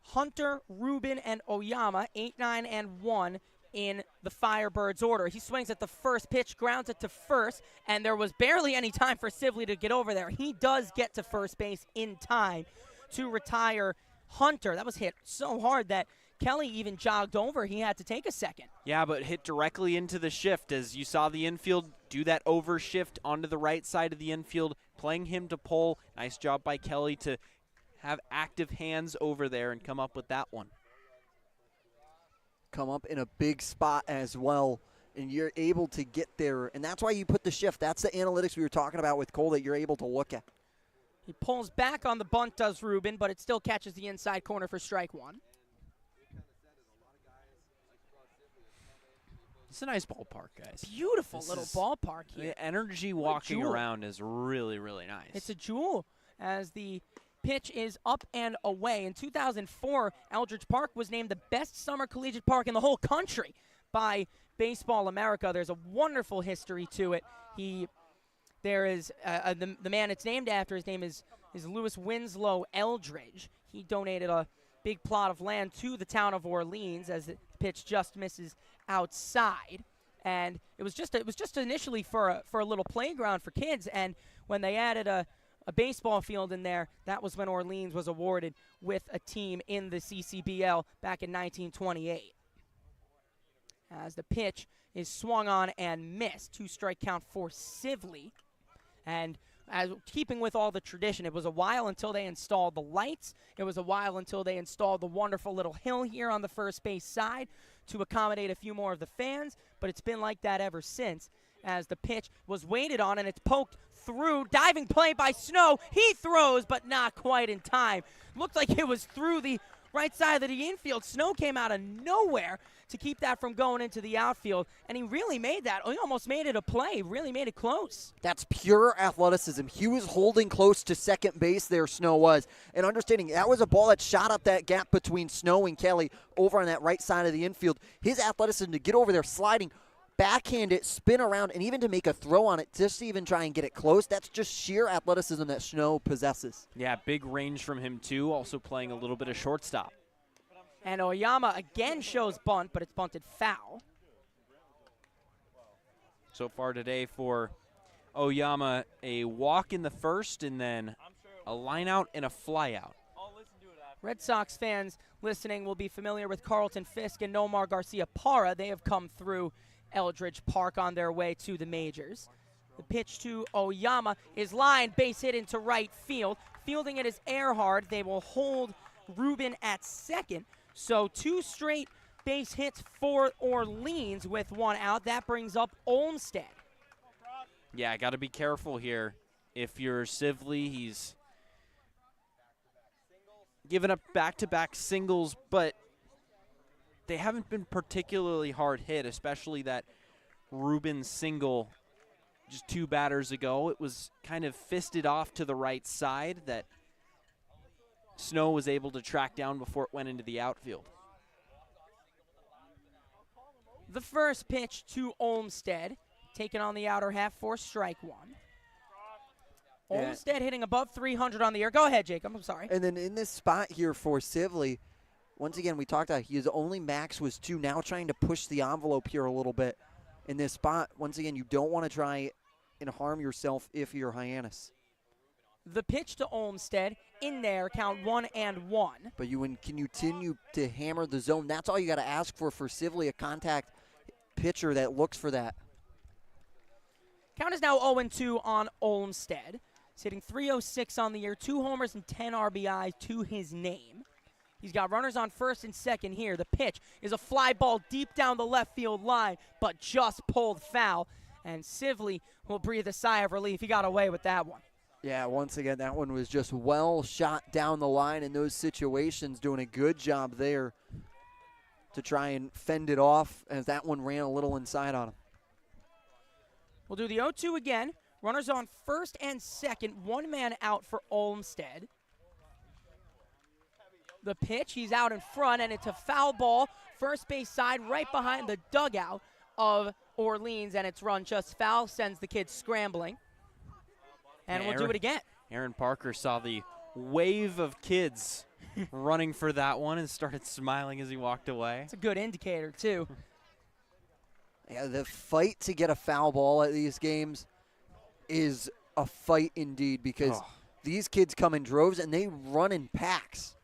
Hunter, Rubin, and Oyama, 8, 9, and 1 in the Firebirds order. He swings at the first pitch, grounds it to first, and there was barely any time for Sibley to get over there. He does get to first base in time to retire Hunter. That was hit so hard that Kelly even jogged over. He had to take a second. Yeah, but hit directly into the shift as you saw the infield do that over shift onto the right side of the infield, playing him to pull. Nice job by Kelly to have active hands over there and come up with that one. Come up in a big spot as well, and you're able to get there, and that's why you put the shift. That's the analytics we were talking about with Cole that you're able to look at. He pulls back on the bunt, does Ruben, but it still catches the inside corner for strike one. It's a nice ballpark, guys. Beautiful little ballpark here. The energy walking around is really, really nice. It's a jewel as the pitch is up and away. In 2004, Eldridge Park was named the best summer collegiate park in the whole country by Baseball America. There's a wonderful history to it. There is the man it's named after. His name is Louis Winslow Eldridge. He donated a big plot of land to the town of Orleans as the pitch just misses outside. And it was just initially for a little playground for kids. And when they added a baseball field in there, that was when Orleans was awarded with a team in the CCBL back in 1928. As the pitch is swung on and missed, 2-strike count for Sibley. And as keeping with all the tradition, it was a while until they installed the lights. It was a while until they installed the wonderful little hill here on the first base side to accommodate a few more of the fans, but it's been like that ever since as the pitch was waited on and it's poked through. Diving play by Snow. He throws, but not quite in time. Looked like it was through the right side of the infield. Snow came out of nowhere to keep that from going into the outfield, and he really made that. He almost made it a play, really made it close. That's pure athleticism. He was holding close to second base there, Snow was, and understanding that was a ball that shot up that gap between Snow and Kelly over on that right side of the infield. His athleticism to get over there, sliding, backhand it, spin around, and even to make a throw on it, just to even try and get it close, that's just sheer athleticism that Snow possesses. Yeah, big range from him too, also playing a little bit of shortstop. And Oyama again shows bunt, but it's bunted foul. So far today for Oyama, a walk in the first and then a line out and a fly out. Red Sox fans listening will be familiar with Carlton Fisk and Nomar Garcia-Parra. They have come through Eldridge Park on their way to the majors. The pitch to Oyama is lined, base hit into right field. Fielding it is Earhart. They will hold Ruben at second. So 2 straight base hits for Orleans with 1 out. That brings up Olmsted. Yeah, got to be careful here. If you're Sibley, he's given up back-to-back singles, but they haven't been particularly hard hit, especially that Ruben single just 2 batters ago. It was kind of fisted off to the right side that Snow was able to track down before it went into the outfield. The first pitch to Olmsted, taken on the outer half for strike 1. Yeah. Olmsted hitting above 300 on the year. Go ahead, Jacob. I'm sorry. And then in this spot here for Sibley, once again, we talked about his only max was 2, now trying to push the envelope here a little bit in this spot. Once again, you don't want to try and harm yourself if you're Hyannis. The pitch to Olmsted in there, count 1-1. But you can continue to hammer the zone. That's all you got to ask for Sibley, a contact pitcher that looks for that. Count is now 0-2 on Olmsted. He's hitting .306 on the year, 2 homers and 10 RBIs to his name. He's got runners on first and second here. The pitch is a fly ball deep down the left field line, but just pulled foul. And Sibley will breathe a sigh of relief. He got away with that one. Yeah, once again, that one was just well shot down the line in those situations, doing a good job there to try and fend it off as that one ran a little inside on him. We'll do the 0-2 again. Runners on first and second, 1 man out for Olmsted. The pitch, he's out in front, and it's a foul ball, first base side, right behind the dugout of Orleans, and it's run just foul, sends the kids scrambling. And we'll do it again. Aaron Parker saw the wave of kids running for that one and started smiling as he walked away. It's a good indicator, too. Yeah, the fight to get a foul ball at these games is a fight indeed because these kids come in droves and they run in packs.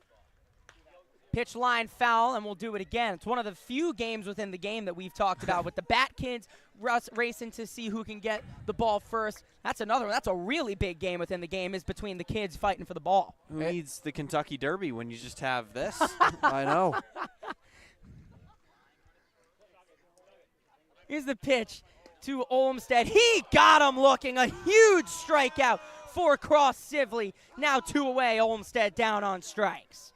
Pitch line foul, and we'll do it again. It's one of the few games within the game that we've talked about with the bat kids racing to see who can get the ball first. That's another one. That's a really big game within the game, is between the kids fighting for the ball. Who needs the Kentucky Derby when you just have this? I know. Here's the pitch to Olmstead. He got him looking. A huge strikeout for Cross Sibley. Now 2 away. Olmstead down on strikes.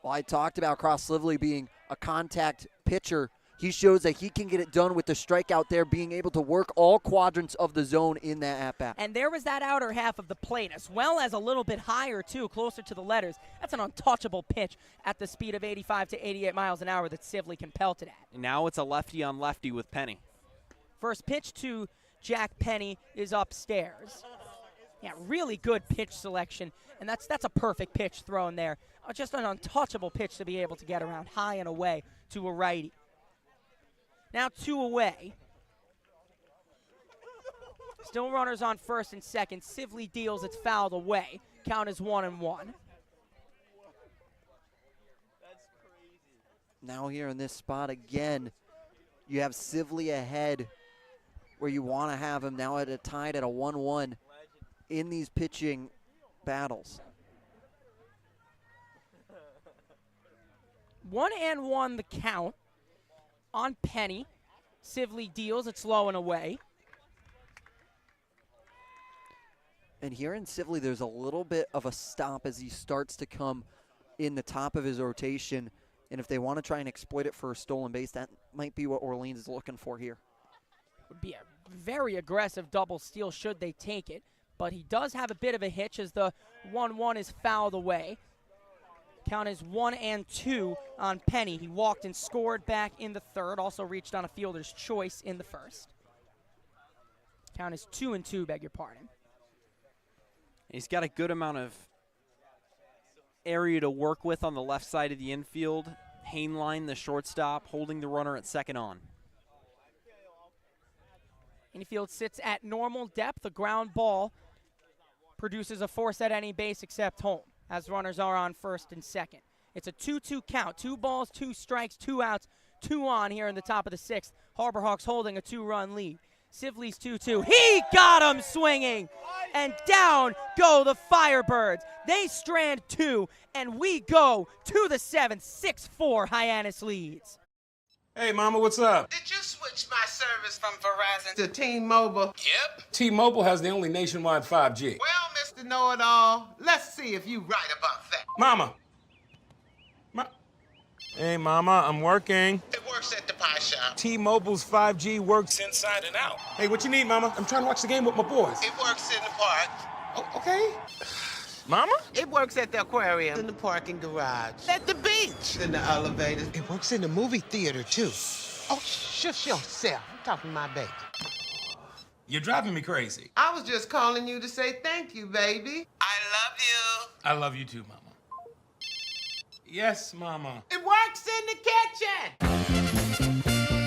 Well, I talked about Cross Lively being a contact pitcher. He shows that he can get it done with the strikeout there, being able to work all quadrants of the zone in that at-bat. And there was that outer half of the plate, as well as a little bit higher, too, closer to the letters. That's an untouchable pitch at the speed of 85 to 88 miles an hour that Sibley can pelt it at. Now it's a lefty on lefty with Penny. First pitch to Jack Penny is upstairs. Yeah, really good pitch selection, and that's a perfect pitch thrown there. Just an untouchable pitch to be able to get around high and away to a righty. Now 2 away. Still runners on first and second. Sibley deals, it's fouled away. Count is 1-1. Now here in this spot again, you have Sibley ahead where you want to have him now tied at a 1-1 in these pitching battles. 1-1 the count on Penny. Sibley deals, it's low and away. And here in Sibley, there's a little bit of a stop as he starts to come in the top of his rotation. And if they want to try and exploit it for a stolen base, that might be what Orleans is looking for here. Would be a very aggressive double steal should they take it. But he does have a bit of a hitch as the 1-1 is fouled away. Count is 1-2 on Penny. He walked and scored back in the third. Also reached on a fielder's choice in the first. Count is 2-2, beg your pardon. He's got a good amount of area to work with on the left side of the infield. Hainline, the shortstop, holding the runner at second on. Infield sits at normal depth. The ground ball produces a force at any base except home, as runners are on first and second. It's a 2-2 count. 2 balls, 2 strikes, 2 outs, 2 on here in the top of the 6th. Harbor Hawks holding a 2-run lead. Sibley's 2-2. He got him swinging. And down go the Firebirds. They strand 2, and we go to the 7th. 6-4, Hyannis leads. Hey, Mama, what's up? Did you switch my service from Verizon to T-Mobile? Yep. T-Mobile has the only nationwide 5G. Well, Mr. Know-It-All, let's see if you right about that. Mama. Hey, Mama, I'm working. It works at the pie shop. T-Mobile's 5G works inside and out. Hey, what you need, Mama? I'm trying to watch the game with my boys. It works in the park. Oh, okay. Mama? It works at the aquarium, in the parking garage, at the beach, in the elevators. It works in the movie theater, too. Oh, shush yourself. I'm talking to my baby. You're driving me crazy. I was just calling you to say thank you, baby. I love you. I love you too, Mama. Yes, Mama. It works in the kitchen.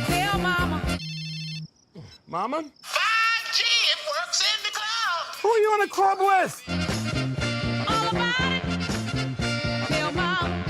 Tell Mama. Mama? 5G, it works in the club. Who are you in a club with? All about it. Tell Mama.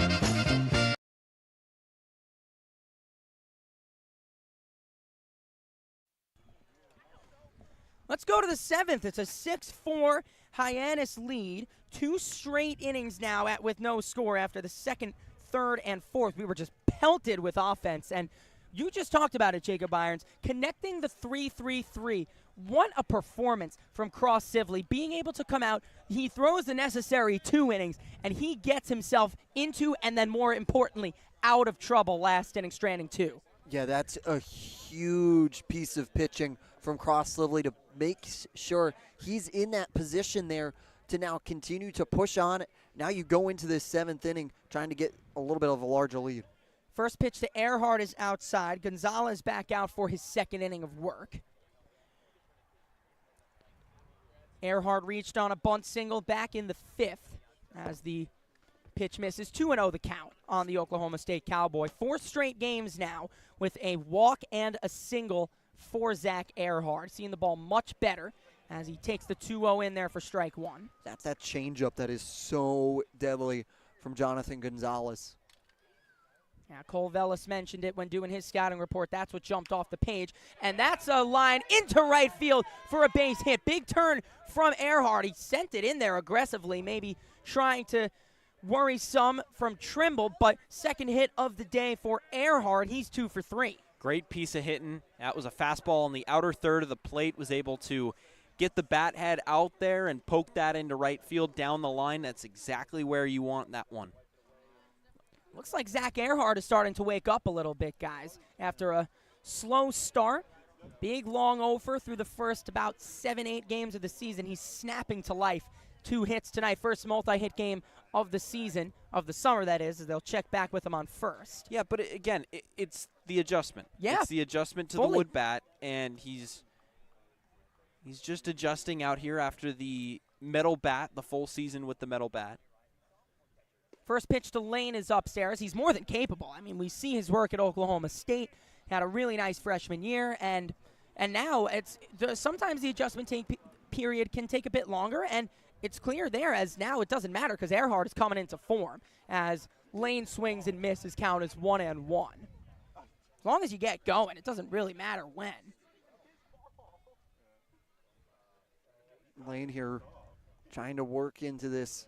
Let's go to the 7th. It's a 6-4 Hyannis lead. 2 straight innings now with no score after the 2nd, 3rd, and 4th. We were just pelted with offense. And you just talked about it, Jacob Irons. Connecting the 3-3-3. What a performance from Cross Sibley. Being able to come out, he throws the necessary 2 innings, and he gets himself into, and then more importantly, out of trouble last inning, stranding 2. Yeah, that's a huge piece of pitching from Cross Lively to make sure he's in that position there to now continue to push on it. Now you go into this 7th inning trying to get a little bit of a larger lead. First pitch to Earhart is outside. Gonzalez back out for his 2nd inning of work. Earhart reached on a bunt single back in the 5th as the pitch misses. 2-0 the count on the Oklahoma State Cowboy. 4 straight games now with a walk and a single for Zach Earhart. Seeing the ball much better as he takes the 2-0 in there for strike one. That's that changeup that is so deadly from Jonathan Gonzalez. Yeah, Cole Vellis mentioned it when doing his scouting report. That's what jumped off the page. And that's a line into right field for a base hit. Big turn from Earhart. He sent it in there aggressively, maybe trying to worry some from Trimble, but second hit of the day for Earhart. He's 2 for 3. Great piece of hitting. That was a fastball on the outer third of the plate. Was able to get the bat head out there and poke that into right field down the line. That's exactly where you want that one. Looks like Zach Earhart is starting to wake up a little bit, guys. After a slow start, big long offer through the first about 7-8 games of the season, he's snapping to life. 2 hits tonight, first multi-hit game of the season, of the summer that is, as they'll check back with him on first. Yeah, but again, it's the adjustment. Yeah, it's the adjustment to fully. the wood bat, and he's just adjusting out here after the metal bat, the full season with the metal bat. First pitch to Lane is upstairs. He's more than capable. I mean, we see his work at Oklahoma State. Had a really nice freshman year, and now sometimes the adjustment period can take a bit longer, and it's clear there as now it doesn't matter because Earhart is coming into form as Lane swings and misses, count as 1-1. As long as you get going, it doesn't really matter when. Lane here trying to work into this.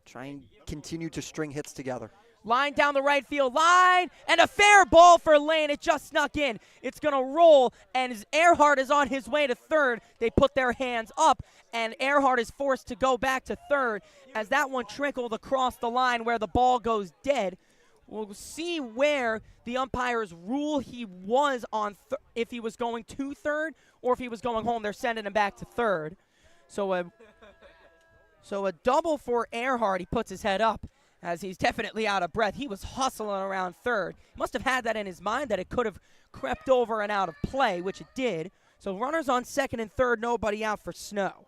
Try and continue to string hits together. Line down the right field line, and a fair ball for Lane. It just snuck in. It's going to roll, and as Earhart is on his way to third, they put their hands up, and Earhart is forced to go back to third as that one trickled across the line where the ball goes dead. We'll see where the umpires rule he was on if he was going to third or if he was going home. They're sending him back to third. So a double for Earhart. He puts his head up as he's definitely out of breath. He was hustling around third. Must have had that in his mind that it could have crept over and out of play, which it did. So runners on second and third, nobody out for Snow.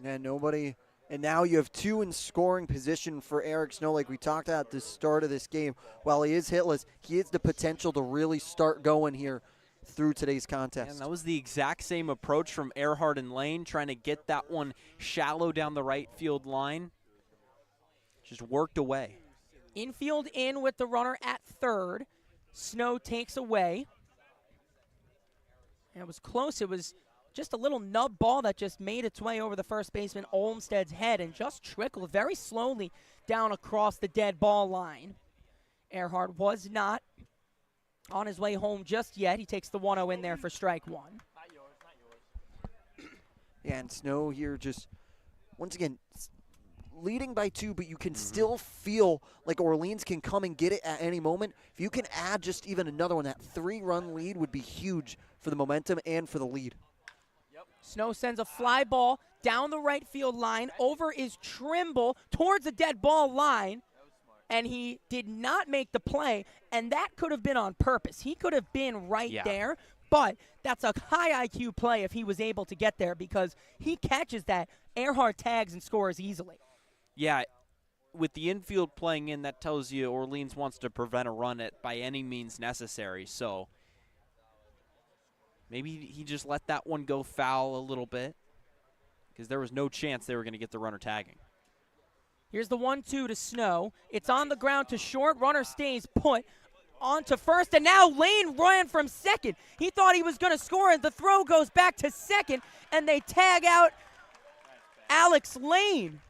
And nobody. And now you have 2 in scoring position for Eric Snow, like we talked about at the start of this game. While he is hitless, he has the potential to really start going here through today's contest. And that was the exact same approach from Earhart and Lane, trying to get that one shallow down the right field line. Just worked away. Infield in with the runner at third. Snow takes away. And it was close. It was just a little nub ball that just made its way over the first baseman Olmstead's head and just trickled very slowly down across the dead ball line. Earhart was not on his way home just yet. He takes the 1-0 in there for strike one. Yeah, and Snow here just, once again, leading by 2, but you can still feel like Orleans can come and get it at any moment. If you can add just even another one, that 3-run lead would be huge for the momentum and for the lead. Snow sends a fly ball down the right field line. Over is Trimble towards the dead ball line. And he did not make the play, and that could have been on purpose. He could have been right there, but that's a high IQ play if he was able to get there because he catches that. Earhart tags and scores easily. Yeah, with the infield playing in, that tells you Orleans wants to prevent a run by any means necessary. So maybe he just let that one go foul a little bit because there was no chance they were going to get the runner tagging. Here's the 1-2 to Snow. It's on the ground to short. Runner stays put on to first, and now Lane ran from second. He thought he was going to score, and the throw goes back to second, and they tag out Alex Lane.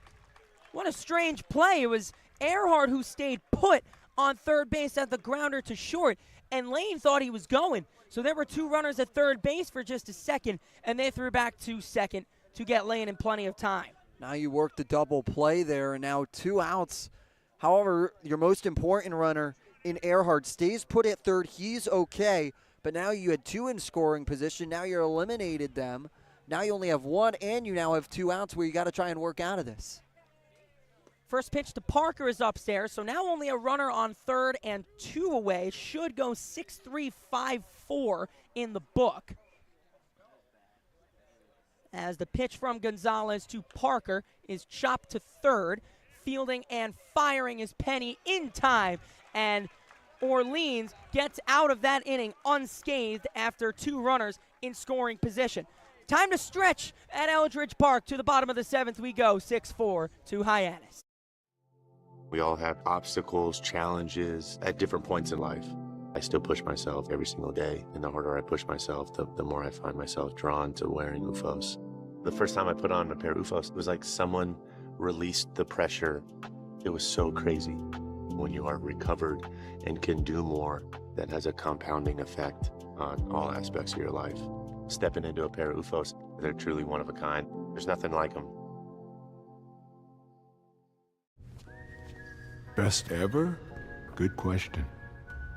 What a strange play. It was Earhart who stayed put on third base at the grounder to short, and Lane thought he was going. So there were 2 runners at third base for just a second, and they threw back to second to get Lane in plenty of time. Now you work the double play there, and now 2 outs. However, your most important runner in Earhart stays put at third. He's okay, but now you had 2 in scoring position. Now you're eliminated them. Now you only have 1, and you now have 2 outs where you got to try and work out of this. First pitch to Parker is upstairs, so now only a runner on third and 2 away. Should go 6-3-5-4 in the book. As the pitch from Gonzalez to Parker is chopped to third. Fielding and firing is Penny in time. And Orleans gets out of that inning unscathed after 2 runners in scoring position. Time to stretch at Eldridge Park. To the bottom of the 7th we go, 6-4 to Hyannis. We all have obstacles, challenges at different points in life. I still push myself every single day, and the harder I push myself, the more I find myself drawn to wearing UFOs. The first time I put on a pair of UFOs, it was like someone released the pressure. It was so crazy. When you are recovered and can do more, that has a compounding effect on all aspects of your life. Stepping into a pair of UFOs, they're truly one of a kind. There's nothing like them. Best ever? Good question.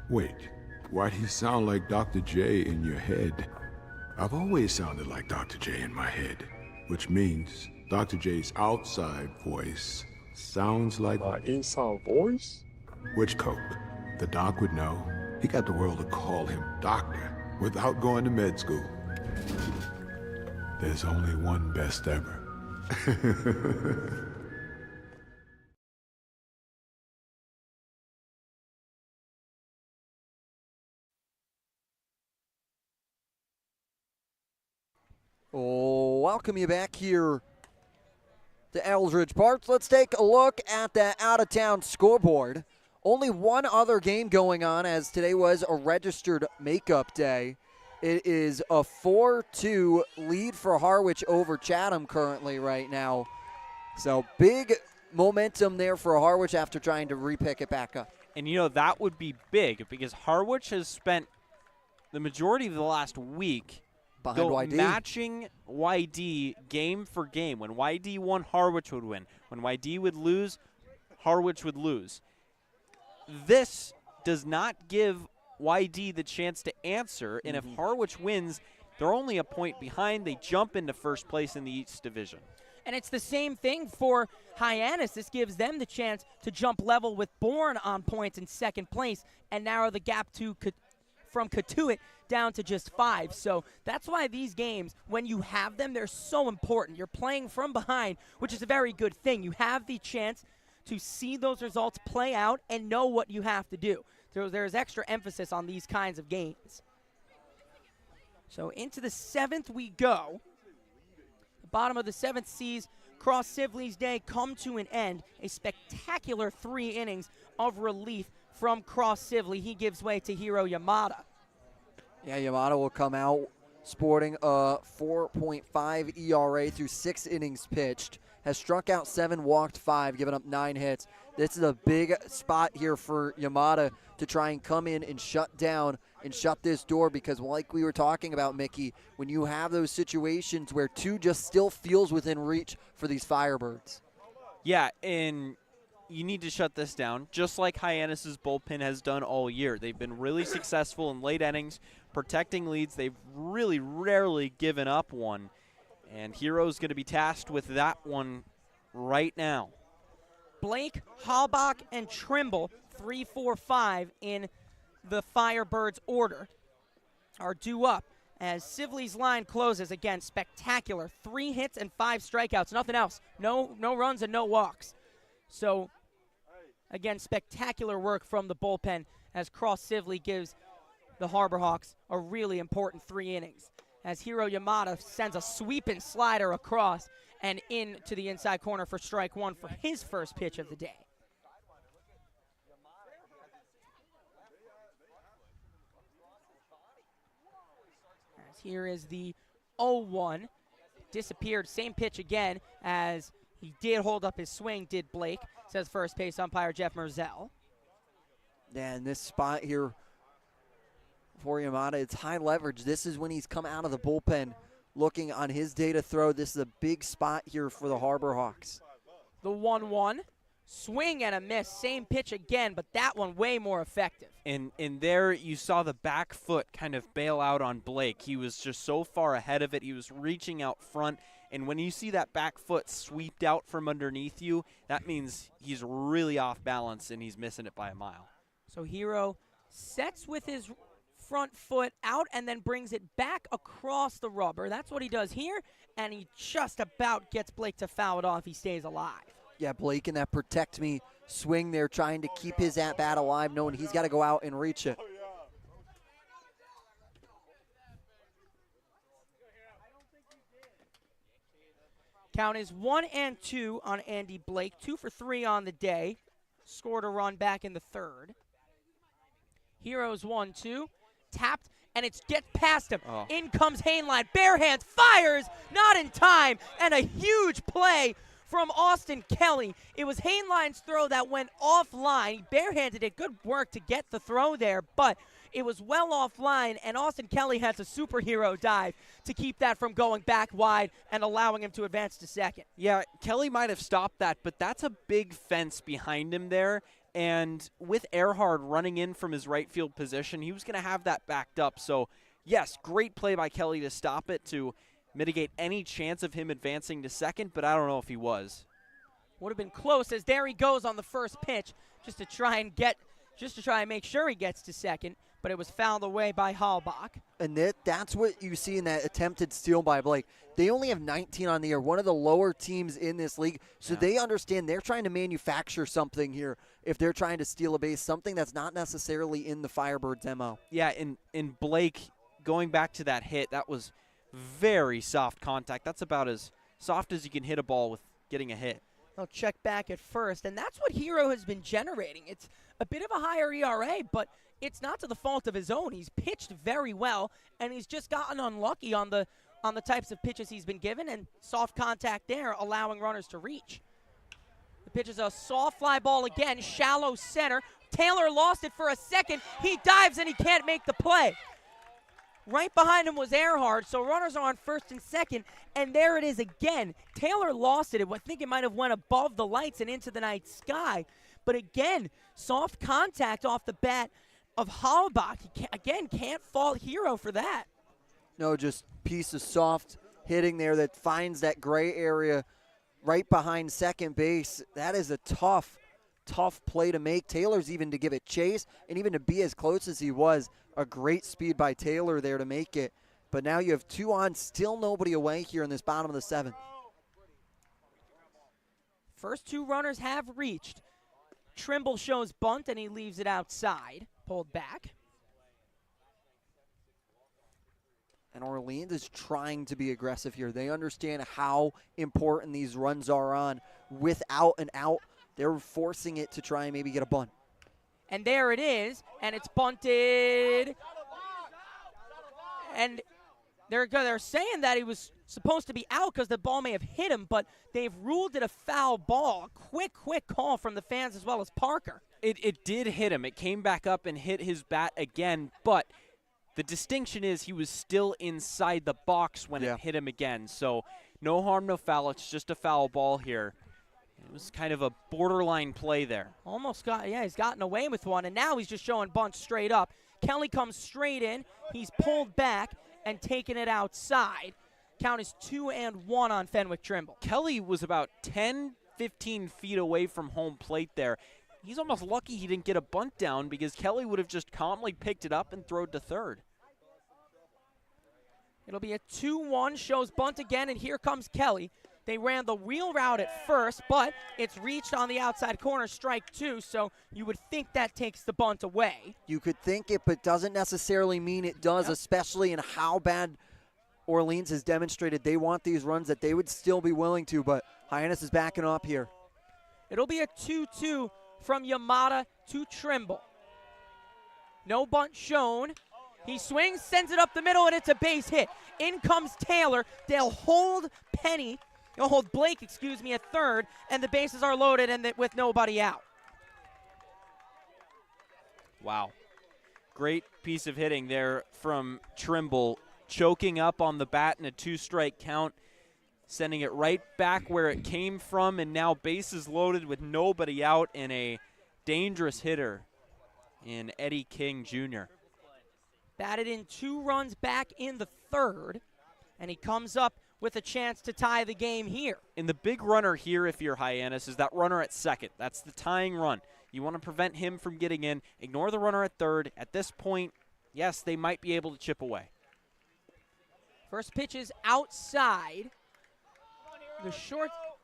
Wait, why'd he sound like Dr. J in your head? I've always sounded like Dr. J in my head, which means Dr. J's outside voice sounds like my inside voice? Which Coke? The doc would know. He got the world to call him doctor without going to med school. There's only one best ever. Oh, welcome you back here to Eldridge Park. Let's take a look at the out-of-town scoreboard. Only one other game going on, as today was a registered makeup day. It is a 4-2 lead for Harwich over Chatham currently right now. So big momentum there for Harwich after trying to repick it back up. And you know, that would be big because Harwich has spent the majority of the last week behind YD, matching YD game for game. When YD won, Harwich would win. When YD would lose, Harwich would lose. This does not give YD the chance to answer, and if Harwich wins, they're only a point behind. They jump into first place in the East Division. And it's the same thing for Hyannis. This gives them the chance to jump level with Bourne on points in second place and narrow the gap from Cotuit down to just 5. So that's why these games, when you have them, they're so important. You're playing from behind, which is a very good thing. You have the chance to see those results play out and know what you have to do. There's extra emphasis on these kinds of games. So into the 7th we go. The bottom of the 7th sees Cross Sibley's day come to an end. A spectacular 3 innings of relief from Cross Sibley. He gives way to Hiro Yamada. Yeah, Yamada will come out sporting a 4.5 ERA through 6 innings pitched. Has struck out 7, walked 5, given up 9 hits. This is a big spot here for Yamada to try and come in and shut down and shut this door, because like we were talking about, Mickey, when you have those situations where 2 just still feels within reach for these Firebirds. Yeah, and you need to shut this down, just like Hyannis' bullpen has done all year. They've been really successful in late innings, protecting leads. They've really rarely given up one, and Hero's going to be tasked with that one right now. Blake, Halbach, and Trimble, 3, 4, 5 in the Firebirds order, are due up as Sibley's line closes. Again, spectacular. 3 hits and 5 strikeouts, nothing else. No runs and no walks. So, again, spectacular work from the bullpen as Cross Sibley gives the Harbor Hawks a really important 3 innings. As Hiro Yamada sends a sweeping slider across and into the inside corner for strike 1 for his first pitch of the day. As here is the 0-1. Disappeared, same pitch again, as he did hold up his swing, did Blake, says first base umpire Jeff Merzel. Yeah, and this spot here for Yamada, it's high leverage. This is when he's come out of the bullpen looking on his day to throw. This is a big spot here for the Harbor Hawks. The 1-1. Swing and a miss. Same pitch again, but that one way more effective. And there you saw the back foot kind of bail out on Blake. He was just so far ahead of it. He was reaching out front. And when you see that back foot sweeped out from underneath you, that means he's really off balance and he's missing it by a mile. So Hiro sets with his front foot out and then brings it back across the rubber. That's what he does here, and he just about gets Blake to foul it off. He stays alive. Yeah, Blake in that protect me swing there, trying to keep his at-bat alive, knowing he's got to go out and reach it. Count is 1-2 on Andy Blake, 2 for 3 on the day. Scored a run back in the third. Heroes 1-2, tapped, and it gets past him. Oh. In comes Hainline, bare hands, fires, not in time, and a huge play from Austin Kelly. It was Hainline's throw that went offline. He barehanded it, good work to get the throw there, but it was well offline, and Austin Kelly has a superhero dive to keep that from going back wide and allowing him to advance to second. Yeah, Kelly might have stopped that, but that's a big fence behind him there. And with Earhart running in from his right field position, he was going to have that backed up. So, yes, great play by Kelly to stop it, to mitigate any chance of him advancing to second, but I don't know if he was. Would have been close, as there he goes on the first pitch, just to try and make sure he gets to second, but it was fouled away by Halbach. And that's what you see in that attempted steal by Blake. They only have 19 on the year, one of the lower teams in this league, so they understand they're trying to manufacture something here if they're trying to steal a base, something that's not necessarily in the Firebirds' MO. Yeah, in Blake, going back to that hit, that was very soft contact. That's about as soft as you can hit a ball with getting a hit. They'll check back at first, and that's what Hero has been generating. It's a bit of a higher ERA, but it's not to the fault of his own. He's pitched very well, and he's just gotten unlucky on the types of pitches he's been given, and soft contact there, allowing runners to reach. The pitch is a soft fly ball again, shallow center. Taylor lost it for a second. He dives, and he can't make the play. Right behind him was Earhart, so runners are on first and second, and there it is again. Taylor lost it. I think it might have went above the lights and into the night sky. But again, soft contact off the bat of Halbach. He can't fault Hero for that. No, just piece of soft hitting there that finds that gray area right behind second base. That is a tough play to make. Taylor's even to give it chase and even to be as close as he was. A great speed by Taylor there to make it. But now you have 2 on, still nobody away here in this bottom of the 7th. First 2 runners have reached. Trimble shows bunt, and he leaves it outside. Pulled back. And Orleans is trying to be aggressive here. They understand how important these runs are on. Without an out, they're forcing it to try and maybe get a bunt. And there it is, and it's bunted. And they're saying that he was supposed to be out because the ball may have hit him, but they've ruled it a foul ball. Quick call from the fans as well as Parker. It did hit him. It came back up and hit his bat again, but the distinction is he was still inside the box when it hit him again. So no harm, no foul. It's just a foul ball here. It was kind of a borderline play there. Almost he's gotten away with one, and now he's just showing bunt straight up. Kelly comes straight in. He's pulled back and taken it outside. Count is 2-1 on Fenwick Trimble. Kelly was about 10, 15 feet away from home plate there. He's almost lucky he didn't get a bunt down because Kelly would have just calmly picked it up and thrown to third. It'll be a 2-1, shows bunt again, and here comes Kelly. They ran the wheel route at first, but it's reached on the outside corner, strike 2, so you would think that takes the bunt away. You could think it, but doesn't necessarily mean it does, especially in how bad Orleans has demonstrated they want these runs that they would still be willing to, but Hyannis is backing up here. It'll be a 2-2 from Yamada to Trimble. No bunt shown. He swings, sends it up the middle, and it's a base hit. In comes Taylor. They'll hold Blake, at third, and the bases are loaded and with nobody out. Wow. Great piece of hitting there from Trimble, choking up on the bat in a 2-strike count, sending it right back where it came from, and now bases loaded with nobody out, and a dangerous hitter in Eddie King Jr. Batted in 2 runs back in the third, and he comes up with a chance to tie the game here. And the big runner here, if you're Hyannis, is that runner at second. That's the tying run. You want to prevent him from getting in. Ignore the runner at third. At this point, yes, they might be able to chip away. First pitch is outside.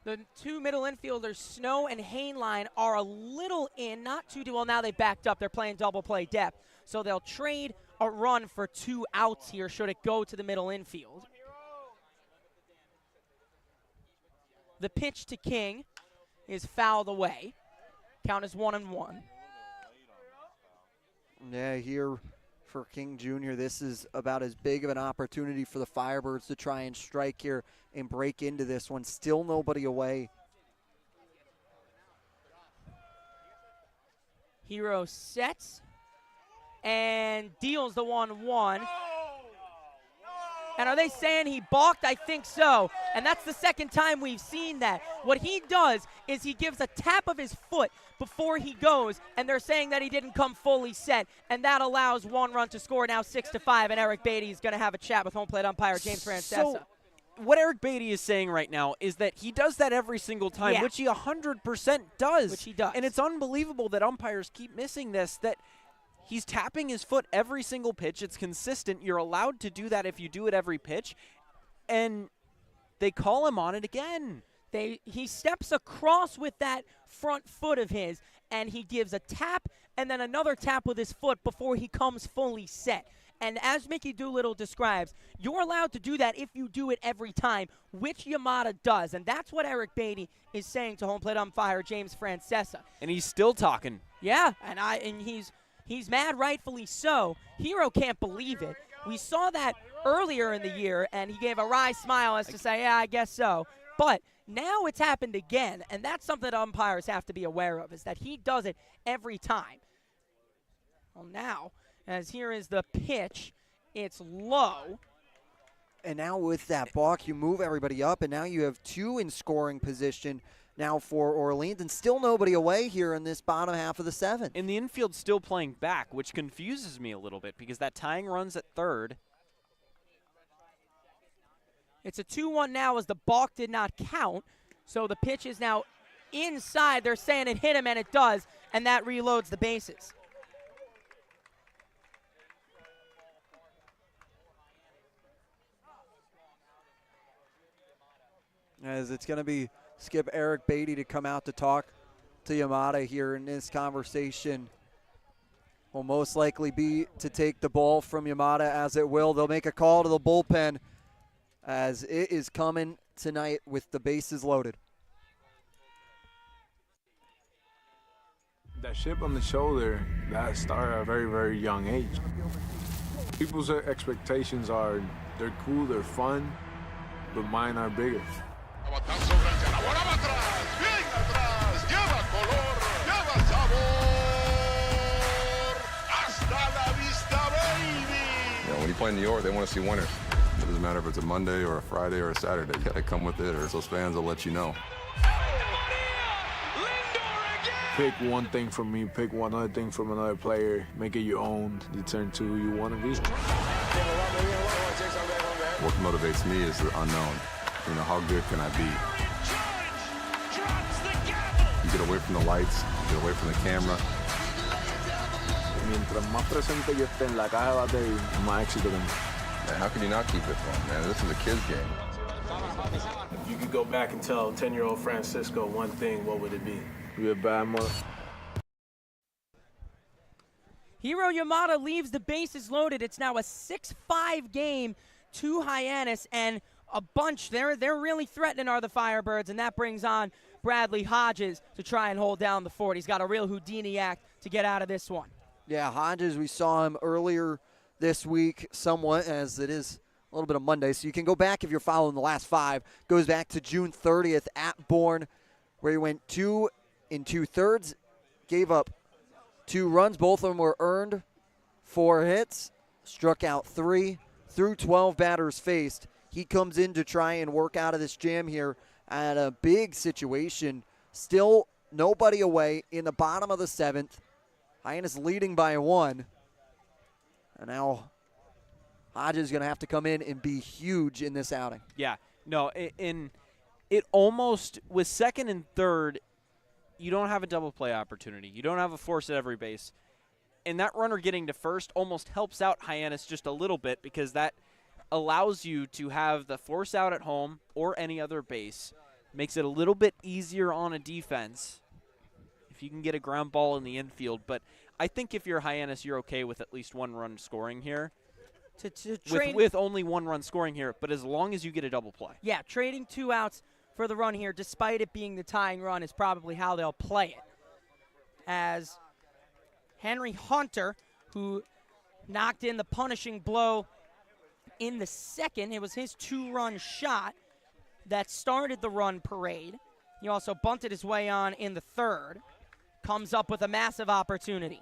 The two middle infielders, Snow and Hainline, are a little in, not too well. Now they backed up. They're playing double play depth. So they'll trade a run for 2 outs here should it go to the middle infield. The pitch to King is fouled away. Count is 1-1. Yeah, here for King Jr., this is about as big of an opportunity for the Firebirds to try and strike here and break into this one. Still nobody away. Hero sets and deals the 1-1. And are they saying he balked? I think so. And that's the second time we've seen that. What he does is he gives a tap of his foot before he goes, and they're saying that he didn't come fully set, and that allows 1 run to score, now 6-5, and Eric Beatty is going to have a chat with home plate umpire James Francesa. So what Eric Beatty is saying right now is that he does that every single time, which he 100% does. Which he does. And it's unbelievable that umpires keep missing this, that he's tapping his foot every single pitch. It's consistent. You're allowed to do that if you do it every pitch. And they call him on it again. He steps across with that front foot of his, and he gives a tap and then another tap with his foot before he comes fully set. And as Mickey Doolittle describes, you're allowed to do that if you do it every time, which Yamada does. And that's what Eric Beatty is saying to home plate umpire James Francesa. And he's still talking. Yeah, and he's mad, rightfully so. Hero can't believe it. We saw that earlier in the year, and he gave a wry smile as to say, yeah, I guess so. But now it's happened again, and that's something that umpires have to be aware of, is that he does it every time. Well, now, as here is the pitch, it's low. And now with that balk, you move everybody up, and now you have 2 in scoring position now for Orleans, and still nobody away here in this bottom half of the 7th. And the infield's still playing back, which confuses me a little bit because that tying run's at third. It's a 2-1 now as the balk did not count. So the pitch is now inside. They're saying it hit him, and it does, and that reloads the bases. As it's going to be Skip Eric Beatty to come out to talk to Yamada here in this conversation. Will most likely be to take the ball from Yamada, as it will. They'll make a call to the bullpen as it is coming tonight with the bases loaded. That chip on the shoulder, that started at a very, very young age. People's expectations are, they're cool, they're fun, but mine are bigger. When you play in New York, they want to see winners. It doesn't matter if it's a Monday or a Friday or a Saturday. You got to come with it, or those fans will let you know. Pick one thing from me, pick one other thing from another player, make it your own, you turn to who you want to be. What motivates me is the unknown. You know, how good can I be? You get away from the lights, you get away from the camera. Mientras más presente yo esté en la caja de batería, más éxito tengo. Man, how can you not keep it fun, man? This is a kid's game. If you could go back and tell 10-year-old Francisco one thing, what would it be? Be a bad mother. Hiro Yamada leaves the bases loaded. It's now a 6-5 game to Hyannis, and a bunch. They're really threatening are the Firebirds, and that brings on Bradley Hodges to try and hold down the fort. He's got a real Houdini act to get out of this one. Yeah, Hodges, we saw him earlier this week somewhat, as it is a little bit of Monday, so you can go back if you're following the last 5. Goes back to June 30th at Bourne, where he went 2 2/3, gave up 2 runs. Both of them were earned, 4 hits, struck out 3, through 12 batters faced. He comes in to try and work out of this jam here at a big situation. Still nobody away in the bottom of the 7th. Hyannis leading by 1. And now Hodges is going to have to come in and be huge in this outing. Yeah, no, it almost, with second and third, you don't have a double play opportunity. You don't have a force at every base. And that runner getting to first almost helps out Hyannis just a little bit, because that allows you to have the force out at home or any other base makes it a little bit easier on a defense if you can get a ground ball in the infield. But I think if you're Hyannis, you're okay with at least 1 run scoring here. With only 1 run scoring here, but as long as you get a double play. Yeah, trading 2 outs for the run here, despite it being the tying run, is probably how they'll play it. As Henry Hunter, who knocked in the punishing blow in the second, it was his 2-run shot that started the run parade. He also bunted his way on in the third. Comes up with a massive opportunity.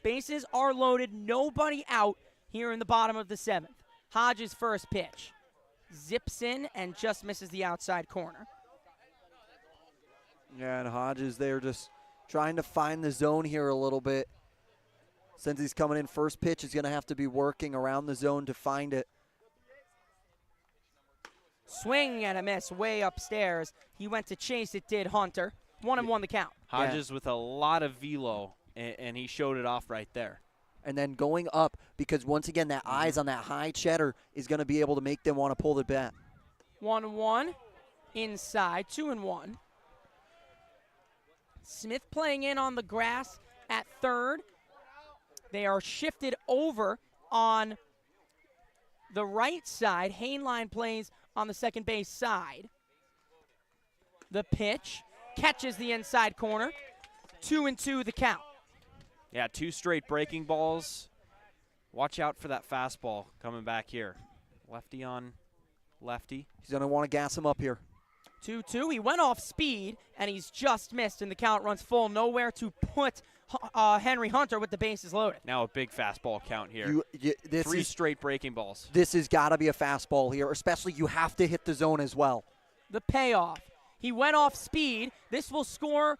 Bases are loaded, nobody out here in the bottom of the 7th. Hodges' first pitch. Zips in and just misses the outside corner. Yeah, and Hodges there just trying to find the zone here a little bit. Since he's coming in first pitch, he's going to have to be working around the zone to find it. Swing and a miss way upstairs. He went to chase, it did Hunter. 1-1 the count. Hodges with a lot of velo, and he showed it off right there. And then going up, because once again, that eyes on that high cheddar is going to be able to make them want to pull the bat. 1-1 inside, 2-1. Smith playing in on the grass at third. They are shifted over on the right side. Hainline plays on the second base side. The pitch catches the inside corner. 2-2 the count. Yeah, 2 straight breaking balls. Watch out for that fastball coming back here. Lefty on lefty. He's going to want to gas him up here. 2-2. He went off speed, and he's just missed, and the count runs full. Nowhere to put Henry Hunter with the bases loaded. Now a big fastball count here. 3 straight breaking balls. This has got to be a fastball here, especially you have to hit the zone as well. The payoff. He went off speed. This will score.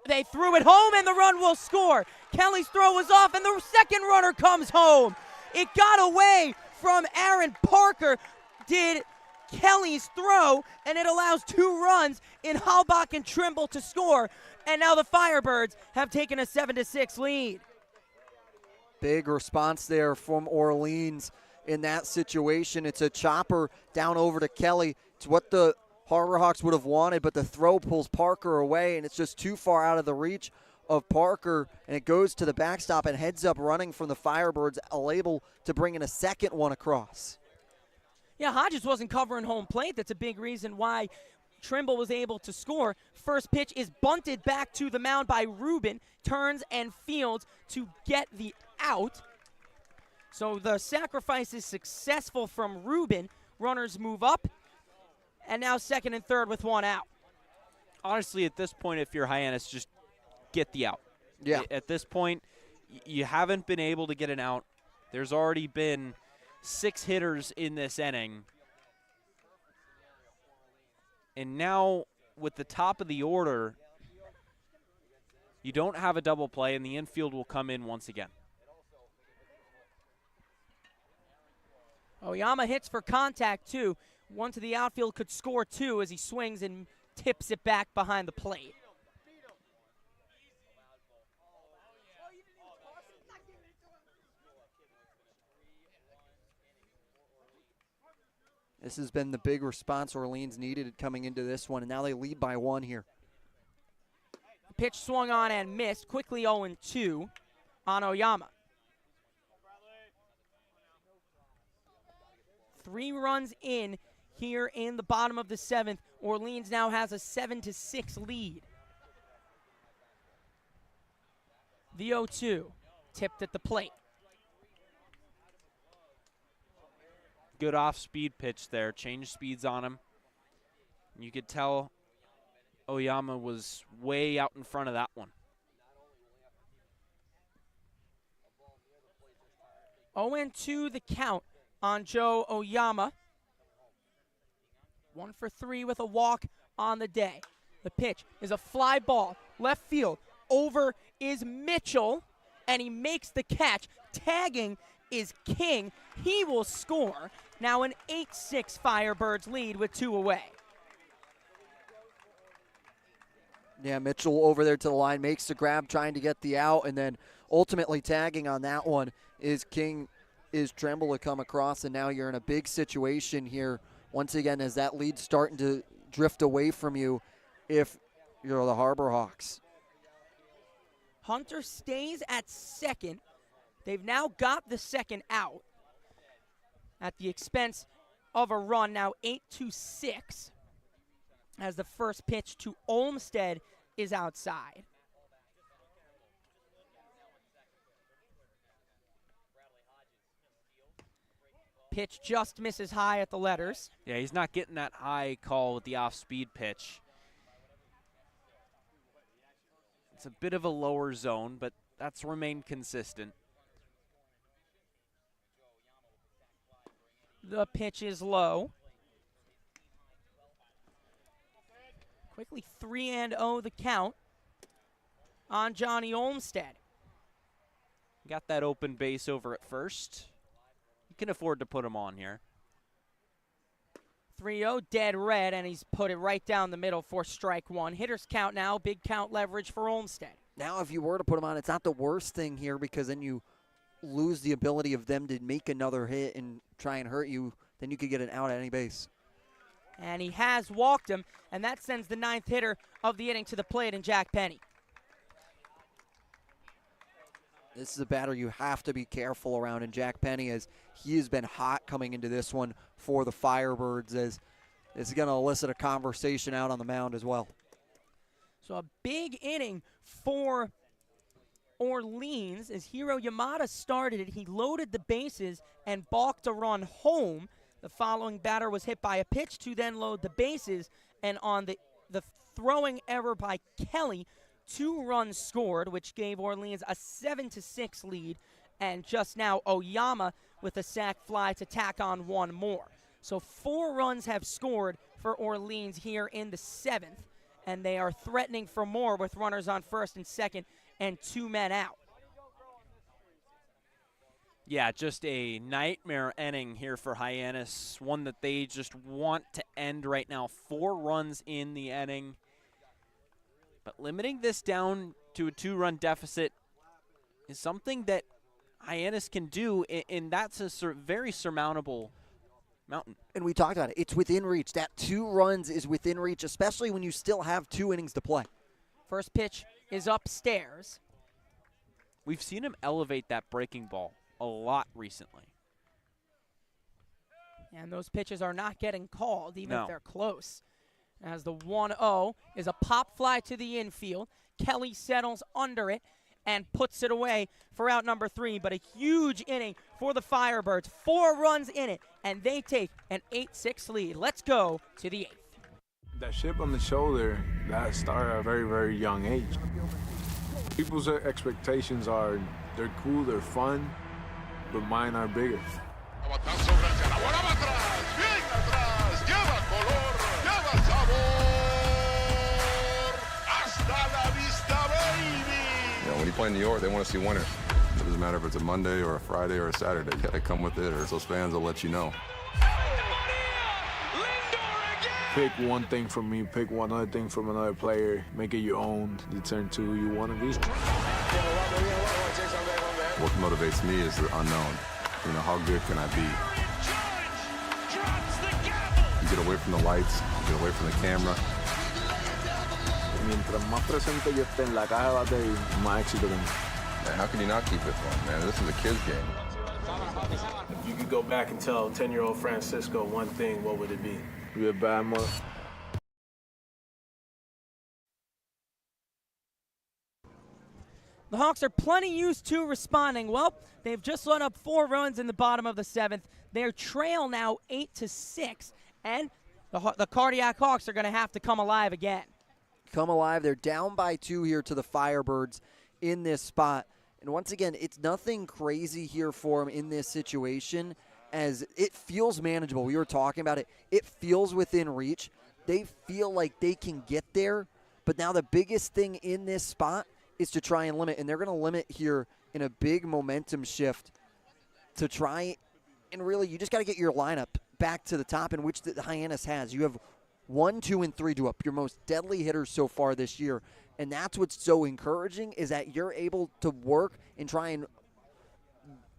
They threw it home, and the run will score. Kelly's throw was off, and the second runner comes home. It got away from Aaron Parker, did Kelly's throw, and it allows 2 runs in Halbach and Trimble to score. And now the Firebirds have taken a 7-6 lead. Big response there from Orleans in that situation. It's a chopper down over to Kelly. It's what the Harbor Hawks would have wanted, but the throw pulls Parker away, and it's just too far out of the reach of Parker, and it goes to the backstop and heads up running from the Firebirds, able to bring in a second one across. Yeah, Hodges wasn't covering home plate. That's a big reason why Trimble was able to score. First pitch is bunted back to the mound by Rubin, turns and fields to get the out. So the sacrifice is successful from Rubin. Runners move up, and now second and third with 1 out. Honestly, at this point, if you're Hyannis, just get the out. Yeah. At this point, you haven't been able to get an out. There's already been 6 hitters in this inning. And now, with the top of the order, you don't have a double play, and the infield will come in once again. Oyama hits for contact, too. One to the outfield could score 2 as he swings and tips it back behind the plate. This has been the big response Orleans needed coming into this one, and now they lead by 1 here. The pitch swung on and missed. Quickly 0-2 on Oyama. 3 runs in here in the bottom of the 7th. Orleans now has a 7-6 lead. The 0-2 tipped at the plate. Good off-speed pitch there. Changed speeds on him. You could tell Oyama was way out in front of that one. 0-2 the count on Joe Oyama. 1 for 3 with a walk on the day. The pitch is a fly ball. Left field. Over is Mitchell, and he makes the catch. Tagging is King. He will score. Now an 8-6 Firebirds lead with 2 away. Yeah, Mitchell over there to the line, makes the grab, trying to get the out, and then ultimately tagging on that one is King, is Trimble to come across, and now you're in a big situation here once again as that lead's starting to drift away from you if you're the Harbor Hawks. Hunter stays at second. They've now got the second out at the expense of a run, now 8-6, as the first pitch to Olmsted is outside. Pitch just misses high at the letters. Yeah, he's not getting that high call with the off-speed pitch. It's a bit of a lower zone, but that's remained consistent. The pitch is low. Quickly 3-0 the count on Johnny Olmsted. Got that open base over at first. You can afford to put him on here. 3-0, dead red, and he's put it right down the middle for strike one. Hitters count now, big count leverage for Olmsted. Now if you were to put him on, it's not the worst thing here because then you lose the ability of them to make another hit and try and hurt you. Then you could get an out at any base. And he has walked him, and that sends the ninth hitter of the inning to the plate in Jack Penny. This is a batter you have to be careful around, and Jack Penny, as he has been hot coming into this one for the Firebirds, as is going to elicit a conversation out on the mound as well. So a big inning for Orleans as Hiro Yamada started it. He loaded the bases and balked a run home. The following batter was hit by a pitch to then load the bases, and on the throwing error by Kelly, 2 runs scored, which gave Orleans a 7-6 lead, and just now Oyama with a sac fly to tack on 1 more. So 4 runs have scored for Orleans here in the 7th, and they are threatening for more with runners on first and second and 2 men out. Yeah, just a nightmare inning here for Hyannis, one that they just want to end right now. 4 runs in the inning. But limiting this down to a 2-run deficit is something that Hyannis can do, and that's a very surmountable mountain. And we talked about it. It's within reach. That 2 runs is within reach, especially when you still have 2 innings to play. First pitch is upstairs. We've seen him elevate that breaking ball a lot recently. And those pitches are not getting called, even No. if they're close. As the 1-0 is a pop fly to the infield. Kelly settles under it and puts it away for out number 3. But a huge inning for the Firebirds. 4 runs in it, and they take an 8-6 lead. Let's go to the 8th. That chip on the shoulder, that started at a very, very young age. People's expectations are, they're cool, they're fun, but mine are bigger. When you play in New York, they want to see winners. It doesn't matter if it's a Monday or a Friday or a Saturday. You got to come with it, or those fans will let you know. Pick one thing from me, pick one other thing from another player, make it your own, you turn to who you want to be. What motivates me is the unknown. You know, how good can I be? You get away from the lights, you get away from the camera. Mientras más presente yo esté en la caja de batería, más éxito tengo. Man, how can you not keep it fun, man? This is a kid's game. If you could go back and tell 10-year-old Francisco one thing, what would it be? Be a bad mother. The Hawks are plenty used to responding. Well, they've just let up 4 runs in the bottom of the 7th. Their trail now 8-6, and the Cardiac Hawks are going to have to come alive again. Come alive. They're down by 2 here to the Firebirds in this spot. And once again, it's nothing crazy here for them in this situation, as it feels manageable. We were talking about it. It feels within reach. They feel like they can get there, but now the biggest thing in this spot is to try and limit, and they're going to limit here in a big momentum shift to try, and really you just got to get your lineup back to the top, in which the Hyannis has. You have 1, 2, and 3 to up, your most deadly hitters so far this year, and that's what's so encouraging, is that you're able to work and try and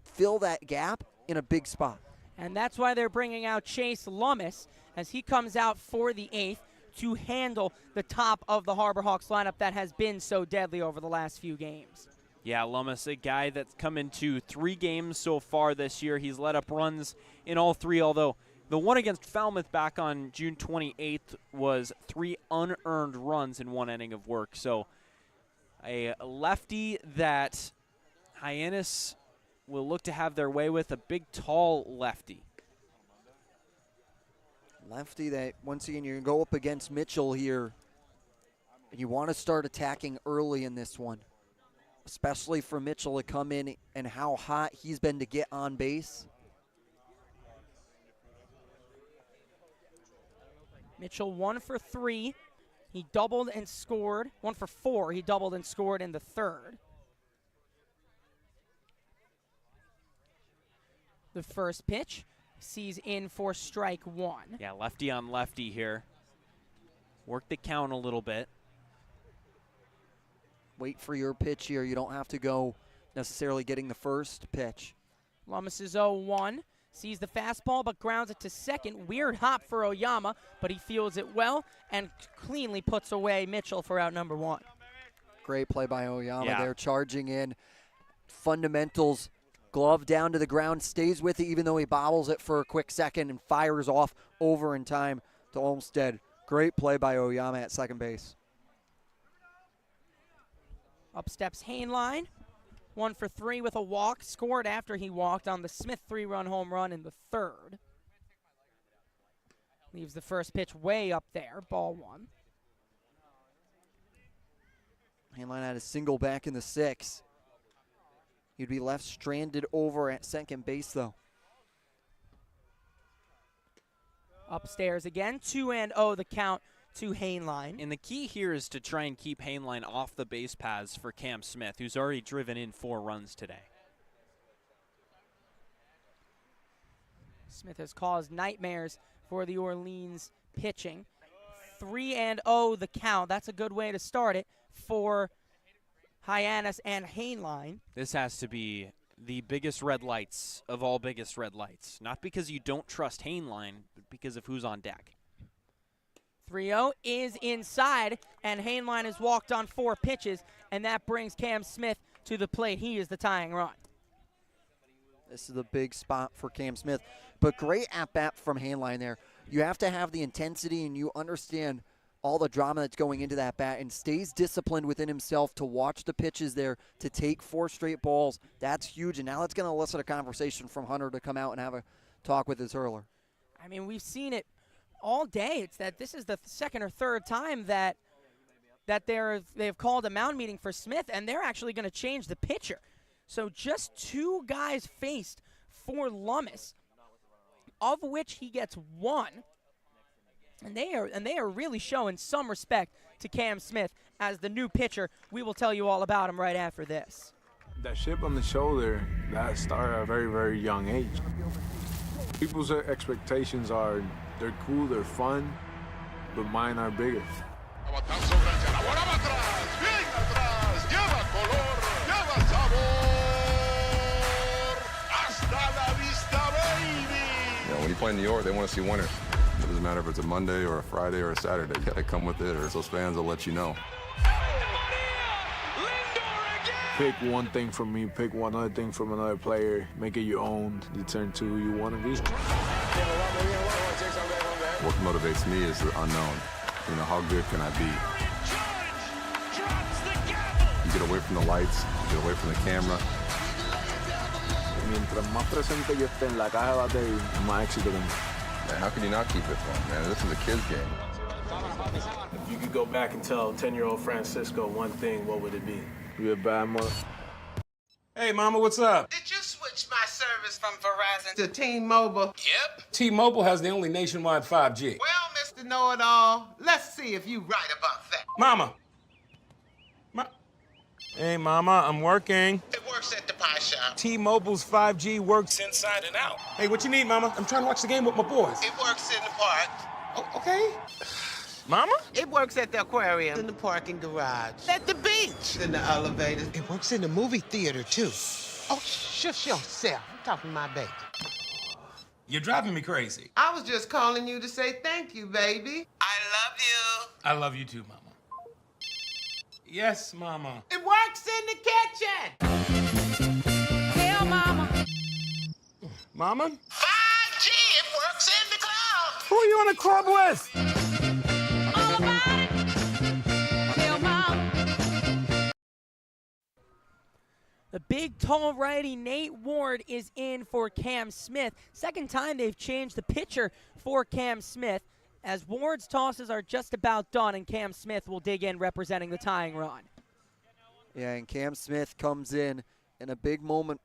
fill that gap in a big spot. And that's why they're bringing out Chase Lummis as he comes out for the 8th. to handle the top of the Harbor Hawks lineup that has been so deadly over the last few games. Yeah, Lummis, a guy that's come into 3 games so far this year. He's let up runs in all 3, although the one against Falmouth back on June 28th was 3 unearned runs in 1 inning of work. So a lefty that Hyannis will look to have their way with, a big, tall lefty. Lefty that, once again, you go up against Mitchell here, and you want to start attacking early in this one, especially for Mitchell to come in and how hot he's been to get on base. Mitchell 1 for 3. He doubled and scored. 1 for 4. He doubled and scored in the 3rd. The first pitch sees in for strike 1. Yeah, lefty on lefty here. Work the count a little bit. Wait for your pitch here. You don't have to go necessarily getting the first pitch. Lummis is 0-1. Sees the fastball but grounds it to second. Weird hop for Oyama, but he fields it well and cleanly puts away Mitchell for out number 1. Great play by Oyama Yeah. there, charging in. Fundamentals, glove down to the ground, stays with it even though he bobbles it for a quick second and fires off over in time to Olmstead. Great play by Oyama at second base. Up steps Hainline. 1 for 3 with a walk. Scored after he walked on the Smith 3-run home run in the 3rd. Leaves the first pitch way up there. Ball 1. Hainline had a single back in the 6th. He'd be left stranded over at second base, though. Upstairs again. 2-0 the count to Hainline. And the key here is to try and keep Hainline off the base paths for Cam Smith, who's already driven in 4 runs today. Smith has caused nightmares for the Orleans pitching. 3-0 the count. That's a good way to start it for Hyannis and Hainline. This has to be the biggest red lights of all biggest red lights. Not because you don't trust Hainline, but because of who's on deck. 3-0 is inside, and Hainline has walked on 4 pitches, and that brings Cam Smith to the plate. He is the tying run. This is a big spot for Cam Smith, but great at-bat from Hainline there. You have to have the intensity, and you understand all the drama that's going into that bat, and stays disciplined within himself to watch the pitches there, to take 4 straight balls. That's huge, and now it's going to elicit a conversation from Hunter to come out and have a talk with his hurler. I mean, we've seen it all day. It's that this is the 2nd or 3rd time that they've called a mound meeting for Smith, and they're actually going to change the pitcher. So just 2 guys faced for Lummis, of which he gets 1. And they are really showing some respect to Cam Smith as the new pitcher. We will tell you all about him right after this. That chip on the shoulder, that started at a very, very young age. People's expectations are they're cool, they're fun, but mine are bigger. When you play in New York, they want to see winners. It doesn't matter if it's a Monday or a Friday or a Saturday. You got to come with it, or those fans will let you know. Pick one thing from me, pick one other thing from another player, make it your own, you turn to who you want to be. What motivates me is the unknown. You know, how good can I be? You get away from the lights, you get away from the camera. Mientras más presente yo esté en la caja de batería, más éxito tengo. Man, how can you not keep it fun, man? This is a kid's game. If you could go back and tell 10-year-old Francisco one thing, what would it be? You're a bad mother. Hey, Mama, what's up? Did you switch my service from Verizon to T-Mobile? Yep. T-Mobile has the only nationwide 5G. Well, Mr. Know-It-All, let's see if you right about that. Mama. Hey, Mama, I'm working. It works at the pie shop. T-Mobile's 5G works inside and out. Hey, what you need, Mama? I'm trying to watch the game with my boys. It works in the park. Oh, okay. Mama? It works at the aquarium, in the parking garage, at the beach, in the elevator. It works in the movie theater, too. Oh, shush yourself. I'm talking to my baby. You're driving me crazy. I was just calling you to say thank you, baby. I love you. I love you too, Mama. Yes, Mama. It works in the kitchen. Tell Mama. Mama? 5G, it works in the club. Who are you in the club with? All about it. Tell Mama. The big, tall righty Nate Ward is in for Cam Smith. Second time they've changed the pitcher for Cam Smith, as Ward's tosses are just about done, and Cam Smith will dig in representing the tying run. Yeah, and Cam Smith comes in a big moment.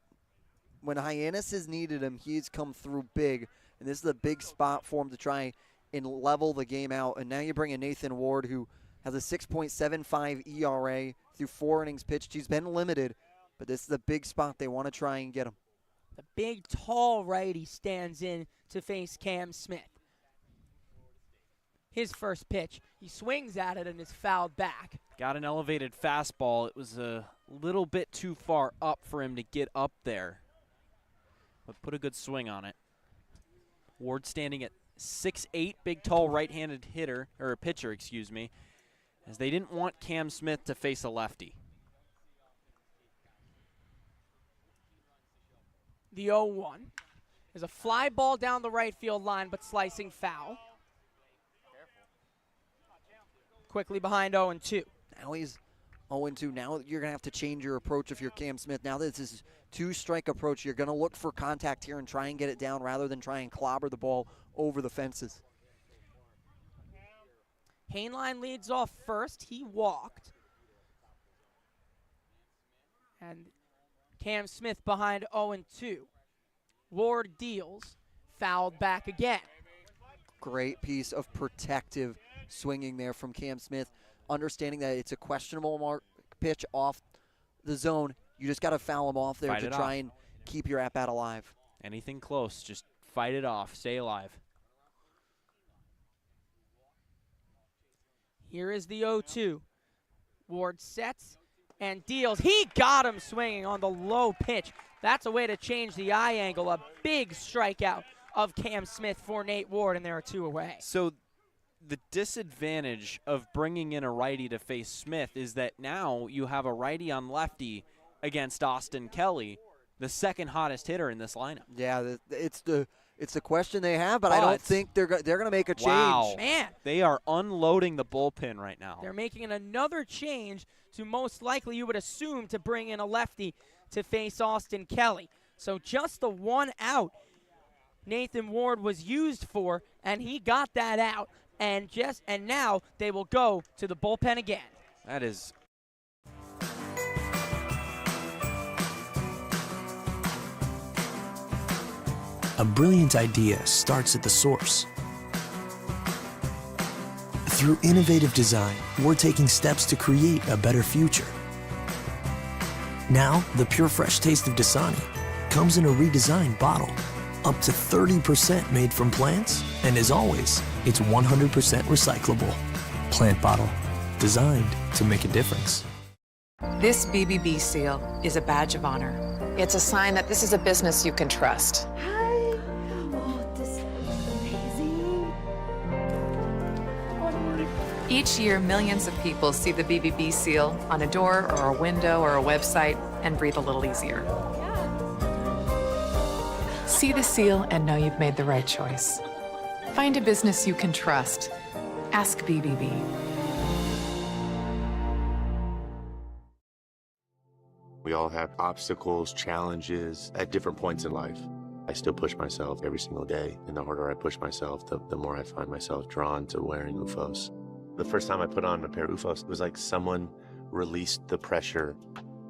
When Hyannis has needed him, he's come through big, and this is a big spot for him to try and level the game out. And now you bring in Nathan Ward, who has a 6.75 ERA through 4 innings pitched. He's been limited, but this is a big spot. They want to try and get him. The big, tall righty stands in to face Cam Smith. His first pitch, he swings at it and is fouled back. Got an elevated fastball. It was a little bit too far up for him to get up there, but put a good swing on it. Ward standing at 6'8", big, tall, right-handed hitter, or pitcher, excuse me, as they didn't want Cam Smith to face a lefty. The 0-1 is a fly ball down the right field line, but slicing foul. Quickly behind 0-2. Now he's 0-2. Now you're going to have to change your approach if you're Cam Smith. Now that this is two-strike approach, you're going to look for contact here and try and get it down rather than try and clobber the ball over the fences. Hainline leads off first. He walked. And Cam Smith behind 0-2. Ward deals. Fouled back again. Great piece of protective swinging there from Cam Smith, understanding that it's a questionable pitch off the zone. You just got to foul him off there to try and keep your at-bat alive. Anything close, just fight it off, stay alive. Here is the 0-2. Ward sets and deals. He got him swinging on the low pitch. That's a way to change the eye angle. A big strikeout of Cam Smith for Nate Ward, and there are 2 away. So the disadvantage of bringing in a righty to face Smith is that now you have a righty on lefty against Austin Kelly, the second hottest hitter in this lineup. Yeah, it's the question they have, but I don't think they're going to make a change. Wow. Man. They are unloading the bullpen right now. They're making another change to most likely, you would assume, to bring in a lefty to face Austin Kelly. So just the 1 out Nathan Ward was used for, and he got that out. And now they will go to the bullpen again. That is A brilliant idea starts at the source. Through innovative design, we're taking steps to create a better future. Now, the pure fresh taste of Dasani comes in a redesigned bottle, up to 30% made from plants, and as always, it's 100% recyclable. Plant bottle, designed to make a difference. This BBB seal is a badge of honor. It's a sign that this is a business you can trust. Each year, millions of people see the BBB seal on a door or a window or a website and breathe a little easier. See the seal and know you've made the right choice. Find a business you can trust. Ask BBB. We all have obstacles, challenges at different points in life. I still push myself every single day, and the harder I push myself, the more I find myself drawn to wearing UFOs. The first time I put on a pair of UFOs, it was like someone released the pressure.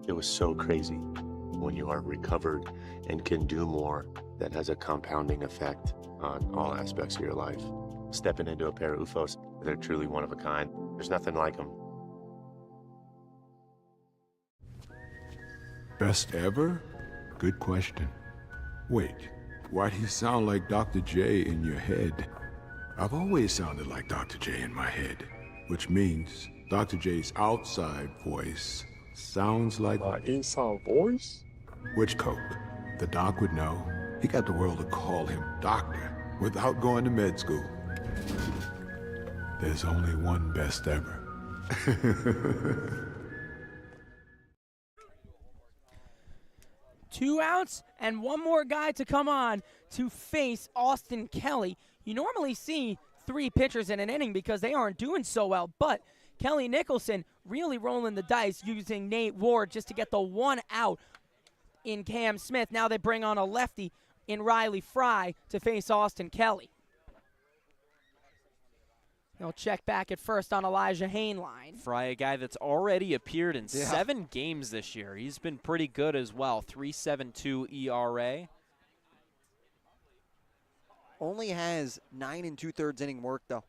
It was so crazy. When you are recovered and can do more, that has a compounding effect on all aspects of your life. Stepping into a pair of UFOs, they're truly one of a kind. There's nothing like them. Best ever? Good question. Wait, why'd he sound like Dr. J in your head? I've always sounded like Dr. J in my head, which means Dr. J's outside voice sounds like... My inside voice? Which Coke? The doc would know. He got the world to call him doctor without going to med school. There's only one best ever. 2 outs and one more guy to come on to face Austin Kelly. You normally see 3 pitchers in an inning because they aren't doing so well, but Kelly Nicholson really rolling the dice using Nate Ward just to get the 1 out in Cam Smith. Now they bring on a lefty in Riley Fry to face Austin Kelly. They'll check back at first on Elijah Hainline. Fry, a guy that's already appeared in 7 games this year. He's been pretty good as well. 3.72 ERA. Only has 9 2/3 inning work, though.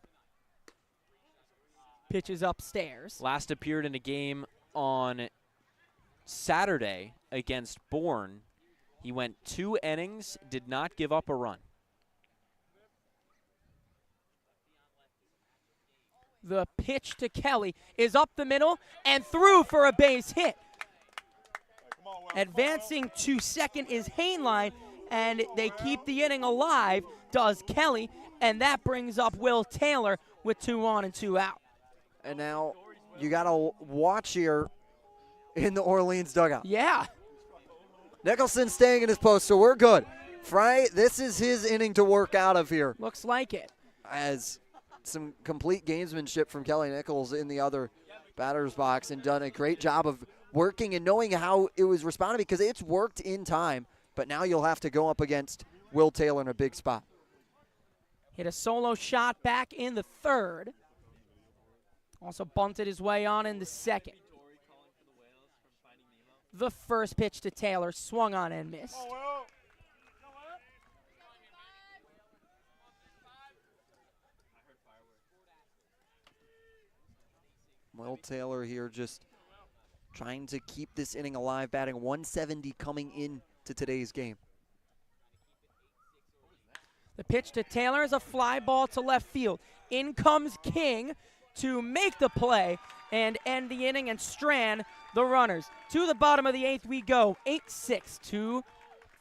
Pitches upstairs. Last appeared in a game on Saturday against Bourne. He went 2 innings, did not give up a run. The pitch to Kelly is up the middle and through for a base hit. Advancing to second is Hainline, and they keep the inning alive, does Kelly, and that brings up Will Taylor with 2 on and 2 out. And now you got to watch here in the Orleans dugout. Yeah. Nicholson staying in his post, so we're good. Fry, this is his inning to work out of here. Looks like it. As some complete gamesmanship from Kelly Nichols in the other batter's box and done a great job of working and knowing how it was responded because it's worked in time, but now you'll have to go up against Will Taylor in a big spot. Hit a solo shot back in the 3rd. Also bunted his way on in the 2nd. The first pitch to Taylor swung on and missed. Will Taylor here just trying to keep this inning alive, batting 170 coming into today's game. The pitch to Taylor is a fly ball to left field. In comes King to make the play and end the inning and strand the runners. To the bottom of the 8th we go, 8-6 to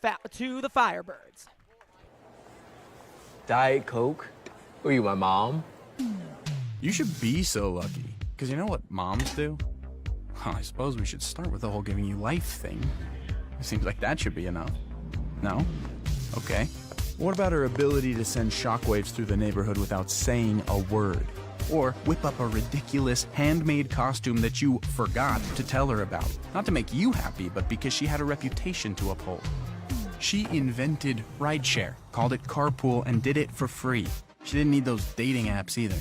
the Firebirds. Diet Coke? Who are you, my mom? You should be so lucky. Because you know what moms do? Well, I suppose we should start with the whole giving you life thing. It seems like that should be enough. No? Okay. What about her ability to send shockwaves through the neighborhood without saying a word? Or whip up a ridiculous handmade costume that you forgot to tell her about. Not to make you happy, but because she had a reputation to uphold. She invented rideshare, called it carpool, and did it for free. She didn't need those dating apps either.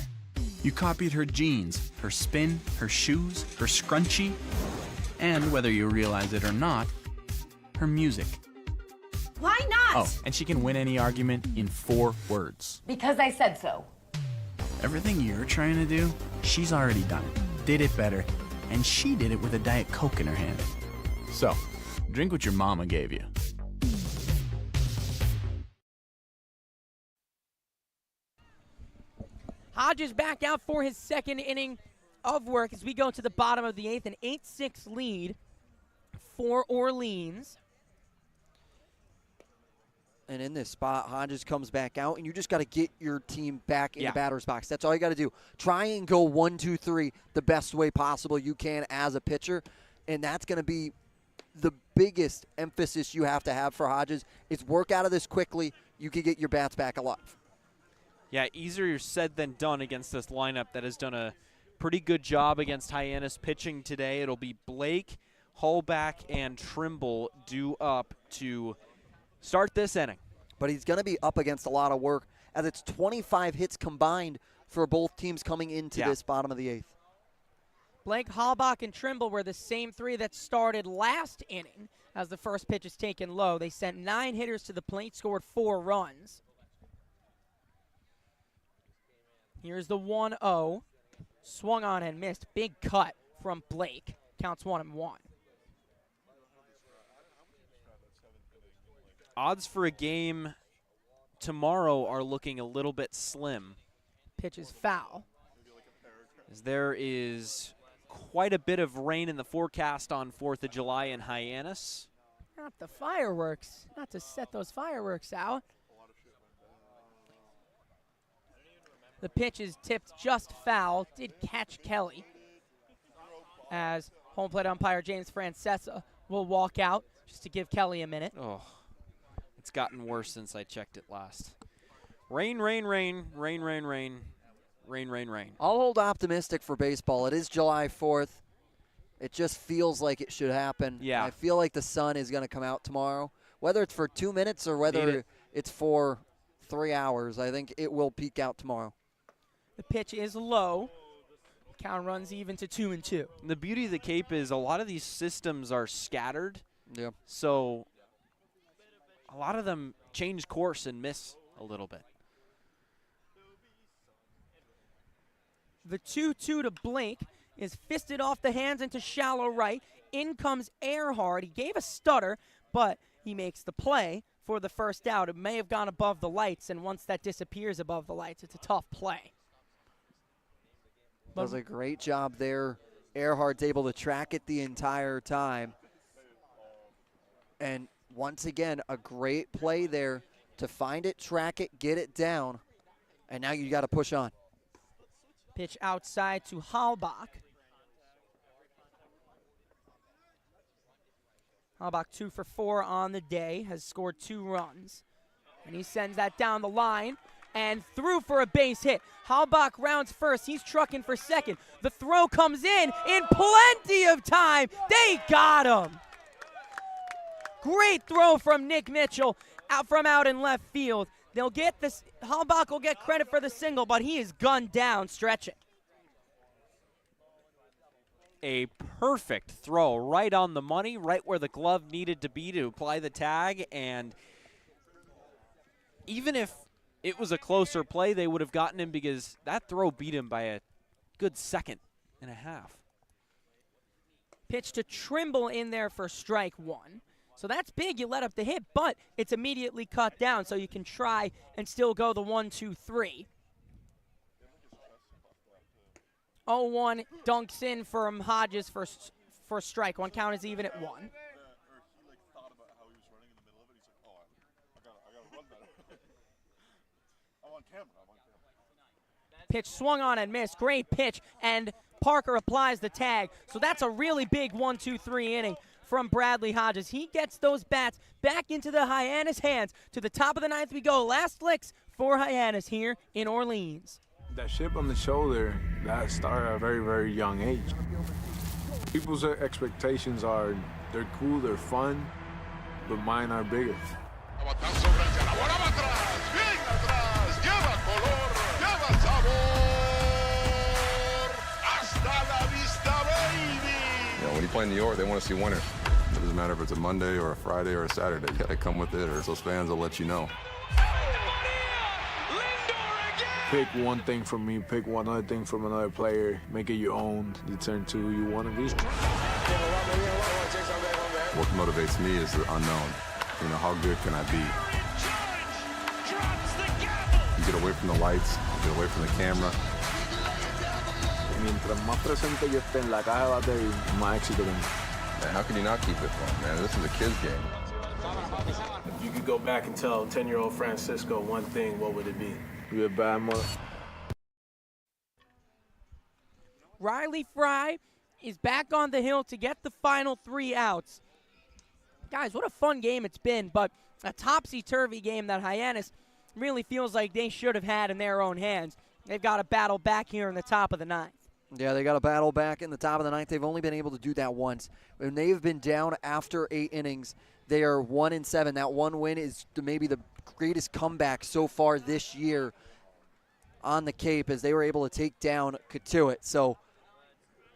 You copied her jeans, her spin, her shoes, her scrunchie, and whether you realize it or not, her music. Why not? Oh, and she can win any argument in 4 words. Because I said so. Everything you're trying to do, she's already done it, did it better, and she did it with a Diet Coke in her hand. So, drink what your mama gave you. Hodges back out for his 2nd inning of work as we go to the bottom of the 8th, an 8-6 lead for Orleans. And in this spot, Hodges comes back out, and you just got to get your team back in the batter's box. That's all you got to do. Try and go 1, 2, 3 the best way possible you can as a pitcher, and that's going to be the biggest emphasis you have to have for Hodges is work out of this quickly. You can get your bats back alive. Yeah, easier said than done against this lineup that has done a pretty good job against Hyannis pitching today. It'll be Blake, Hullback, and Trimble due up to start this inning. But he's going to be up against a lot of work as it's 25 hits combined for both teams coming into this bottom of the 8th. Blake, Hallbach, and Trimble were the same 3 that started last inning as the first pitch is taken low. They sent 9 hitters to the plate, scored 4 runs. Here's the 1-0. Swung on and missed. Big cut from Blake. Counts 1-1. Odds for a game tomorrow are looking a little bit slim. Pitch is foul. As there is quite a bit of rain in the forecast on 4th of July in Hyannis. Not the fireworks. Not to set those fireworks out. The pitch is tipped just foul. Did catch Kelly. As home plate umpire James Francesa will walk out just to give Kelly a minute. Oh, it's gotten worse since I checked it last. Rain, rain, rain, rain, rain, rain, rain, rain, rain. I'll hold optimistic for baseball. It is July 4th. It just feels like it should happen. Yeah. I feel like the sun is going to come out tomorrow. Whether it's for 2 minutes or whether it's for 3 hours, I think it will peak out tomorrow. The pitch is low. Count runs even to 2-2. And the beauty of the Cape is a lot of these systems are scattered. Yeah. So a lot of them change course and miss a little bit. The 2-2 to Blake is fisted off the hands into shallow right. In comes Earhart. He gave a stutter, but he makes the play for the first out. It may have gone above the lights, and once that disappears above the lights, it's a tough play. Does a great job there. Earhart's able to track it the entire time. And once again, a great play there to find it, track it, get it down. And now you got to push on. Pitch outside to Halbach. Halbach 2 for 4 on the day, has scored 2 runs. And he sends that down the line and through for a base hit. Halbach rounds first. He's trucking for second. The throw comes in plenty of time. They got him. Great throw from Nick Mitchell out in left field. They'll get this. Halbach will get credit for the single, but he is gunned down stretching. A perfect throw right on the money, right where the glove needed to be to apply the tag. And even if it was a closer play, they would have gotten him because that throw beat him by a good 1.5 seconds. Pitch to Trimble in there for strike 1. So that's big. You let up the hit, but it's immediately cut down, so you can try and still go the 1-2-3. 0-1 dunks in from Hodges for strike 1. Count is even at 1. Pitch swung on and missed. Great pitch, and Parker applies the tag. So that's a really big 1-2-3 inning from Bradley Hodges. He gets those bats back into the Hyannis hands. To the top of the 9th we go. Last licks for Hyannis here in Orleans. That chip on the shoulder, that started at a very, very young age. People's expectations are they're cool, they're fun, but mine are bigger. When you play in New York, they want to see winners. It doesn't matter if it's a Monday or a Friday or a Saturday. You got to come with it, or those fans will let you know. Pick one thing from me, pick one other thing from another player, make it your own. You turn to who you want to be. What motivates me is the unknown. You know, how good can I be? You get away from the lights, you get away from the camera. Mientras más presente yo esté en la caja de batería, más éxito tengo. Man, how can you not keep it fun, man? This is a kid's game. If you could go back and tell 10-year-old Francisco one thing, what would it be? You're a bad mother. Riley Fry is back on the hill to get the final 3 outs. Guys, what a fun game it's been, but a topsy-turvy game that Hyannis really feels like they should have had in their own hands. They've got to battle back here in the top of the 9th. Yeah, they got to battle back in the top of the 9th. They've only been able to do that once. When they've been down after 8 innings, they are 1-7. That one win is maybe the greatest comeback so far this year on the Cape, as they were able to take down Katuitt. So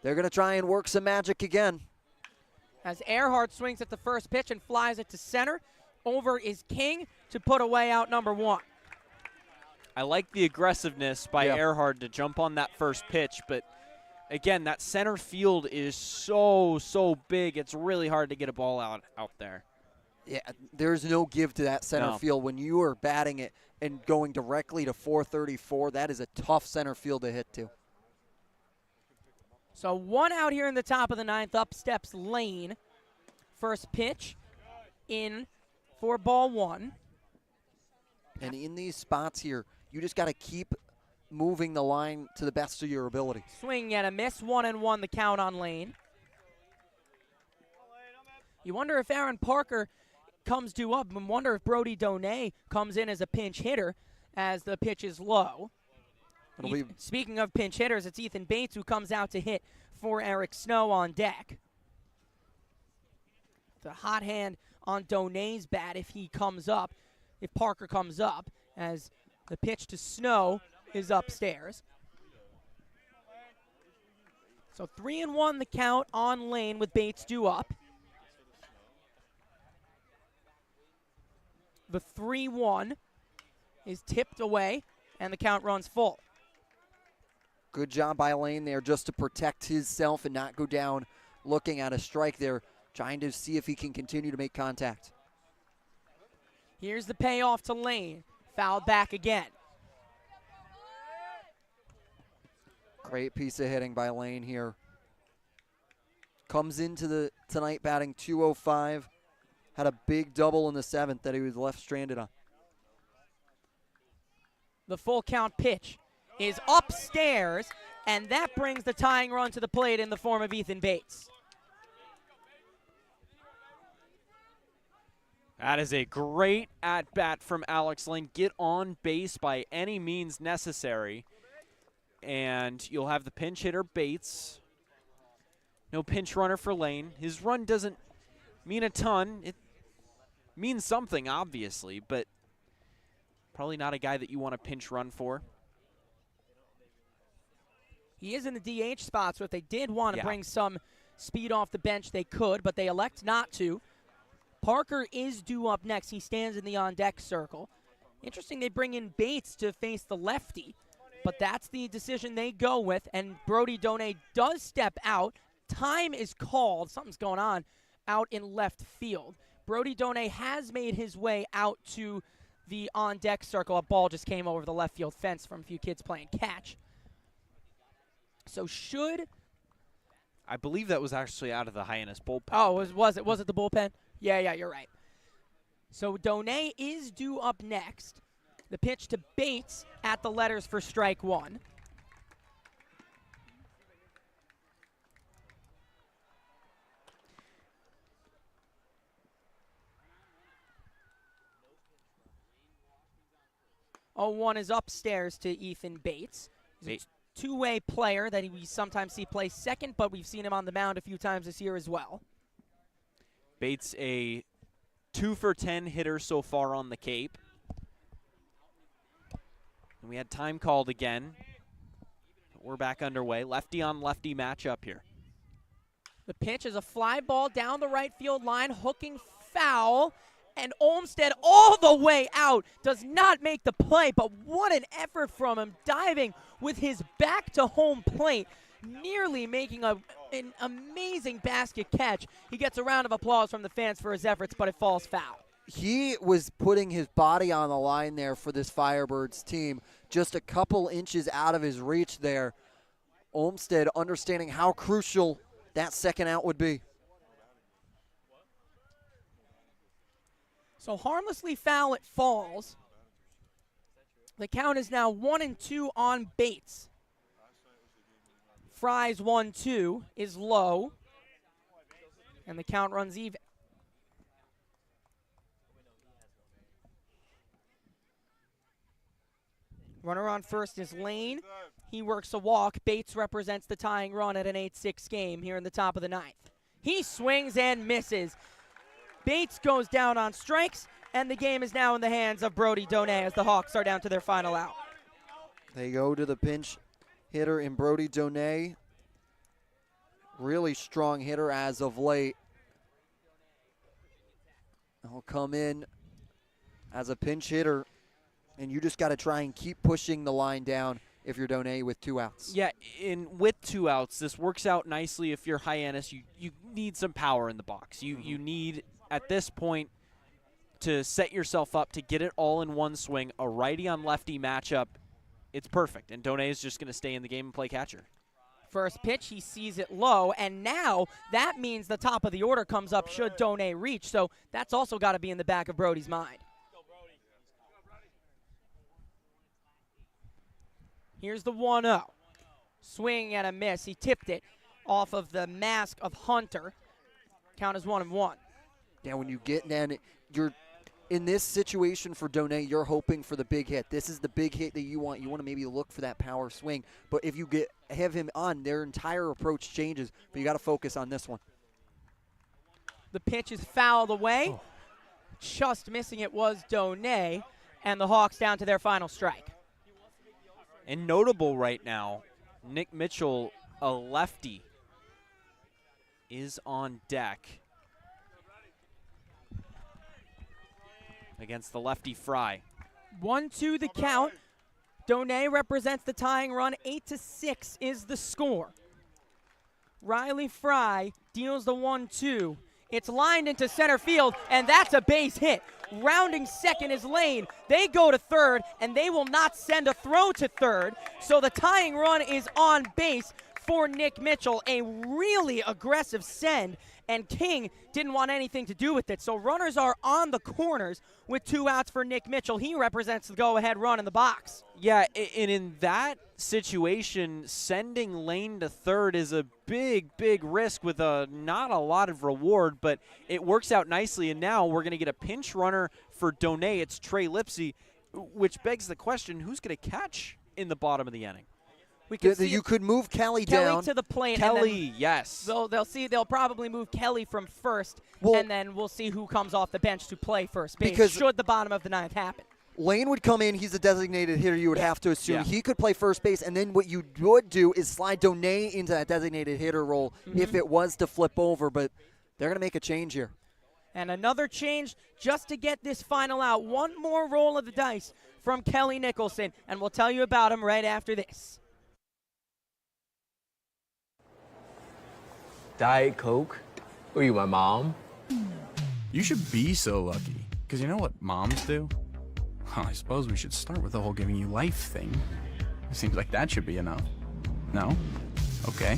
they're going to try and work some magic again. As Earhart swings at the first pitch and flies it to center, over is King to put away out number 1. I like the aggressiveness by Earhart to jump on that first pitch, but again, that center field is so big. It's really hard to get a ball out there. Yeah, there's no give to that center field. When you are batting it and going directly to 434, that is a tough center field to hit to. So 1 out here in the top of the 9th. Up steps Lane. First pitch in for ball one. And in these spots here, you just got to keep moving the line to the best of your ability. Swing and a miss, 1-1 the count on Lane. You wonder if Aaron Parker comes due up, and wonder if Brody Donay comes in as a pinch hitter as the pitch is low. Speaking of pinch hitters, it's Ethan Bates who comes out to hit for Eric Snow on deck. The hot hand on Donay's bat if he comes up, if Parker comes up, as the pitch to Snow is upstairs. So 3-1 the count on Lane with Bates due up. The 3-1 is tipped away, and the count runs full. Good job by Lane there just to protect himself and not go down looking at a strike there, trying to see if he can continue to make contact. Here's the payoff to Lane. Fouled back again. Great piece of hitting by Lane here. Comes into the tonight batting 205. Had a big double in the 7th that he was left stranded on. The full count pitch is upstairs, and that brings the tying run to the plate in the form of Ethan Bates. That is a great at-bat from Alex Lane. Get on base by any means necessary. And you'll have the pinch hitter, Bates. No pinch runner for Lane. His run doesn't mean a ton. It means something, obviously, but probably not a guy that you want to pinch run for. He is in the DH spot, so if they did want to bring some speed off the bench, they could, but they elect not to. Parker is due up next. He stands in the on-deck circle. Interesting they bring in Bates to face the lefty, but that's the decision they go with, and Brody Donay does step out. Time is called. Something's going on out in left field. Brody Donay has made his way out to the on-deck circle. A ball just came over the left field fence from a few kids playing catch. So I believe that was actually out of the Hyannis bullpen. Oh, was it the bullpen? Yeah, you're right. So Donay is due up next. The pitch to Bates at the letters for strike one. One is upstairs to Ethan Bates. He's a two-way player that we sometimes see play second, but we've seen him on the mound a few times this year as well. Bates, a 2-for-10 hitter so far on the Cape. And we had time called again. We're back underway. Lefty on lefty matchup here. The pitch is a fly ball down the right field line, hooking foul. And Olmstead all the way out, does not make the play, but what an effort from him, diving with his back to home plate, nearly making an amazing basket catch. He gets a round of applause from the fans for his efforts, but it falls foul. He was putting his body on the line there for this Firebirds team, just a couple inches out of his reach there. Olmstead understanding how crucial that second out would be. So harmlessly foul, it falls. The count is now 1-2 on Bates. Fry's 1-2 is low, and the count runs even. Runner on first is Lane. He works a walk. Bates represents the tying run at an 8-6 game here in the top of the ninth. He swings and misses. Bates goes down on strikes, and the game is now in the hands of Brody Donay as the Hawks are down to their final out. They go to the pinch hitter in Brody Donay. Really strong hitter as of late. He'll come in as a pinch hitter, and you just got to try and keep pushing the line down if you're Donay with 2 outs. Yeah, with 2 outs, this works out nicely if you're Hyannis. You need some power in the box. You need, at this point, to set yourself up to get it all in one swing. A righty on lefty matchup, it's perfect. And Donay is just going to stay in the game and play catcher. First pitch, he sees it low, and now that means the top of the order comes up should Donay reach, so that's also got to be in the back of Brody's mind. Here's the 1-0. Swing and a miss. He tipped it off of the mask of Hunter. Count as 1-1. Yeah, when you get in, you're in this situation for Donay, you're hoping for the big hit. This is the big hit that you want. You want to maybe look for that power swing. But if you have him on, their entire approach changes. But you got to focus on this one. The pitch is fouled away. Oh. Just missing it was Donay, and the Hawks down to their final strike. And notable right now, Nick Mitchell, a lefty, is on deck against the lefty Fry. 1-2 the count. Donay represents the tying run. 8-6 is the score. Riley Fry deals the 1-2. It's lined into center field, and that's a base hit. Rounding second is Lane. They go to third, and they will not send a throw to third. So the tying run is on base for Nick Mitchell. A really aggressive send, and King didn't want anything to do with it. So runners are on the corners with 2 outs for Nick Mitchell. He represents the go-ahead run in the box. Yeah, and in that situation, sending Lane to third is a big, big risk with not a lot of reward, but it works out nicely. And now we're going to get a pinch runner for Donay. It's Trey Lipsy, which begs the question, who's going to catch in the bottom of the inning? We could you could move Kelly down. to the plate. Kelly, yes. They'll probably move Kelly from first, and then we'll see who comes off the bench to play first base because should the bottom of the 9th happen. Lane would come in. He's a designated hitter. You would have to assume he could play first base, and then what you would do is slide Donay into that designated hitter role if it was to flip over, but they're going to make a change here. And another change just to get this final out. One more roll of the dice from Kelly Nicholson, and we'll tell you about him right after this. Diet Coke? Were you my mom? You should be so lucky, because you know what moms do? Well, I suppose we should start with the whole giving you life thing. It seems like that should be enough. No? Okay.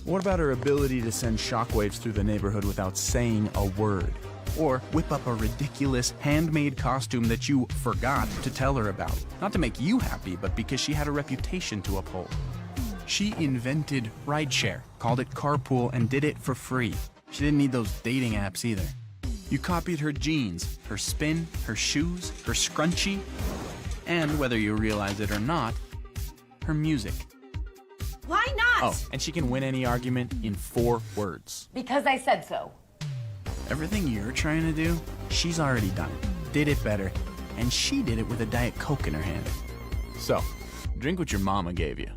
What about her ability to send shockwaves through the neighborhood without saying a word? Or whip up a ridiculous handmade costume that you forgot to tell her about? Not to make you happy, but because she had a reputation to uphold. She invented rideshare, called it carpool, and did it for free. She didn't need those dating apps either. You copied her jeans, her spin, her shoes, her scrunchie, and whether you realize it or not, her music. Why not? Oh, and she can win any argument in 4 words. Because I said so. Everything you're trying to do, she's already done it, did it better, and she did it with a Diet Coke in her hand. So, drink what your mama gave you.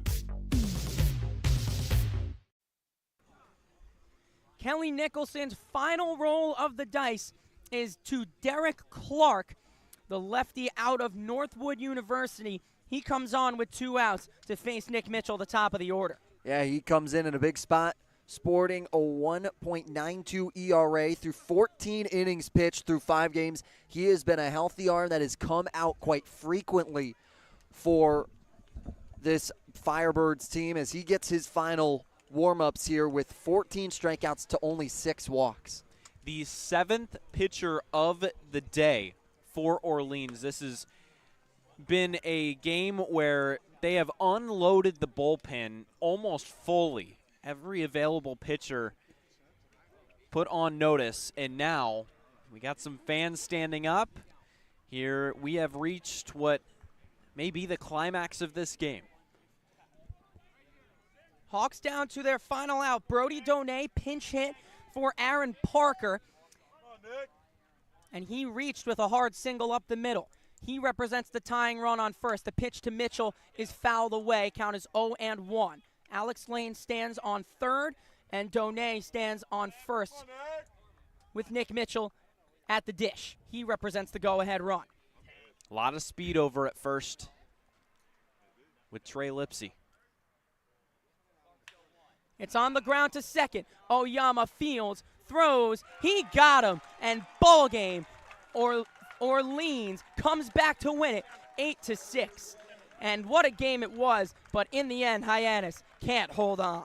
Kelly Nicholson's final roll of the dice is to Derek Clark, the lefty out of Northwood University. He comes on with 2 outs to face Nick Mitchell, the top of the order. Yeah, he comes in a big spot, sporting a 1.92 ERA through 14 innings pitched through 5 games. He has been a healthy arm that has come out quite frequently for this Firebirds team as he gets his final warm-ups here with 14 strikeouts to only 6 walks. The 7th pitcher of the day for Orleans. This has been a game where they have unloaded the bullpen almost fully. Every available pitcher put on notice, and now we got some fans standing up. Here we have reached what may be the climax of this game. Hawks down to their final out. Brody Donay pinch hit for Aaron Parker. And he reached with a hard single up the middle. He represents the tying run on first. The pitch to Mitchell is fouled away. Count is 0-1. Alex Lane stands on third, and Donay stands on first with Nick Mitchell at the dish. He represents the go-ahead run. A lot of speed over at first with Trey Lipsy. It's on the ground to second. Oyama fields, throws, he got him, and ball game. Orleans comes back to win it, 8-6. And what a game it was, but in the end, Hyannis can't hold on.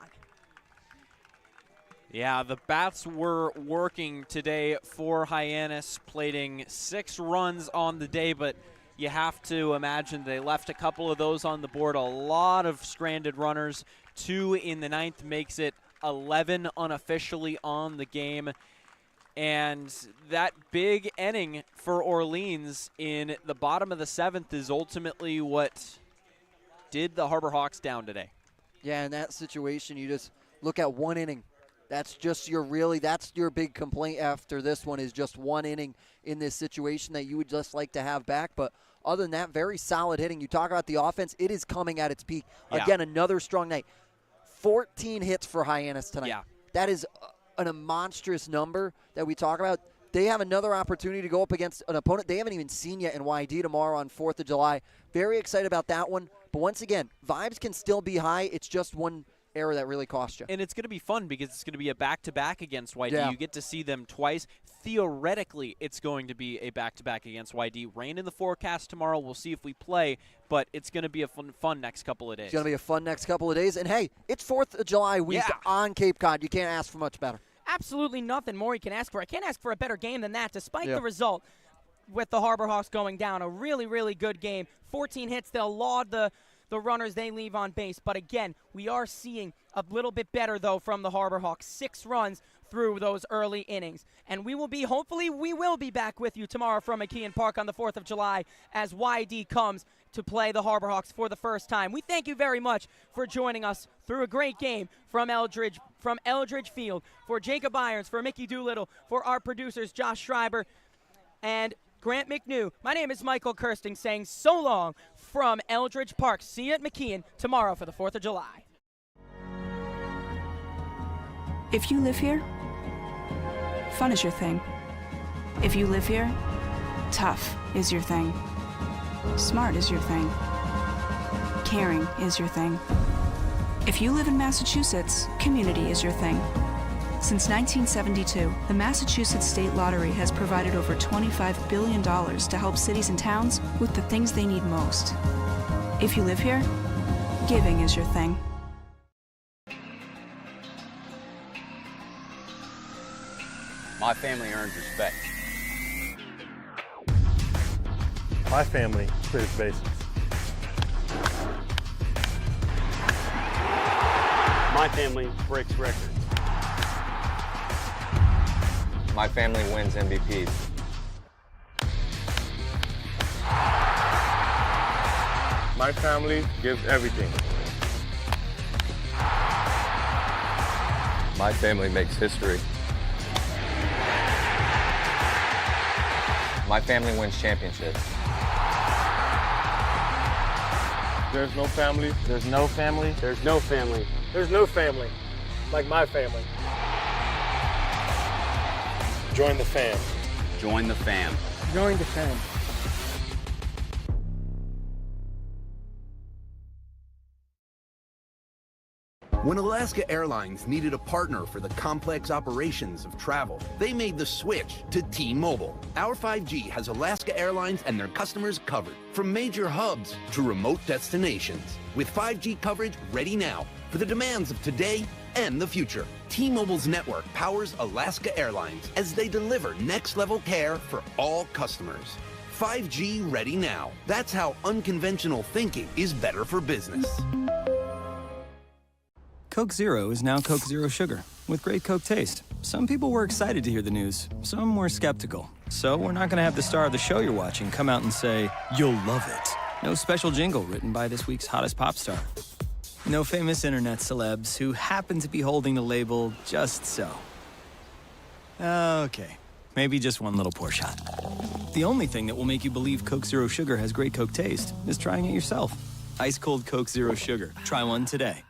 Yeah, the bats were working today for Hyannis, plating 6 runs on the day, but you have to imagine they left a couple of those on the board. A lot of stranded runners. 2 in the 9th makes it 11 unofficially on the game. And that big inning for Orleans in the bottom of the 7th is ultimately what did the Harbor Hawks down today. Yeah, in that situation, you just look at 1 inning. That's just that's your big complaint after this one is just 1 inning in this situation that you would just like to have back. But other than that, very solid hitting. You talk about the offense, it is coming at its peak. Yeah. Again, another strong night. 14 hits for Hyannis tonight. Yeah. That is a monstrous number that we talk about. They have another opportunity to go up against an opponent they haven't even seen yet in YD tomorrow on 4th of July. Very excited about that one. But once again, vibes can still be high. It's just one error that really cost you. And it's going to be fun because it's going to be a back-to-back against YD. Yeah. You get to see them twice. Theoretically, it's going to be a back-to-back against YD. Rain in the forecast tomorrow. We'll see if we play, but it's going to be a fun next couple of days. It's going to be a fun next couple of days. And, hey, it's 4th of July week on Cape Cod. You can't ask for much better. Absolutely nothing more you can ask for. I can't ask for a better game than that, despite Yeah. the result with the Harbor Hawks going down. A really, really good game. 14 hits. They'll laud the runners they leave on base. But, again, we are seeing a little bit better, though, from the Harbor Hawks. 6 runs through those early innings. And hopefully we will be back with you tomorrow from McKeon Park on the 4th of July as YD comes to play the Harbor Hawks for the first time. We thank you very much for joining us through a great game from Eldridge Field. For Jacob Irons, for Mickey Doolittle, for our producers Josh Schreiber and Grant McNew. My name is Michael Kirsting saying so long from Eldridge Park. See you at McKeon tomorrow for the 4th of July. If you live here, fun is your thing. If you live here, tough is your thing. Smart is your thing. Caring is your thing. If you live in Massachusetts, community is your thing. Since 1972, the Massachusetts State Lottery has provided over $25 billion to help cities and towns with the things they need most. If you live here, giving is your thing. My family earns respect. My family clears bases. My family breaks records. My family wins MVPs. My family gives everything. My family makes history. My family wins championships. There's no family. There's no family. There's no family. There's no family like my family. Join the fam. Join the fam. Join the fam. When Alaska Airlines needed a partner for the complex operations of travel, they made the switch to T-Mobile. Our 5G has Alaska Airlines and their customers covered, from major hubs to remote destinations. With 5G coverage ready now for the demands of today and the future, T-Mobile's network powers Alaska Airlines as they deliver next-level care for all customers. 5G ready now. That's how unconventional thinking is better for business. Coke Zero is now Coke Zero Sugar, with great Coke taste. Some people were excited to hear the news, some were skeptical. So we're not going to have the star of the show you're watching come out and say, "You'll love it." No special jingle written by this week's hottest pop star. No famous internet celebs who happen to be holding the label just so. Okay, maybe just one little pour shot. The only thing that will make you believe Coke Zero Sugar has great Coke taste is trying it yourself. Ice cold Coke Zero Sugar. Try one today.